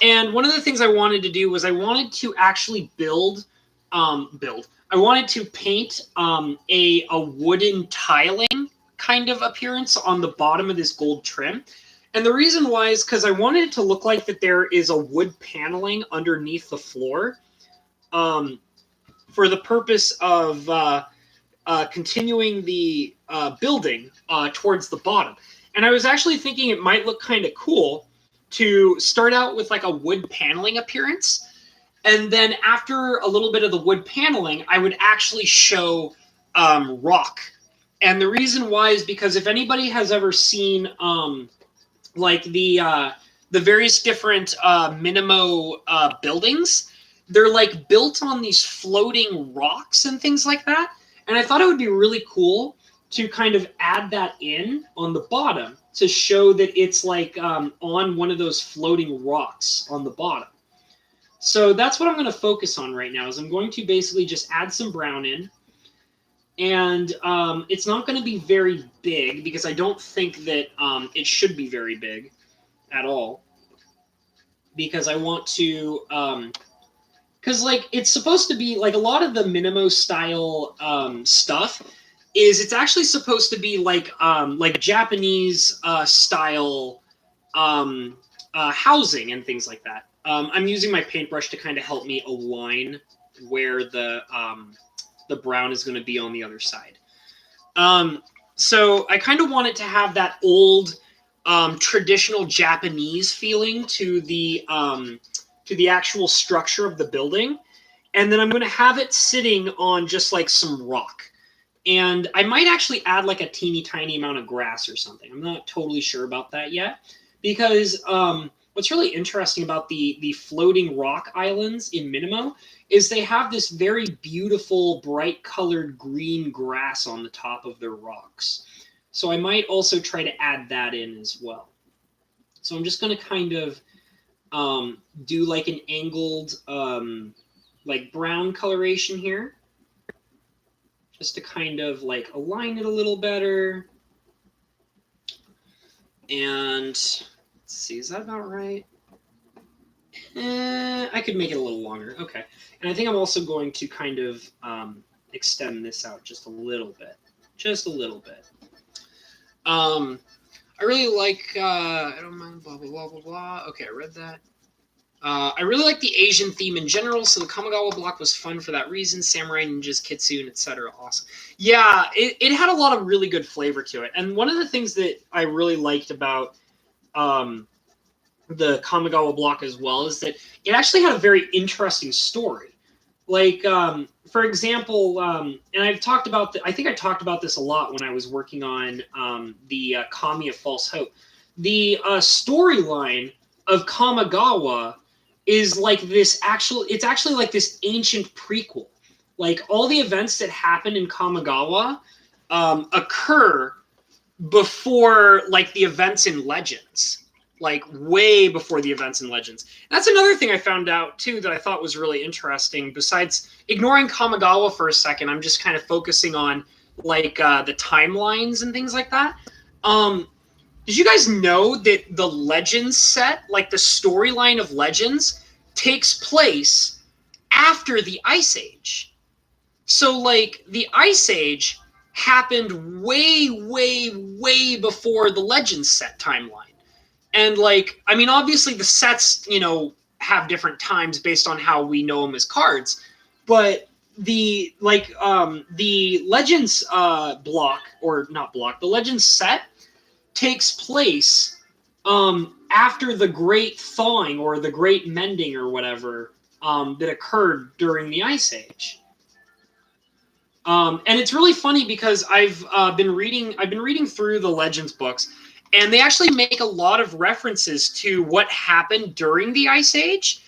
And one of the things I wanted to do was I wanted to actually I wanted to paint a wooden tiling kind of appearance on the bottom of this gold trim. And the reason why is because I wanted it to look like that there is a wood paneling underneath the floor for the purpose of continuing the building towards the bottom. And I was actually thinking it might look kind of cool to start out with like a wood paneling appearance. And then after a little bit of the wood paneling, I would actually show rock. And the reason why is because if anybody has ever seen like the various different Minimo buildings, they're like built on these floating rocks and things like that. And I thought it would be really cool to kind of add that in on the bottom to show that it's like on one of those floating rocks on the bottom. So that's what I'm going to focus on right now is I'm going to basically just add some brown in. And it's not going to be very big because I don't think that it should be very big at all. Because I want to... because like it's supposed to be like a lot of the Minimo style stuff is it's actually supposed to be like Japanese style housing and things like that. I'm using my paintbrush to kind of help me align where the brown is going to be on the other side. So I kind of want it to have that old traditional Japanese feeling to the actual structure of the building. And then I'm going to have it sitting on just like some rock. And I might actually add like a teeny tiny amount of grass or something. I'm not totally sure about that yet. Because what's really interesting about the floating rock islands in Minimo is they have this very beautiful, bright colored green grass on the top of their rocks. So I might also try to add that in as well. So I'm just going to kind of do like an angled like brown coloration here. Just to kind of like align it a little better. And let's see, is that about right? I could make it a little longer. Okay. And I think I'm also going to kind of extend this out just a little bit. Just a little bit. I really like, I don't mind, blah, blah, blah, blah, blah. Okay, I read that. I really like the Asian theme in general, so the Kamigawa block was fun for that reason. Samurai Ninjas, Kitsune, etc. Awesome. Yeah, it had a lot of really good flavor to it. And one of the things that I really liked about the Kamigawa block as well is that it actually had a very interesting story. Like, for example, and I've talked about, I think I talked about this a lot when I was working on the Kami of False Hope. The storyline of Kamigawa is like this it's actually like this ancient prequel. Like all the events that happen in Kamigawa occur before like the events in Legends, like way before the events in Legends. And that's another thing I found out too that I thought was really interesting. Besides ignoring Kamigawa for a second, I'm just kind of focusing on like the timelines and things like that. Did you guys know that the Legends set, like the storyline of Legends, takes place after the Ice Age? So, like, the Ice Age happened way, way, way before the Legends set timeline. And, like, I mean, obviously the sets, have different times based on how we know them as cards. But the Legends block, or not block, the Legends set takes place after the Great Thawing or the Great Mending or whatever that occurred during the Ice Age. And it's really funny because I've been reading through the Legends books, and they actually make a lot of references to what happened during the Ice Age,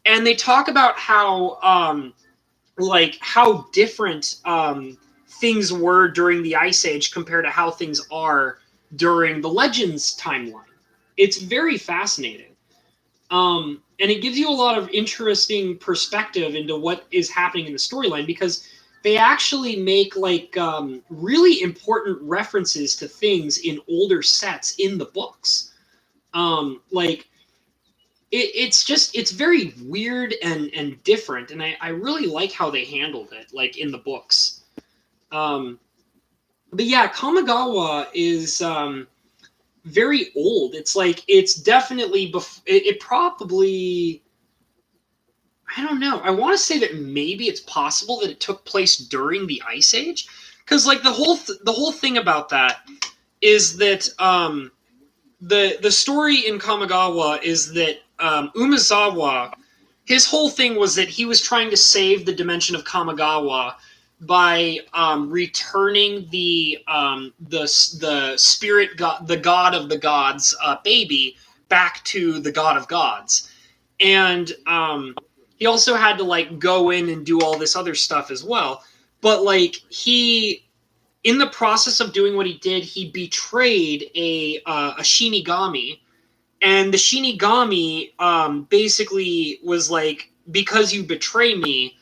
and they talk about how different things were during the Ice Age compared to how things are during the Legends timeline. It's very fascinating. And it gives you a lot of interesting perspective into what is happening in the storyline, because they actually make really important references to things in older sets in the books. It's very weird and different, and I really like how they handled it, like in the books. But yeah, Kamigawa is very old. It's definitely it probably, I don't know. I want to say that maybe it's possible that it took place during the Ice Age, because like the whole thing about that is that the story in Kamigawa is that Umezawa, his whole thing was that he was trying to save the dimension of Kamigawa by returning the spirit god, the god of the gods baby, back to the god of gods, and he also had to like go in and do all this other stuff as well. But like he, in the process of doing what he did, he betrayed a Shinigami, and the Shinigami basically was like, because you betray me,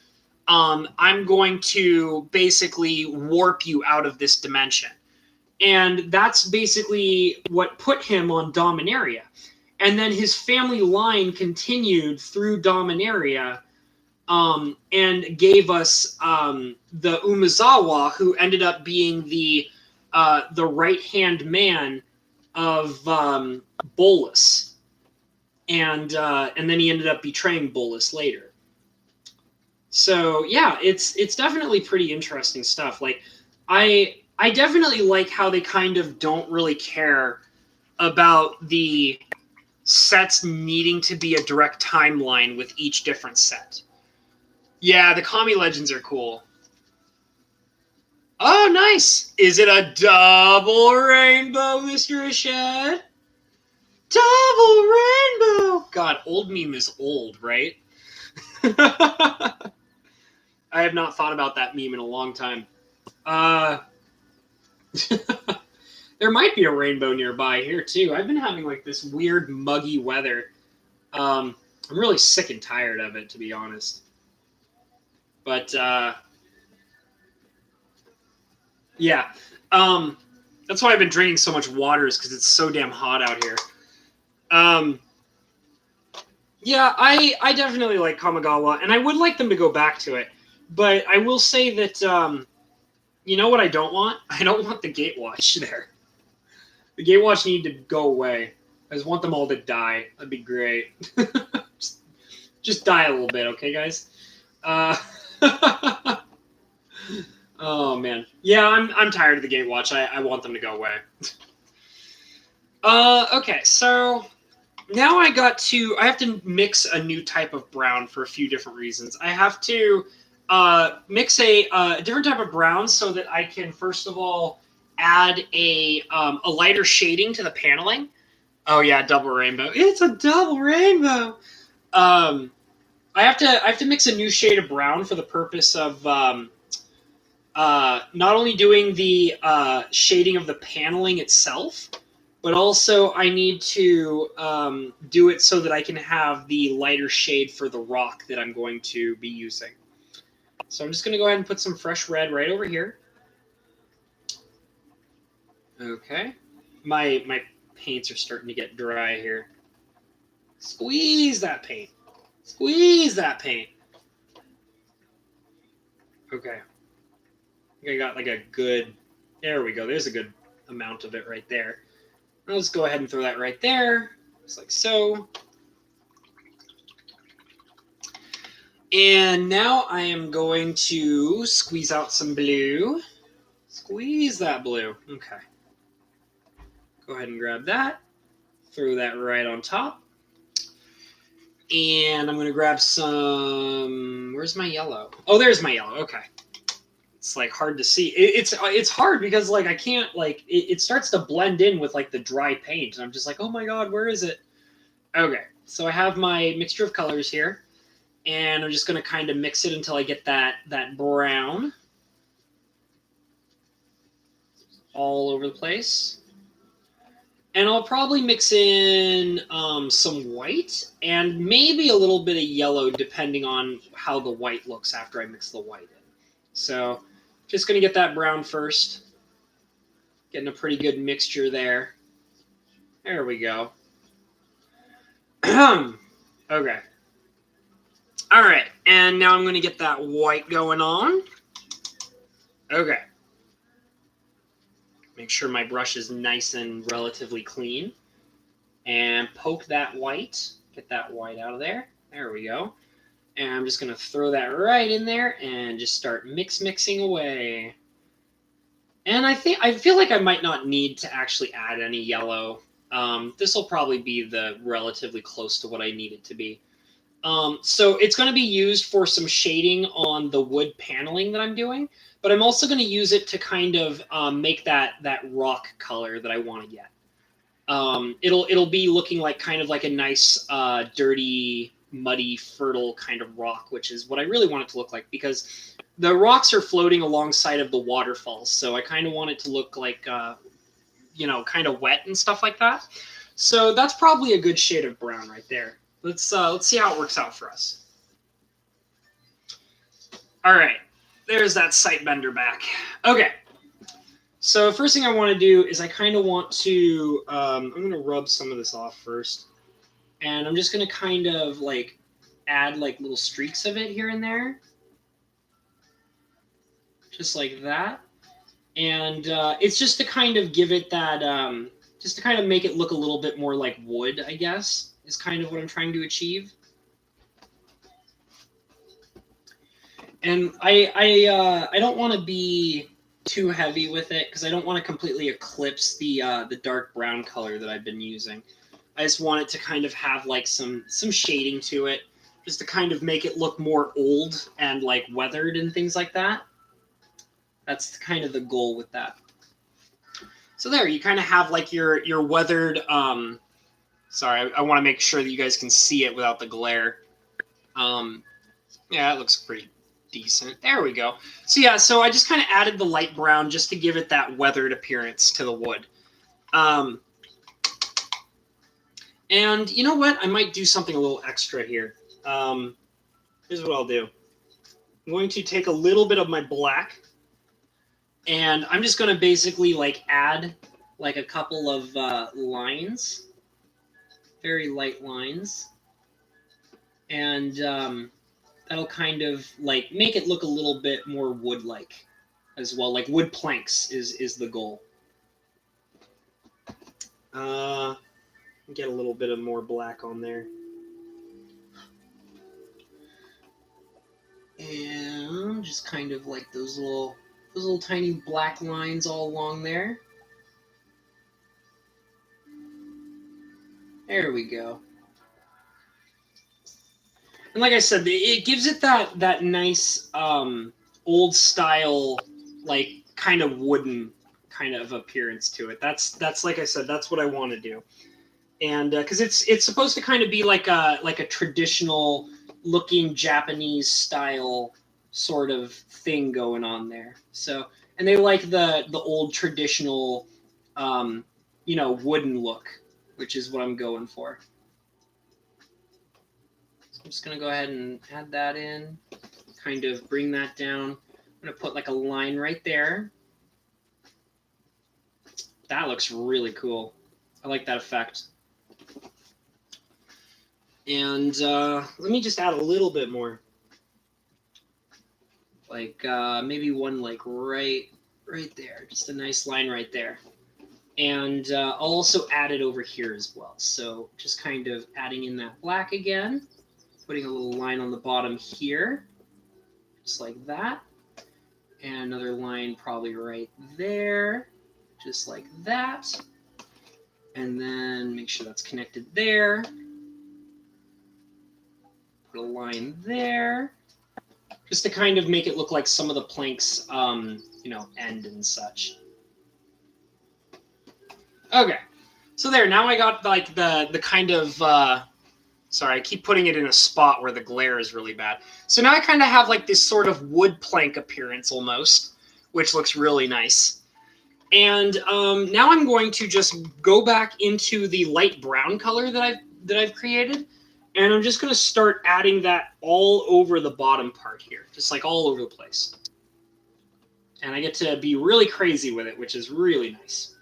I'm going to basically warp you out of this dimension. And that's basically what put him on Dominaria. And then his family line continued through Dominaria, and gave us the Umezawa, who ended up being the right hand man of Bolus, and then he ended up betraying Bolus later. So yeah, it's definitely pretty interesting stuff. Like I definitely like how they kind of don't really care about the sets needing to be a direct timeline with each different set. Yeah, the Kami Legends are cool. Oh, nice. Is it a double rainbow, Mr. Ashed? Double rainbow! God, old meme is old, right? I have not thought about that meme in a long time. There might be a rainbow nearby here, too. I've been having, like, this weird, muggy weather. I'm really sick and tired of it, to be honest. But, yeah. That's why I've been drinking so much water, is because it's so damn hot out here. Yeah, I definitely like Kamigawa, and I would like them to go back to it. But I will say that, you know what I don't want? I don't want the Gatewatch there. The Gatewatch need to go away. I just want them all to die. That'd be great. just die a little bit, okay, guys? Oh man, yeah, I'm tired of the Gatewatch. I want them to go away. Okay, so now I have to mix a new type of brown for a few different reasons. I have to mix a different type of brown so that I can first of all add a lighter shading to the paneling. Oh yeah, double rainbow. It's a double rainbow. I have to mix a new shade of brown for the purpose of not only doing the shading of the paneling itself, but also I need to do it so that I can have the lighter shade for the rock that I'm going to be using. So I'm just going to go ahead and put some fresh red right over here. Okay. My paints are starting to get dry here. Squeeze that paint. Squeeze that paint. Okay. I think I got like a good, there we go. There's a good amount of it right there. I'll just go ahead and throw that right there, just like so. And now I am going to squeeze out some blue. Squeeze that blue. Okay. Go ahead and grab that. Throw that right on top. And I'm going to grab some... Where's my yellow? Oh, there's my yellow. Okay. It's like hard to see. It's hard because like I can't like... It starts to blend in with like the dry paint. And I'm just like, oh my god, where is it? Okay. So I have my mixture of colors here. And I'm just going to kind of mix it until I get that brown all over the place. And I'll probably mix in some white and maybe a little bit of yellow depending on how the white looks after I mix the white in. So just going to get that brown first. Getting a pretty good mixture there. There we go. Okay. All right, and now I'm going to get that white going on. Okay. Make sure my brush is nice and relatively clean. And poke that white. Get that white out of there. There we go. And I'm just going to throw that right in there and just start mixing away. And I feel like I might not need to actually add any yellow. This will probably be the relatively close to what I need it to be. So it's going to be used for some shading on the wood paneling that I'm doing, but I'm also going to use it to kind of make that rock color that I want to get. It'll be looking like kind of like a nice, dirty, muddy, fertile kind of rock, which is what I really want it to look like because the rocks are floating alongside of the waterfalls. So I kind of want it to look like, kind of wet and stuff like that. So that's probably a good shade of brown right there. Let's see how it works out for us. All right, there's that sight bender back. Okay, so first thing I want to do is I kind of want to, I'm going to rub some of this off first. And I'm just going to kind of like add like little streaks of it here and there. Just like that. And it's just to kind of give it that, just to kind of make it look a little bit more like wood, I guess, is kind of what I'm trying to achieve. And I don't want to be too heavy with it because I don't want to completely eclipse the dark brown color that I've been using. I just want it to kind of have like some shading to it, just to kind of make it look more old and like weathered and things like that. That's kind of the goal with that. So there, you kind of have like your weathered. Sorry, I want to make sure that you guys can see it without the glare. Yeah, it looks pretty decent. There we go. So yeah, so I just kind of added the light brown just to give it that weathered appearance to the wood. And you know what? I might do something a little extra here. Here's what I'll do. I'm going to take a little bit of my black, and I'm just going to basically like add like a couple of lines, very light lines, and that'll kind of like make it look a little bit more wood-like as well. Like wood planks is the goal. Get a little bit of more black on there. And just kind of like those little tiny black lines all along there. There we go. And like I said, it gives it that nice old style, like kind of wooden kind of appearance to it. That's like I said, that's what I want to do. And because it's supposed to kind of be like a traditional looking Japanese style sort of thing going on there. So, and they like the old traditional, wooden look, which is what I'm going for. So I'm just gonna go ahead and add that in, kind of bring that down. I'm gonna put like a line right there. That looks really cool. I like that effect. And let me just add a little bit more. Like maybe one like right there. Just a nice line right there. And I'll also add it over here as well. So just kind of adding in that black again, putting a little line on the bottom here, just like that. And another line probably right there, just like that. And then make sure that's connected there. Put a line there, just to kind of make it look like some of the planks, end and such. Okay, so there, now I got like the kind of, sorry, I keep putting it in a spot where the glare is really bad. So now I kind of have like this sort of wood plank appearance almost, which looks really nice. And now I'm going to just go back into the light brown color that I've created, and I'm just going to start adding that all over the bottom part here, just like all over the place. And I get to be really crazy with it, which is really nice.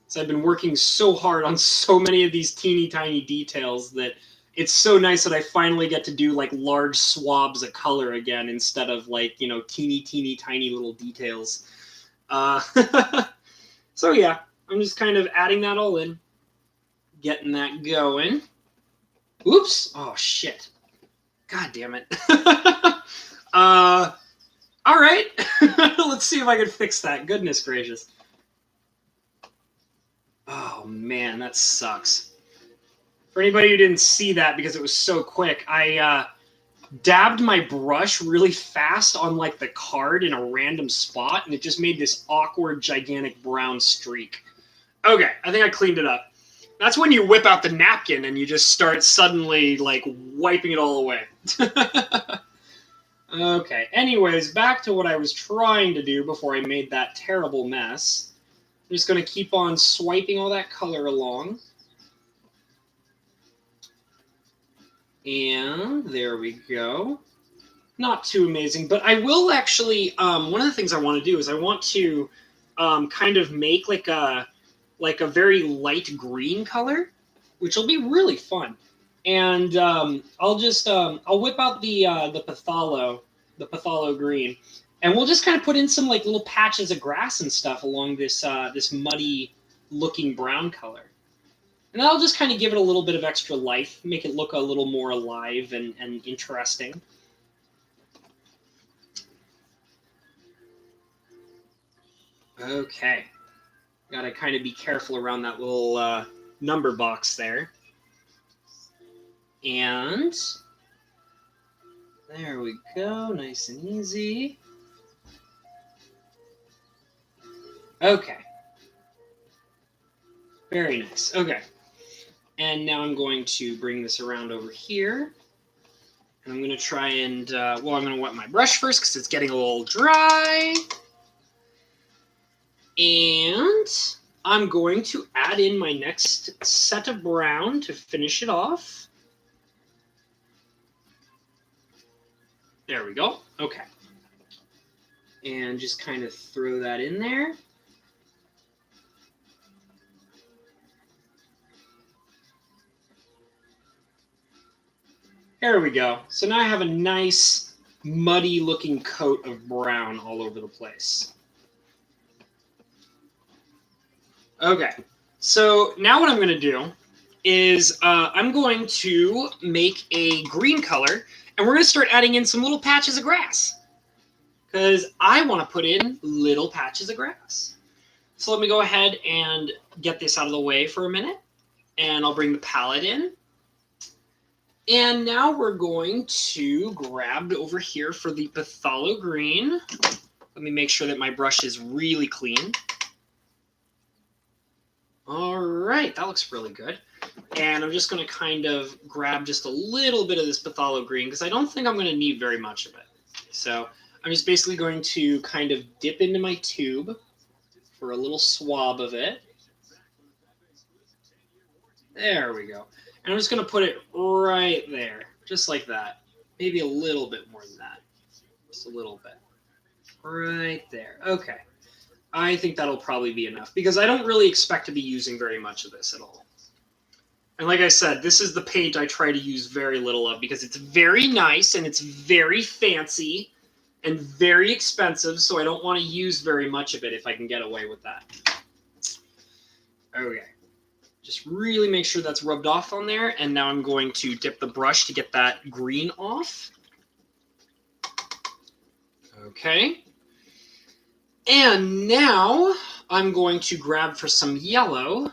So I've been working so hard on so many of these teeny tiny details that it's so nice that I finally get to do like large swabs of color again instead of like, teeny tiny little details. So yeah, I'm just kind of adding that all in, getting that going. Oops. Oh, shit. God damn it. All right. Let's see if I can fix that. Goodness gracious. Oh, man, that sucks. For anybody who didn't see that because it was so quick, I dabbed my brush really fast on like the card in a random spot, and it just made this awkward, gigantic brown streak. Okay, I think I cleaned it up. That's when you whip out the napkin and you just start suddenly like wiping it all away. Okay, anyways, back to what I was trying to do before I made that terrible mess. I'm just going to keep on swiping all that color along. And there we go. Not too amazing, but I will actually, one of the things I want to do is I want to kind of make like a very light green color, which will be really fun. And I'll whip out the Phthalo green, and we'll just kind of put in some like little patches of grass and stuff along this this muddy looking brown color. And that'll just kind of give it a little bit of extra life, make it look a little more alive and interesting. Okay. Got to kind of be careful around that little number box there. And there we go, nice and easy. Okay. Very nice. Okay. And now I'm going to bring this around over here. And I'm going to try and, I'm going to wet my brush first because it's getting a little dry. And I'm going to add in my next set of brown to finish it off. There we go. Okay. And just kind of throw that in there. There we go. So now I have a nice, muddy-looking coat of brown all over the place. Okay, so now what I'm going to do is I'm going to make a green color, and we're going to start adding in some little patches of grass, because I want to put in little patches of grass. So let me go ahead and get this out of the way for a minute, and I'll bring the palette in. And now we're going to grab over here for the Phthalo green. Let me make sure that my brush is really clean. All right, that looks really good. And I'm just going to kind of grab just a little bit of this Phthalo green because I don't think I'm going to need very much of it. So I'm just basically going to kind of dip into my tube for a little swab of it. There we go. And I'm just going to put it right there, just like that. Maybe a little bit more than that. Just a little bit. Right there. Okay. I think that'll probably be enough because I don't really expect to be using very much of this at all. And like I said, this is the paint I try to use very little of because it's very nice and it's very fancy and very expensive, so I don't want to use very much of it if I can get away with that. Okay. Just really make sure that's rubbed off on there, and now I'm going to dip the brush to get that green off. Okay. And now I'm going to grab for some yellow.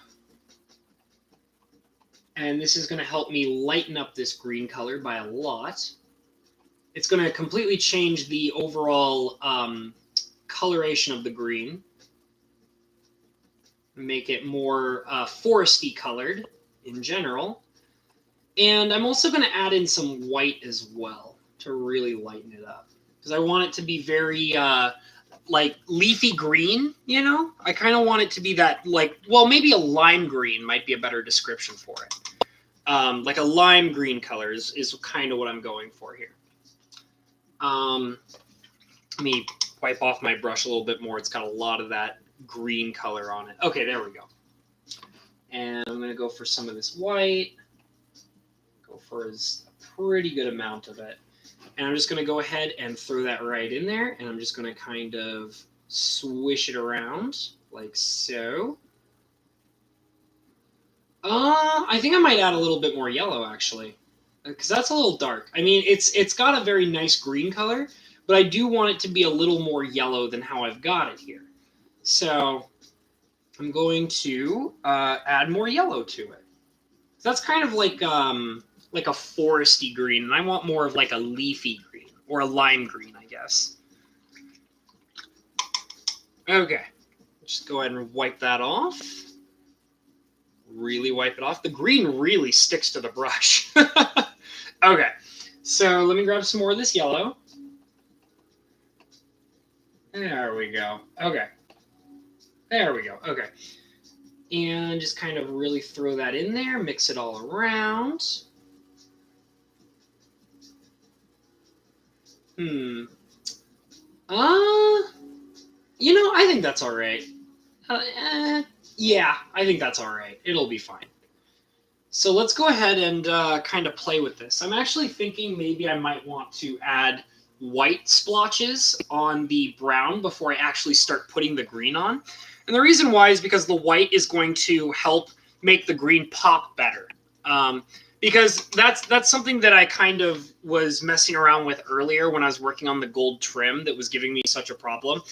And this is going to help me lighten up this green color by a lot. It's going to completely change the overall coloration of the green. Make it more foresty colored in general. And I'm also going to add in some white as well to really lighten it up. Because I want it to be very like leafy green, you know? I kind of want it to be that, like, well, maybe a lime green might be a better description for it. Like a lime green color is kind of what I'm going for here. Let me wipe off my brush a little bit more. It's got a lot of that green color on it. Okay, there we go. And I'm going to go for some of this white. Go for a pretty good amount of it. And I'm just going to go ahead and throw that right in there. And I'm just going to kind of swish it around like so. I think I might add a little bit more yellow, actually. Because that's a little dark. I mean, it's got a very nice green color, but I do want it to be a little more yellow than how I've got it here. So I'm going to add more yellow to it. That's kind of like a foresty green, and I want more of like a leafy green, or a lime green, I guess. Okay, just go ahead and wipe that off. Really wipe it off. The green really sticks to the brush. Okay, so let me grab some more of this yellow. There we go. Okay. There we go. Okay. And just kind of really throw that in there, mix it all around. You know, I think that's all right. Yeah, I think that's all right. It'll be fine. So let's go ahead and kind of play with this. I'm actually thinking maybe I might want to add white splotches on the brown before I actually start putting the green on. And the reason why is because the white is going to help make the green pop better. Because that's something that I kind of was messing around with earlier when I was working on the gold trim that was giving me such a problem.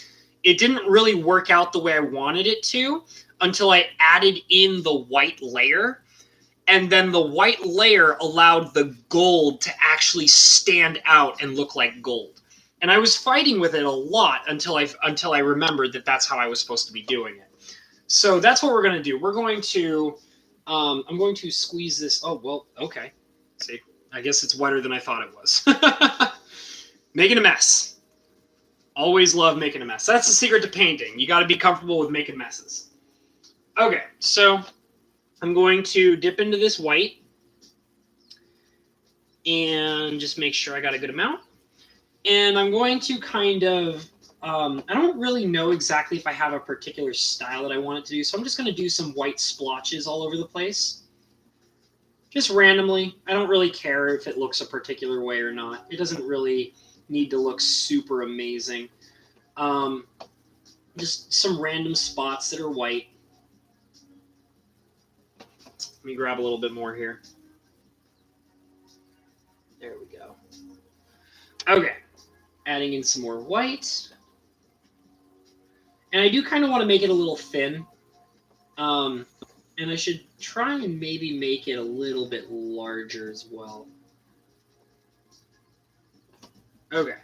It didn't really work out the way I wanted it to until I added in the white layer. And then the white layer allowed the gold to actually stand out and look like gold. And I was fighting with it a lot until I remembered that that's how I was supposed to be doing it. So that's what we're going to do. We're going to, I'm going to squeeze this. Oh, well, okay. See, I guess it's wetter than I thought it was. Making a mess. Always love making a mess. That's the secret to painting. You got to be comfortable with making messes. Okay, so I'm going to dip into this white and just make sure I got a good amount. And I'm going to kind of, I don't really know exactly if I have a particular style that I want it to do, so I'm just going to do some white splotches all over the place. Just randomly. I don't really care if it looks a particular way or not. It doesn't really need to look super amazing. Just some random spots that are white. Let me grab a little bit more here. There we go. Okay. Adding in some more white. And I do kind of want to make it a little thin. And I should try and maybe make it a little bit larger as well. Okay.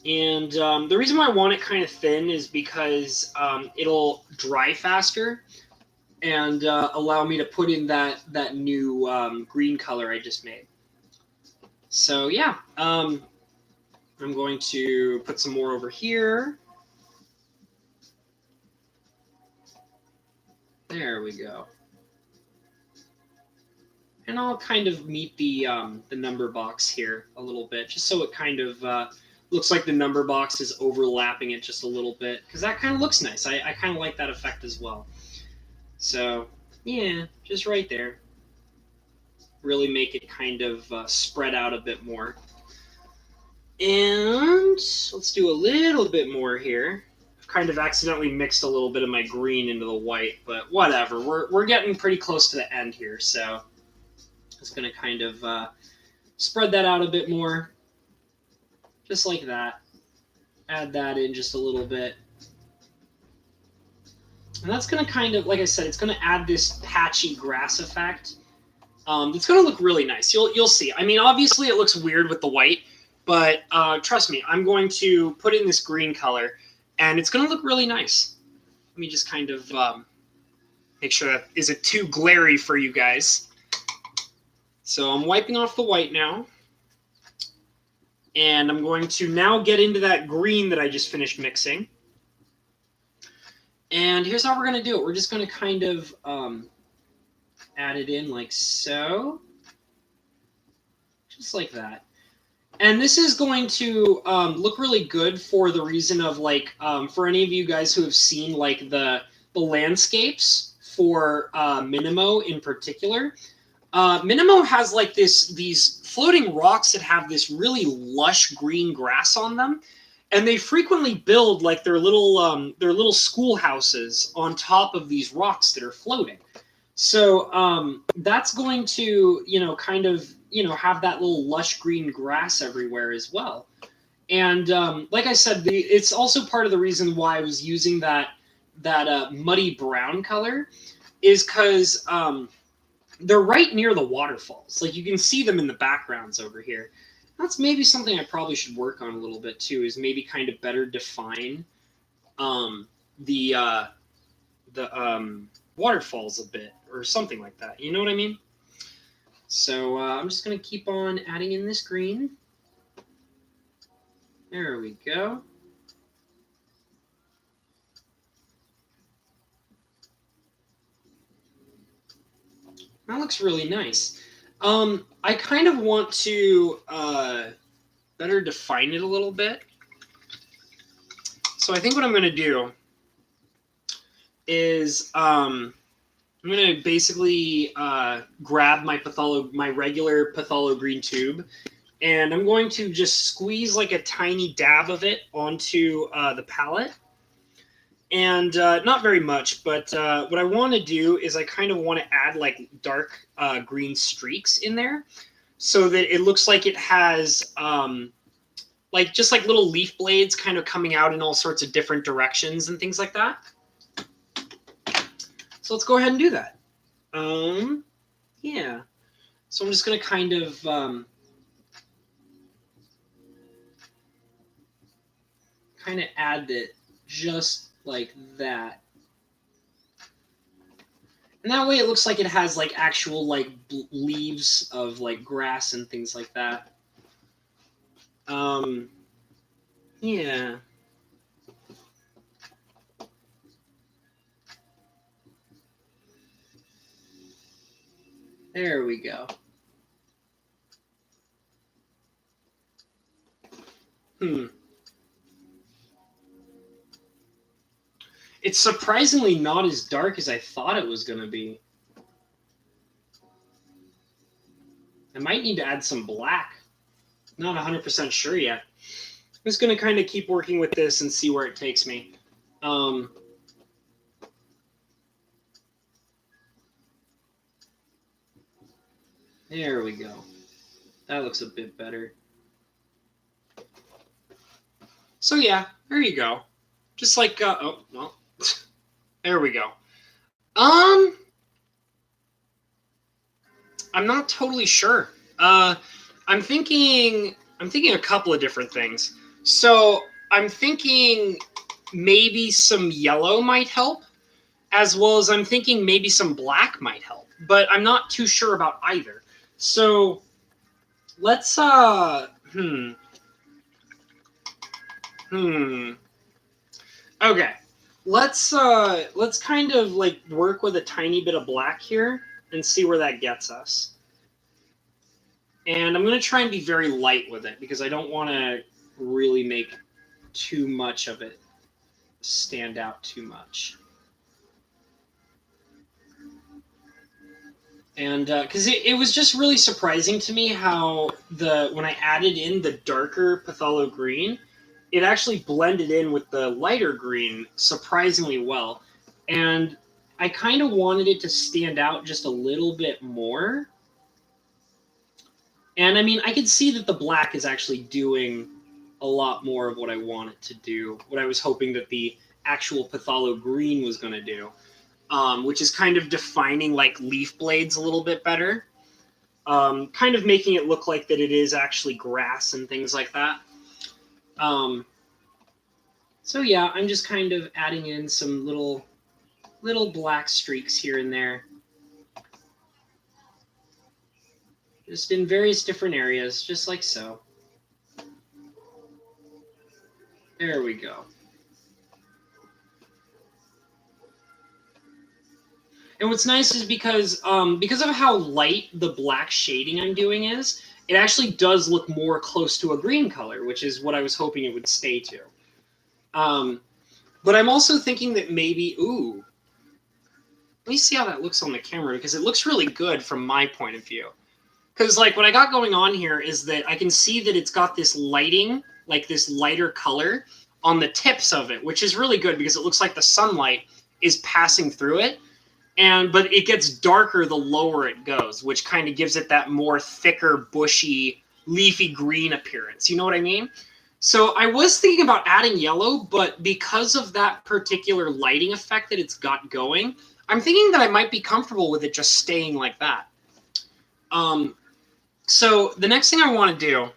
And the reason why I want it kind of thin is because it'll dry faster and allow me to put in that new green color I just made. So yeah, I'm going to put some more over here. There we go. And I'll kind of meet the number box here a little bit, just so it kind of Looks like the number box is overlapping it just a little bit, because that kind of looks nice. I kind of like that effect as well. So, yeah, just right there. Really make it kind of spread out a bit more. And let's do a little bit more here. I've kind of accidentally mixed a little bit of my green into the white, but whatever. We're getting pretty close to the end here, so it's going to kind of spread that out a bit more. Just like that. Add that in just a little bit. And that's going to kind of, like I said, it's going to add this patchy grass effect. It's going to look really nice. You'll see. I mean, obviously it looks weird with the white, but trust me, I'm going to put in this green color, and it's going to look really nice. Let me just kind of make sure that isn't too glary for you guys. So I'm wiping off the white now. And I'm going to now get into that green that I just finished mixing. And here's how we're going to do it. We're just going to kind of add it in like so. Just like that. And this is going to look really good for the reason of like, for any of you guys who have seen like the landscapes for Minimo in particular. Minimo has like these floating rocks that have this really lush green grass on them, and they frequently build like their little schoolhouses on top of these rocks that are floating. So that's going to kind of have that little lush green grass everywhere as well. And like I said, it's also part of the reason why I was using that muddy brown color, is because they're right near the waterfalls. Like you can see them in the backgrounds over here. That's maybe something I probably should work on a little bit too, is maybe kind of better define the waterfalls a bit or something like that. You know what I mean? So I'm just going to keep on adding in this green. There we go. That looks really nice. I kind of want to better define it a little bit. So I think what I'm going to do is I'm going to basically grab my regular Patholo green tube, and I'm going to just squeeze like a tiny dab of it onto the palette. And not very much, but what I want to do is I kind of want to add like dark green streaks in there, so that it looks like it has like just like little leaf blades kind of coming out in all sorts of different directions and things like that. So let's go ahead and do that. Yeah. So I'm just going to kind of add it just like that. And that way it looks like it has like actual like leaves of like grass and things like that. Yeah. There we go. It's surprisingly not as dark as I thought it was going to be. I might need to add some black. Not 100% sure yet. I'm just going to kind of keep working with this and see where it takes me. There we go. That looks a bit better. So yeah, there you go. Just like, oh, well, there we go. I'm not totally sure. I'm thinking a couple of different things. So I'm thinking maybe some yellow might help, as well as I'm thinking maybe some black might help, but I'm not too sure about either. So let's Okay. Let's kind of like work with a tiny bit of black here and see where that gets us. And I'm going to try and be very light with it because I don't want to really make too much of it stand out too much. And because it was just really surprising to me how when I added in the darker Phthalo green, it actually blended in with the lighter green surprisingly well. And I kind of wanted it to stand out just a little bit more. And I mean, I could see that the black is actually doing a lot more of what I want it to do, what I was hoping that the actual Phthalo green was going to do. Which is kind of defining like leaf blades a little bit better. Kind of making it look like that it is actually grass and things like that. So yeah, I'm just kind of adding in some little black streaks here and there. Just in various different areas, just like so. There we go. And what's nice is because of how light the black shading I'm doing is, it actually does look more close to a green color, which is what I was hoping it would stay to. But I'm also thinking that maybe, ooh, let me see how that looks on the camera, because it looks really good from my point of view. Because like what I got going on here is that I can see that it's got this lighting, like this lighter color on the tips of it, which is really good because it looks like the sunlight is passing through it. But it gets darker the lower it goes, which kind of gives it that more thicker, bushy, leafy green appearance. You know what I mean? So I was thinking about adding yellow, but because of that particular lighting effect that it's got going, I'm thinking that I might be comfortable with it just staying like that. So the next thing I want to do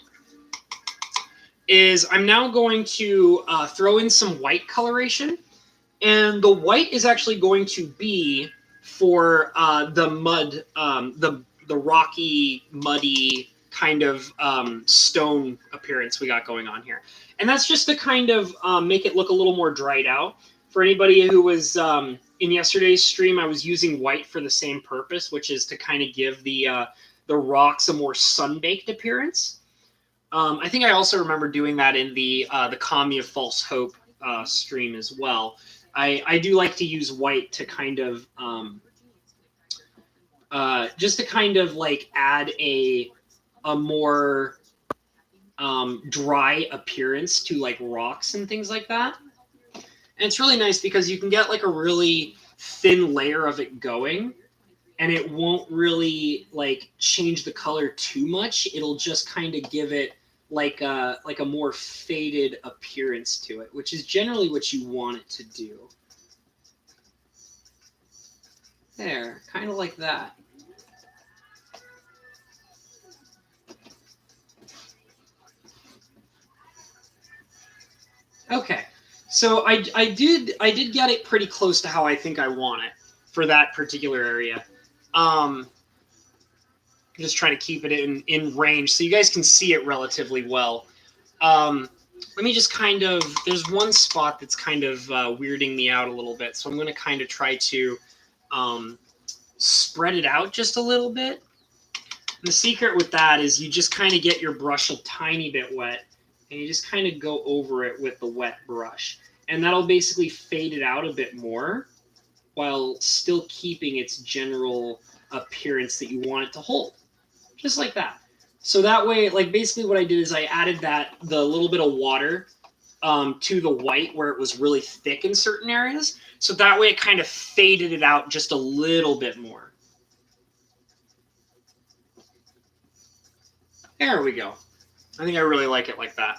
is I'm now going to throw in some white coloration. And the white is actually going to be for the mud, the rocky, muddy kind of stone appearance we got going on here. And that's just to kind of make it look a little more dried out. For anybody who was in yesterday's stream, I was using white for the same purpose, which is to kind of give the rocks a more sun-baked appearance. I think I also remember doing that in the Kami of False Hope stream as well. I do like to use white to kind of just to kind of like add a more dry appearance to like rocks and things like that. And it's really nice because you can get like a really thin layer of it going, and it won't really like change the color too much. It'll just kind of give it like a more faded appearance to it, which is generally what you want it to do. There, kind of like that. Okay, so I did get it pretty close to how I think I want it for that particular area. Just trying to keep it in range so you guys can see it relatively well. Let me just kind of, there's one spot that's kind of weirding me out a little bit, so I'm going to kind of try to spread it out just a little bit. And the secret with that is you just kind of get your brush a tiny bit wet, and you just kind of go over it with the wet brush. And that'll basically fade it out a bit more while still keeping its general appearance that you want it to hold. Just like that. So that way, like basically what I did is I added the little bit of water to the white where it was really thick in certain areas. So that way it kind of faded it out just a little bit more. There we go. I think I really like it like that.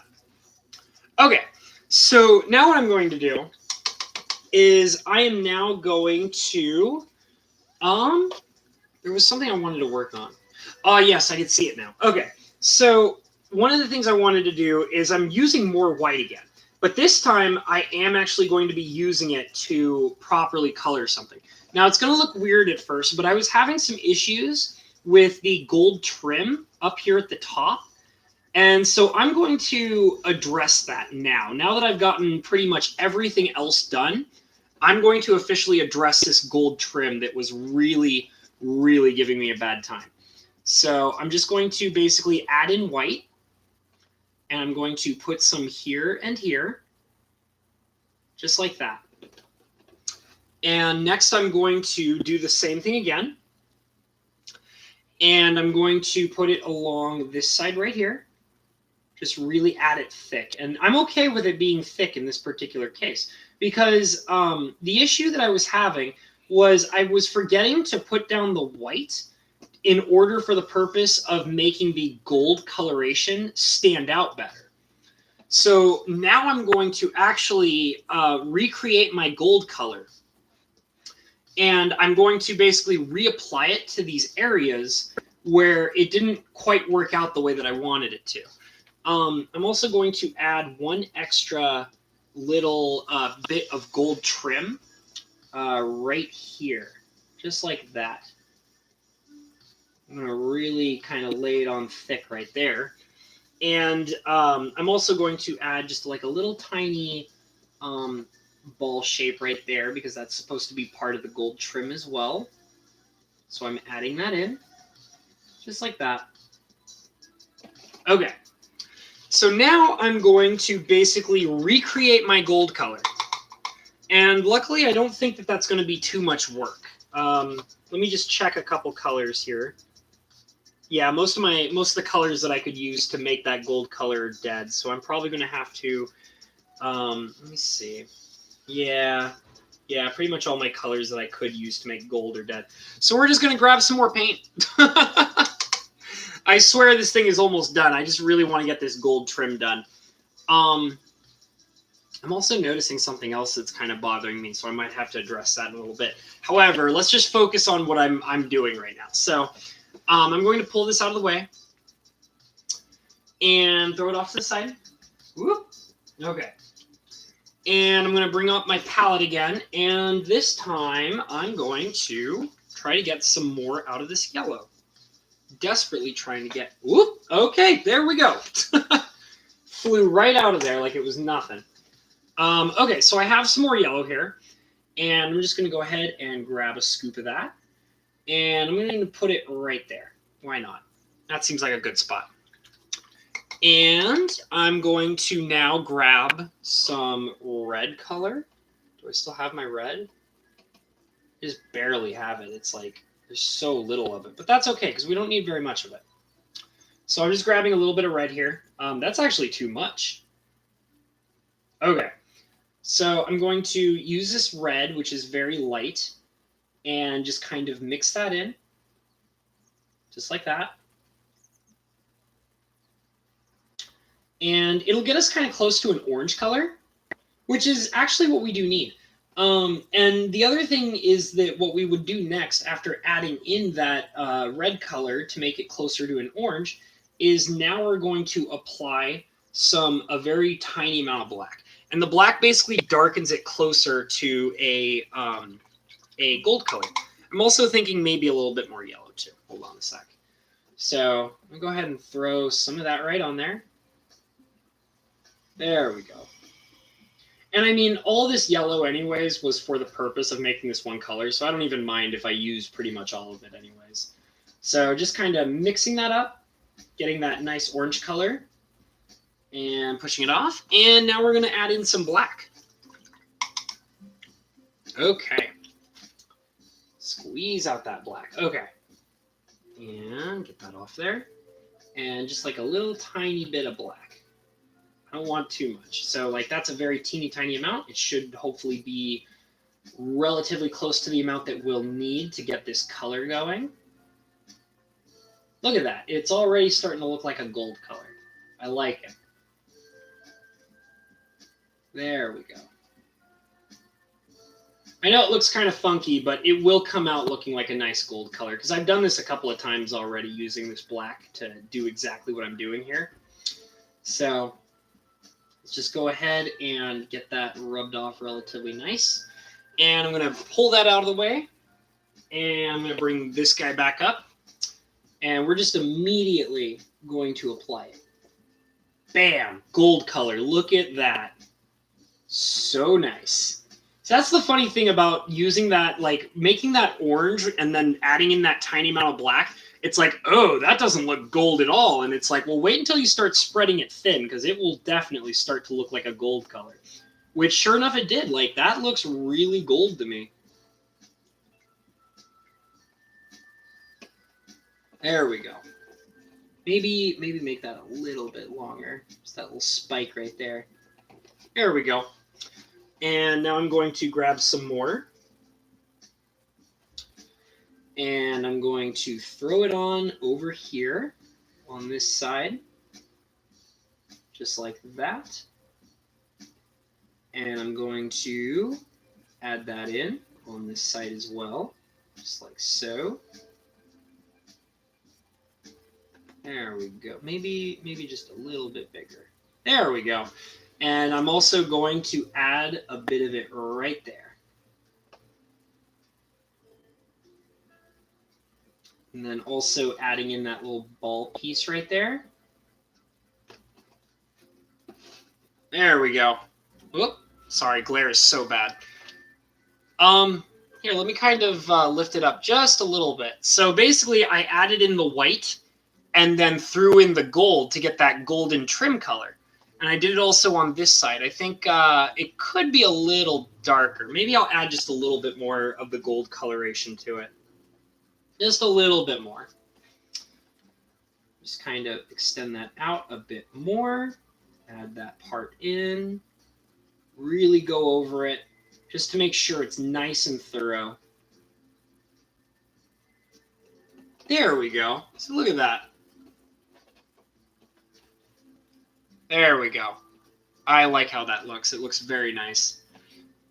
Okay, so now what I'm going to do is I am now going to, there was something I wanted to work on. Oh, yes, I can see it now. Okay, so one of the things I wanted to do is I'm using more white again. But this time, I am actually going to be using it to properly color something. Now, it's going to look weird at first, but I was having some issues with the gold trim up here at the top. And so I'm going to address that now. Now that I've gotten pretty much everything else done, I'm going to officially address this gold trim that was really, really giving me a bad time. So I'm just going to basically add in white. And I'm going to put some here and here, just like that. And next I'm going to do the same thing again. And I'm going to put it along this side right here. Just really add it thick. And I'm okay with it being thick in this particular case because the issue that I was having was I was forgetting to put down the white in order for the purpose of making the gold coloration stand out better. So now I'm going to actually recreate my gold color. And I'm going to basically reapply it to these areas where it didn't quite work out the way that I wanted it to. I'm also going to add one extra little bit of gold trim right here, just like that. I'm going to really kind of lay it on thick right there. And I'm also going to add just like a little tiny ball shape right there because that's supposed to be part of the gold trim as well. So I'm adding that in, just like that. Okay. So now I'm going to basically recreate my gold color. And luckily, I don't think that that's going to be too much work. Let me just check a couple colors here. Yeah, most of the colors that I could use to make that gold color are dead. So I'm probably going to have to, let me see. Yeah, pretty much all my colors that I could use to make gold are dead. So we're just going to grab some more paint. I swear this thing is almost done. I just really want to get this gold trim done. I'm also noticing something else that's kind of bothering me, so I might have to address that in a little bit. However, let's just focus on what I'm doing right now. So I'm going to pull this out of the way and throw it off to the side. Whoop. Okay. And I'm going to bring up my palette again, and this time I'm going to try to get some more out of this yellow. Desperately trying to get, whoop, okay, there we go. Flew right out of there like it was nothing. Okay, so I have some more yellow here, and I'm just going to go ahead and grab a scoop of that, and I'm going to put it right there. Why not? That seems like a good spot. And I'm going to now grab some red color. Do I still have my red? I just barely have it. It's like there's so little of it. But that's okay because we don't need very much of it. So I'm just grabbing a little bit of red here. That's actually too much. Okay. So I'm going to use this red, which is very light, and just kind of mix that in. Just like that. And it'll get us kind of close to an orange color, which is actually what we do need. And the other thing is that what we would do next after adding in that red color to make it closer to an orange is now we're going to apply a very tiny amount of black. And the black basically darkens it closer to a gold color. I'm also thinking maybe a little bit more yellow too. Hold on a sec. So I'm going to go ahead and throw some of that right on there. There we go. And I mean, all this yellow anyways was for the purpose of making this one color, so I don't even mind if I use pretty much all of it anyways. So just kind of mixing that up, getting that nice orange color, and pushing it off. And now we're going to add in some black. Okay. Squeeze out that black. Okay. And get that off there. And just like a little tiny bit of black. I don't want too much. So like that's a very teeny tiny amount. It should hopefully be relatively close to the amount that we'll need to get this color going. Look at that. It's already starting to look like a gold color. I like it. There we go. I know it looks kind of funky, but it will come out looking like a nice gold color because I've done this a couple of times already using this black to do exactly what I'm doing here. So let's just go ahead and get that rubbed off relatively nice. And I'm going to pull that out of the way. And I'm going to bring this guy back up. And we're just immediately going to apply it. Bam! Gold color. Look at that. So nice. So that's the funny thing about using that, like making that orange and then adding in that tiny amount of black. It's like, oh, that doesn't look gold at all. And it's like, well, wait until you start spreading it thin because it will definitely start to look like a gold color. Which, sure enough, it did. Like, that looks really gold to me. There we go. Maybe make that a little bit longer. Just that little spike right there. There we go. And now I'm going to grab some more. And I'm going to throw it on over here on this side. Just like that. And I'm going to add that in on this side as well. Just like so. There we go. Maybe just a little bit bigger. There we go. And I'm also going to add a bit of it right there. And then also adding in that little ball piece right there. There we go. Whoop. Sorry, glare is so bad. Here, let me kind of lift it up just a little bit. So basically, I added in the white and then threw in the gold to get that golden trim color. And I did it also on this side. I think it could be a little darker. Maybe I'll add just a little bit more of the gold coloration to it. Just a little bit more. Just kind of extend that out a bit more. Add that part in. Really go over it just to make sure it's nice and thorough. There we go. So look at that. There we go. I like how that looks. It looks very nice.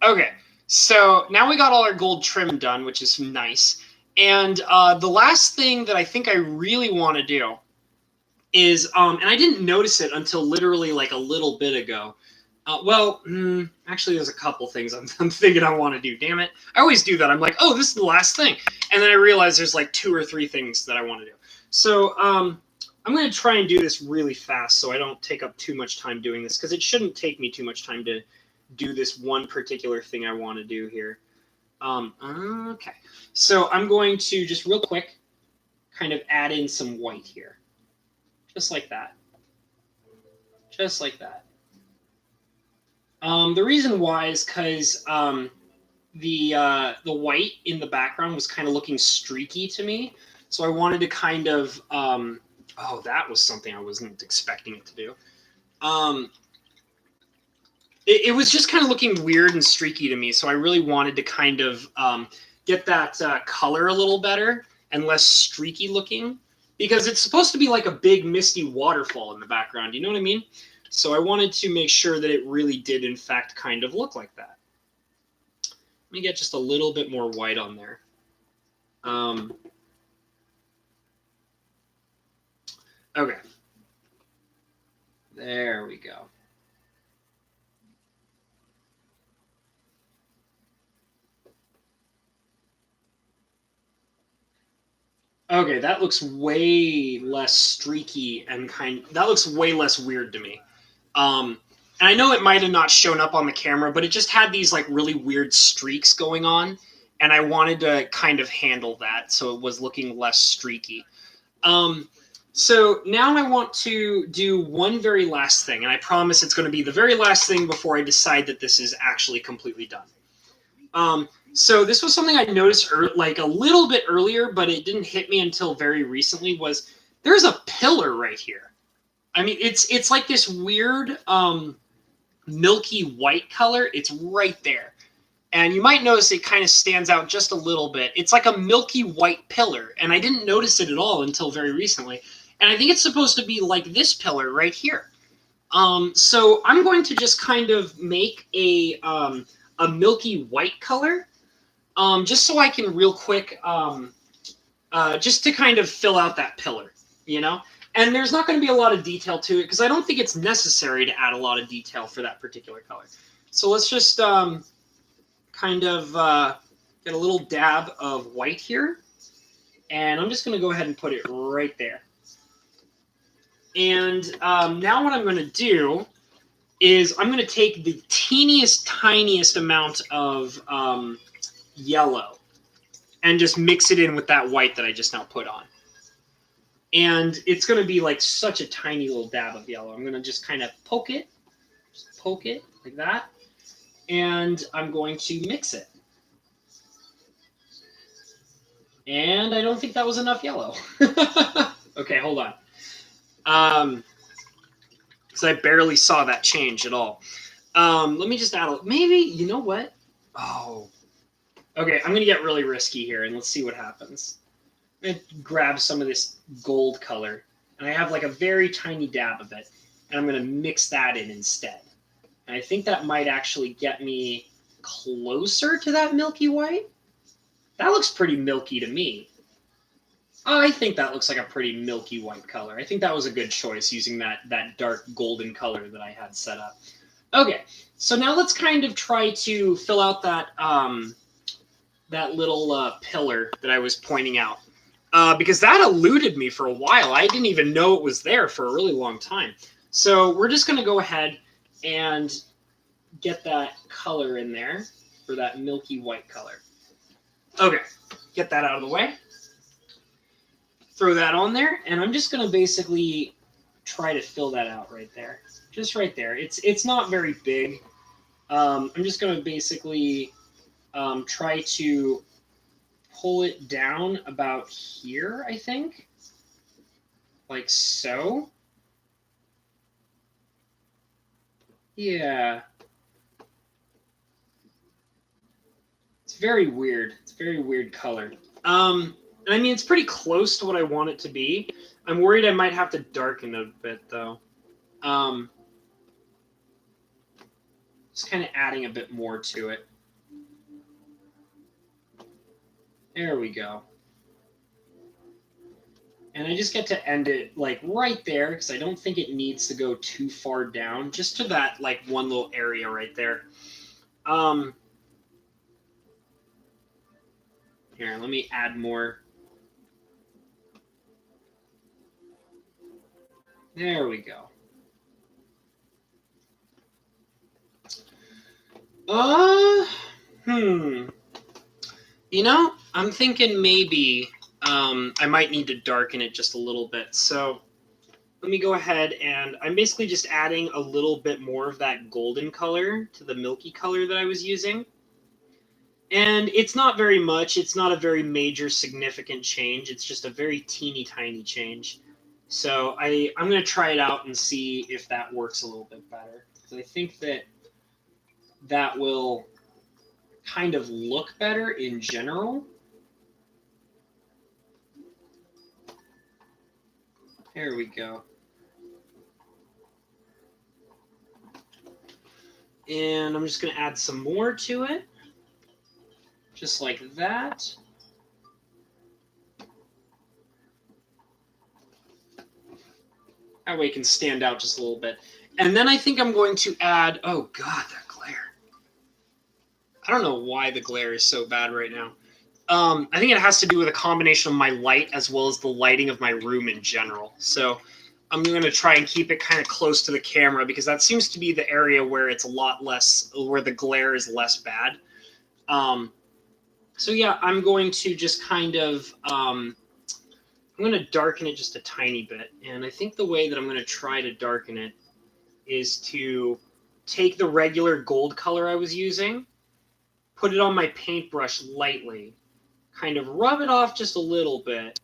Okay, so now we got all our gold trim done, which is nice. And the last thing that I think I really want to do is, and I didn't notice it until literally like a little bit ago. Actually, there's a couple things I'm thinking I want to do. Damn it. I always do that. I'm like, oh, this is the last thing. And then I realize there's like 2 or 3 things that I want to do. So I'm going to try and do this really fast so I don't take up too much time doing this, because it shouldn't take me too much time to do this one particular thing I want to do here. Okay. So I'm going to just real quick kind of add in some white here. Just like that. Just like that. The reason why is because the white in the background was kind of looking streaky to me. So I wanted to kind of, oh, that was something I wasn't expecting it to do. It was just kind of looking weird and streaky to me. So I really wanted to kind of get that color a little better and less streaky looking, because it's supposed to be like a big misty waterfall in the background. You know what I mean? So I wanted to make sure that it really did, in fact, kind of look like that. Let me get just a little bit more white on there. Okay. There we go. Okay, that looks way less streaky and that looks way less weird to me. And I know it might have not shown up on the camera, but it just had these like really weird streaks going on, and I wanted to kind of handle that so it was looking less streaky. So now I want to do one very last thing, and I promise it's going to be the very last thing before I decide that this is actually completely done. So this was something I noticed like a little bit earlier, but it didn't hit me until very recently, was there's a pillar right here. I mean, it's like this weird milky white color. It's right there. And you might notice it kind of stands out just a little bit. It's like a milky white pillar, and I didn't notice it at all until very recently. And I think it's supposed to be like this pillar right here. So I'm going to just kind of make a milky white color, just so I can real quick, just to kind of fill out that pillar, you know? And there's not going to be a lot of detail to it because I don't think it's necessary to add a lot of detail for that particular color. So let's just kind of get a little dab of white here. And I'm just going to go ahead and put it right there. And now what I'm going to do is I'm going to take the teeniest, tiniest amount of yellow and just mix it in with that white that I just now put on. And it's going to be like such a tiny little dab of yellow. I'm going to just kind of poke it like that. And I'm going to mix it. And I don't think that was enough yellow. Okay, hold on. Because I barely saw that change at all. Let me just add a... Maybe, you know what? Oh. Okay, I'm going to get really risky here, and let's see what happens. I'm going to grab some of this gold color, and I have like a very tiny dab of it, and I'm going to mix that in instead. And I think that might actually get me closer to that milky white. That looks pretty milky to me. I think that looks like a pretty milky white color. I think that was a good choice using that dark golden color that I had set up. Okay, so now let's kind of try to fill out that that little pillar that I was pointing out. Because that eluded me for a while. I didn't even know it was there for a really long time. So we're just going to go ahead and get that color in there for that milky white color. Okay, get that out of the way. Throw that on there, and I'm just going to basically try to fill that out right there. Just right there. It's not very big. I'm just going to basically try to pull it down about here, I think. Like so. Yeah. It's very weird. It's a very weird color. I mean, it's pretty close to what I want it to be. I'm worried I might have to darken it a bit, though. Just kind of adding a bit more to it. There we go. And I just get to end it like right there because I don't think it needs to go too far down, just to that like one little area right there. Here, let me add more. There we go. You know, I'm thinking maybe I might need to darken it just a little bit. So let me go ahead and I'm basically just adding a little bit more of that golden color to the milky color that I was using. And it's not very much. It's not a very major significant change. It's just a very teeny tiny change. So I'm going to try it out and see if that works a little bit better. So I think that will kind of look better in general. There we go. And I'm just going to add some more to it. Just like that. That way it can stand out just a little bit. And then I think I'm going to add, oh God, that glare. I don't know why the glare is so bad right now. I think it has to do with a combination of my light as well as the lighting of my room in general. So I'm going to try and keep it kind of close to the camera because that seems to be the area where it's a lot less, where the glare is less bad. So yeah, I'm going to just kind of, I'm going to darken it just a tiny bit. And I think the way that I'm going to try to darken it is to take the regular gold color I was using, put it on my paintbrush lightly, kind of rub it off just a little bit,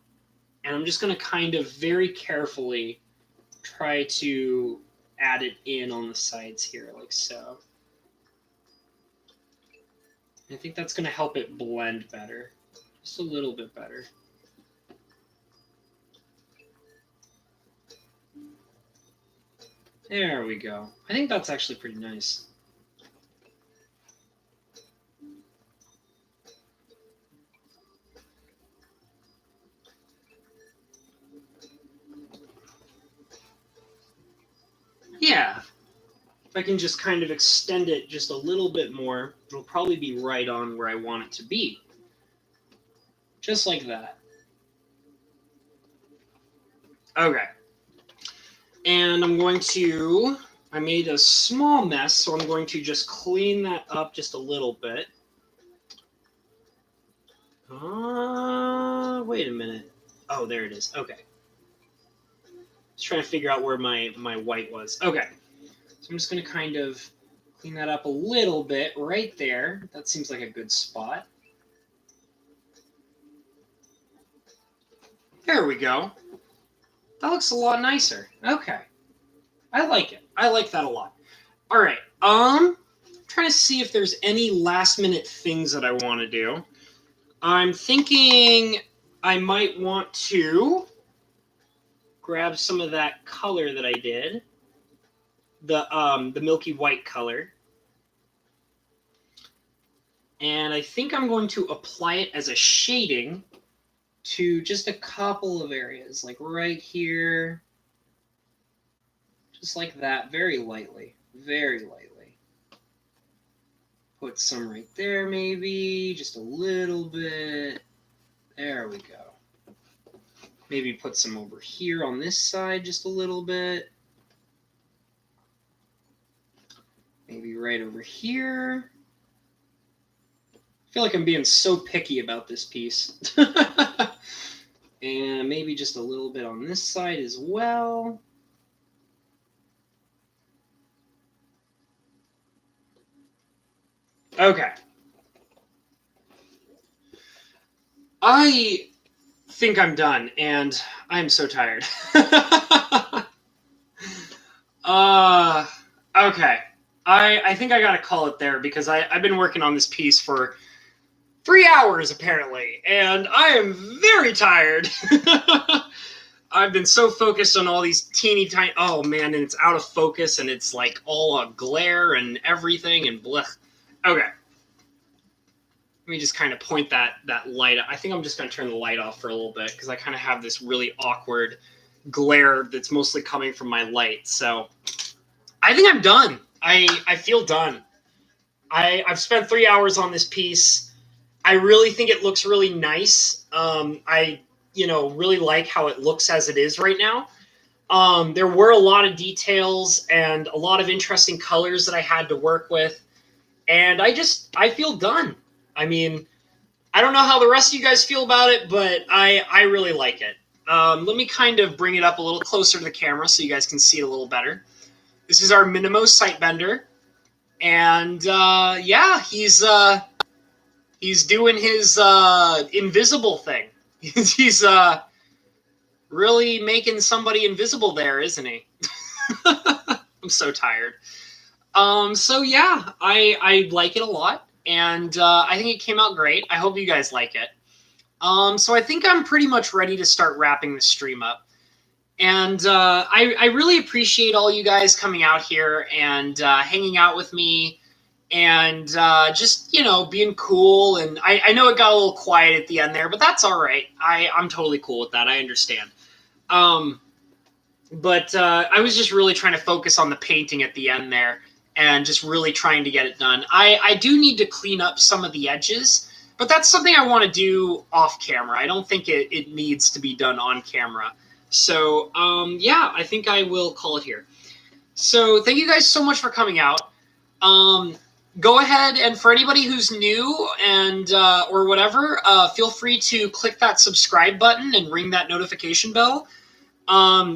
and I'm just going to kind of very carefully try to add it in on the sides here, like so. I think that's going to help it blend better, just a little bit better. There we go. I think that's actually pretty nice. Yeah. If I can just kind of extend it just a little bit more, it'll probably be right on where I want it to be. Just like that. Okay. And I'm going to I made a small mess, so I'm going to just clean that up just a little bit. Wait a minute. Oh, there it is. Okay. Just trying to figure out where my white was. Okay. So I'm just going to kind of clean that up a little bit right there. That seems like a good spot. There we go. That looks a lot nicer. Okay. I like it. I like that a lot. All right. Trying to see if there's any last minute things that I want to do. I'm thinking I might want to grab some of that color that I did, the milky white color, and I think I'm going to apply it as a shading to just a couple of areas, like right here, just like that, very lightly, very lightly. Put some right there, maybe, just a little bit. There we go. Maybe put some over here on this side, just a little bit. Maybe right over here. I feel like I'm being so picky about this piece. And maybe just a little bit on this side as well. Okay. I think I'm done, and I'm so tired. Okay. I think I gotta call it there because I've been working on this piece for 3 hours apparently, and I am very tired. I've been so focused on all these teeny tiny. Oh man, and it's out of focus, and it's like all a glare and everything, and blech. Okay. Let me just kind of point that light. I think I'm just going to turn the light off for a little bit because I kind of have this really awkward glare that's mostly coming from my light. So I think I'm done. I feel done. I've spent 3 hours on this piece. I really think it looks really nice. I really like how it looks as it is right now. There were a lot of details and a lot of interesting colors that I had to work with. And I feel done. I mean, I don't know how the rest of you guys feel about it, but I really like it. Let me kind of bring it up a little closer to the camera so you guys can see it a little better. This is our Minimo Sightbender. And yeah, he's doing his invisible thing. He's really making somebody invisible there, isn't he? I'm so tired. So yeah, I like it a lot. And I think it came out great. I hope you guys like it. So I think I'm pretty much ready to start wrapping the stream up. And I really appreciate all you guys coming out here and hanging out with me and just, being cool. And I know it got a little quiet at the end there, but that's all right. I'm totally cool with that. I understand. But I was just really trying to focus on the painting at the end there. And just really trying to get it done. I do need to clean up some of the edges, but that's something I want to do off camera. I don't think it needs to be done on camera. So, yeah, I think I will call it here. So thank you guys so much for coming out. Go ahead, and for anybody who's new and or whatever, feel free to click that subscribe button and ring that notification bell.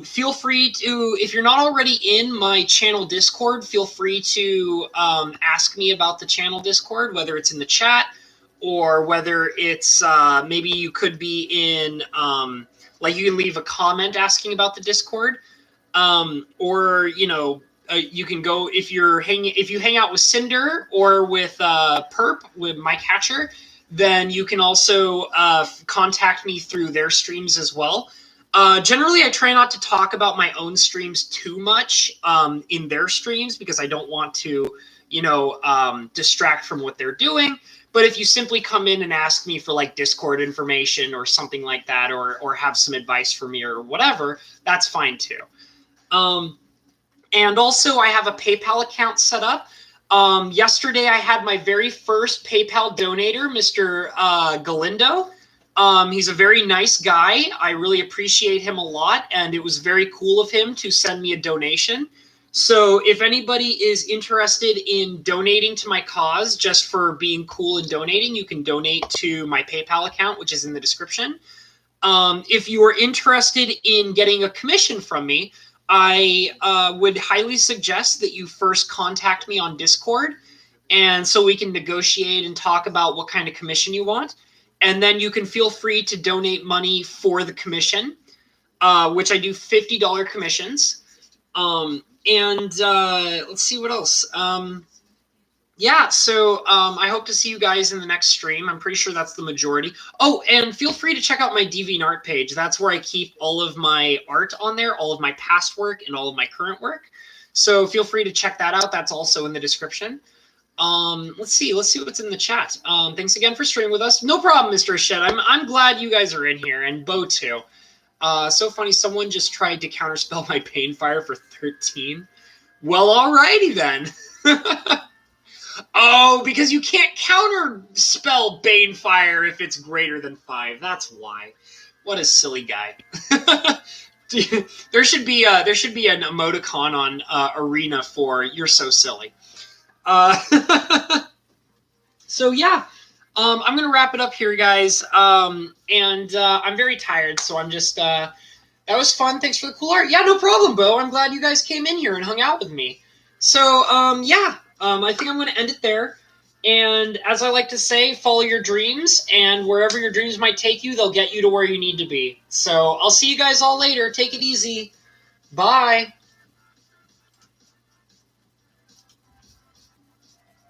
Feel free to, if you're not already in my channel Discord, feel free to ask me about the channel Discord, whether it's in the chat or whether it's maybe you could be in, like you can leave a comment asking about the Discord, or you can go if you hang out with Cinder or with Perp with Mike Hatcher, then you can also contact me through their streams as well. Generally, I try not to talk about my own streams too much in their streams because I don't want to, distract from what they're doing. But if you simply come in and ask me for like Discord information or something like that, or have some advice for me or whatever, that's fine too. And also, I have a PayPal account set up. Yesterday, I had my very first PayPal donator, Mr. Galindo. He's a very nice guy. I really appreciate him a lot, and it was very cool of him to send me a donation. So if anybody is interested in donating to my cause just for being cool and donating, you can donate to my PayPal account, which is in the description. If you are interested in getting a commission from me, I would highly suggest that you first contact me on Discord, and so we can negotiate and talk about what kind of commission you want. And then you can feel free to donate money for the commission, which I do $50 commissions. And let's see what else. Yeah, so I hope to see you guys in the next stream. I'm pretty sure that's the majority. Oh, and feel free to check out my DeviantArt page. That's where I keep all of my art on there, all of my past work and all of my current work. So feel free to check that out. That's also in the description. Let's see what's in the chat. Thanks again for streaming with us. No problem, Mr. Shed. I'm glad you guys are in here, and Bo too. So funny, someone just tried to counterspell my Banefire for 13. Well, alrighty then. Oh, because you can't counterspell Banefire if it's greater than 5. That's why. What a silly guy. There should be an emoticon on Arena for "You're so silly." So yeah. I'm going to wrap it up here, guys. I'm very tired, so I'm just, that was fun. Thanks for the cool art. Yeah, no problem, Bo. I'm glad you guys came in here and hung out with me. So, yeah, I think I'm going to end it there. And as I like to say, follow your dreams, and wherever your dreams might take you, they'll get you to where you need to be. So I'll see you guys all later. Take it easy. Bye.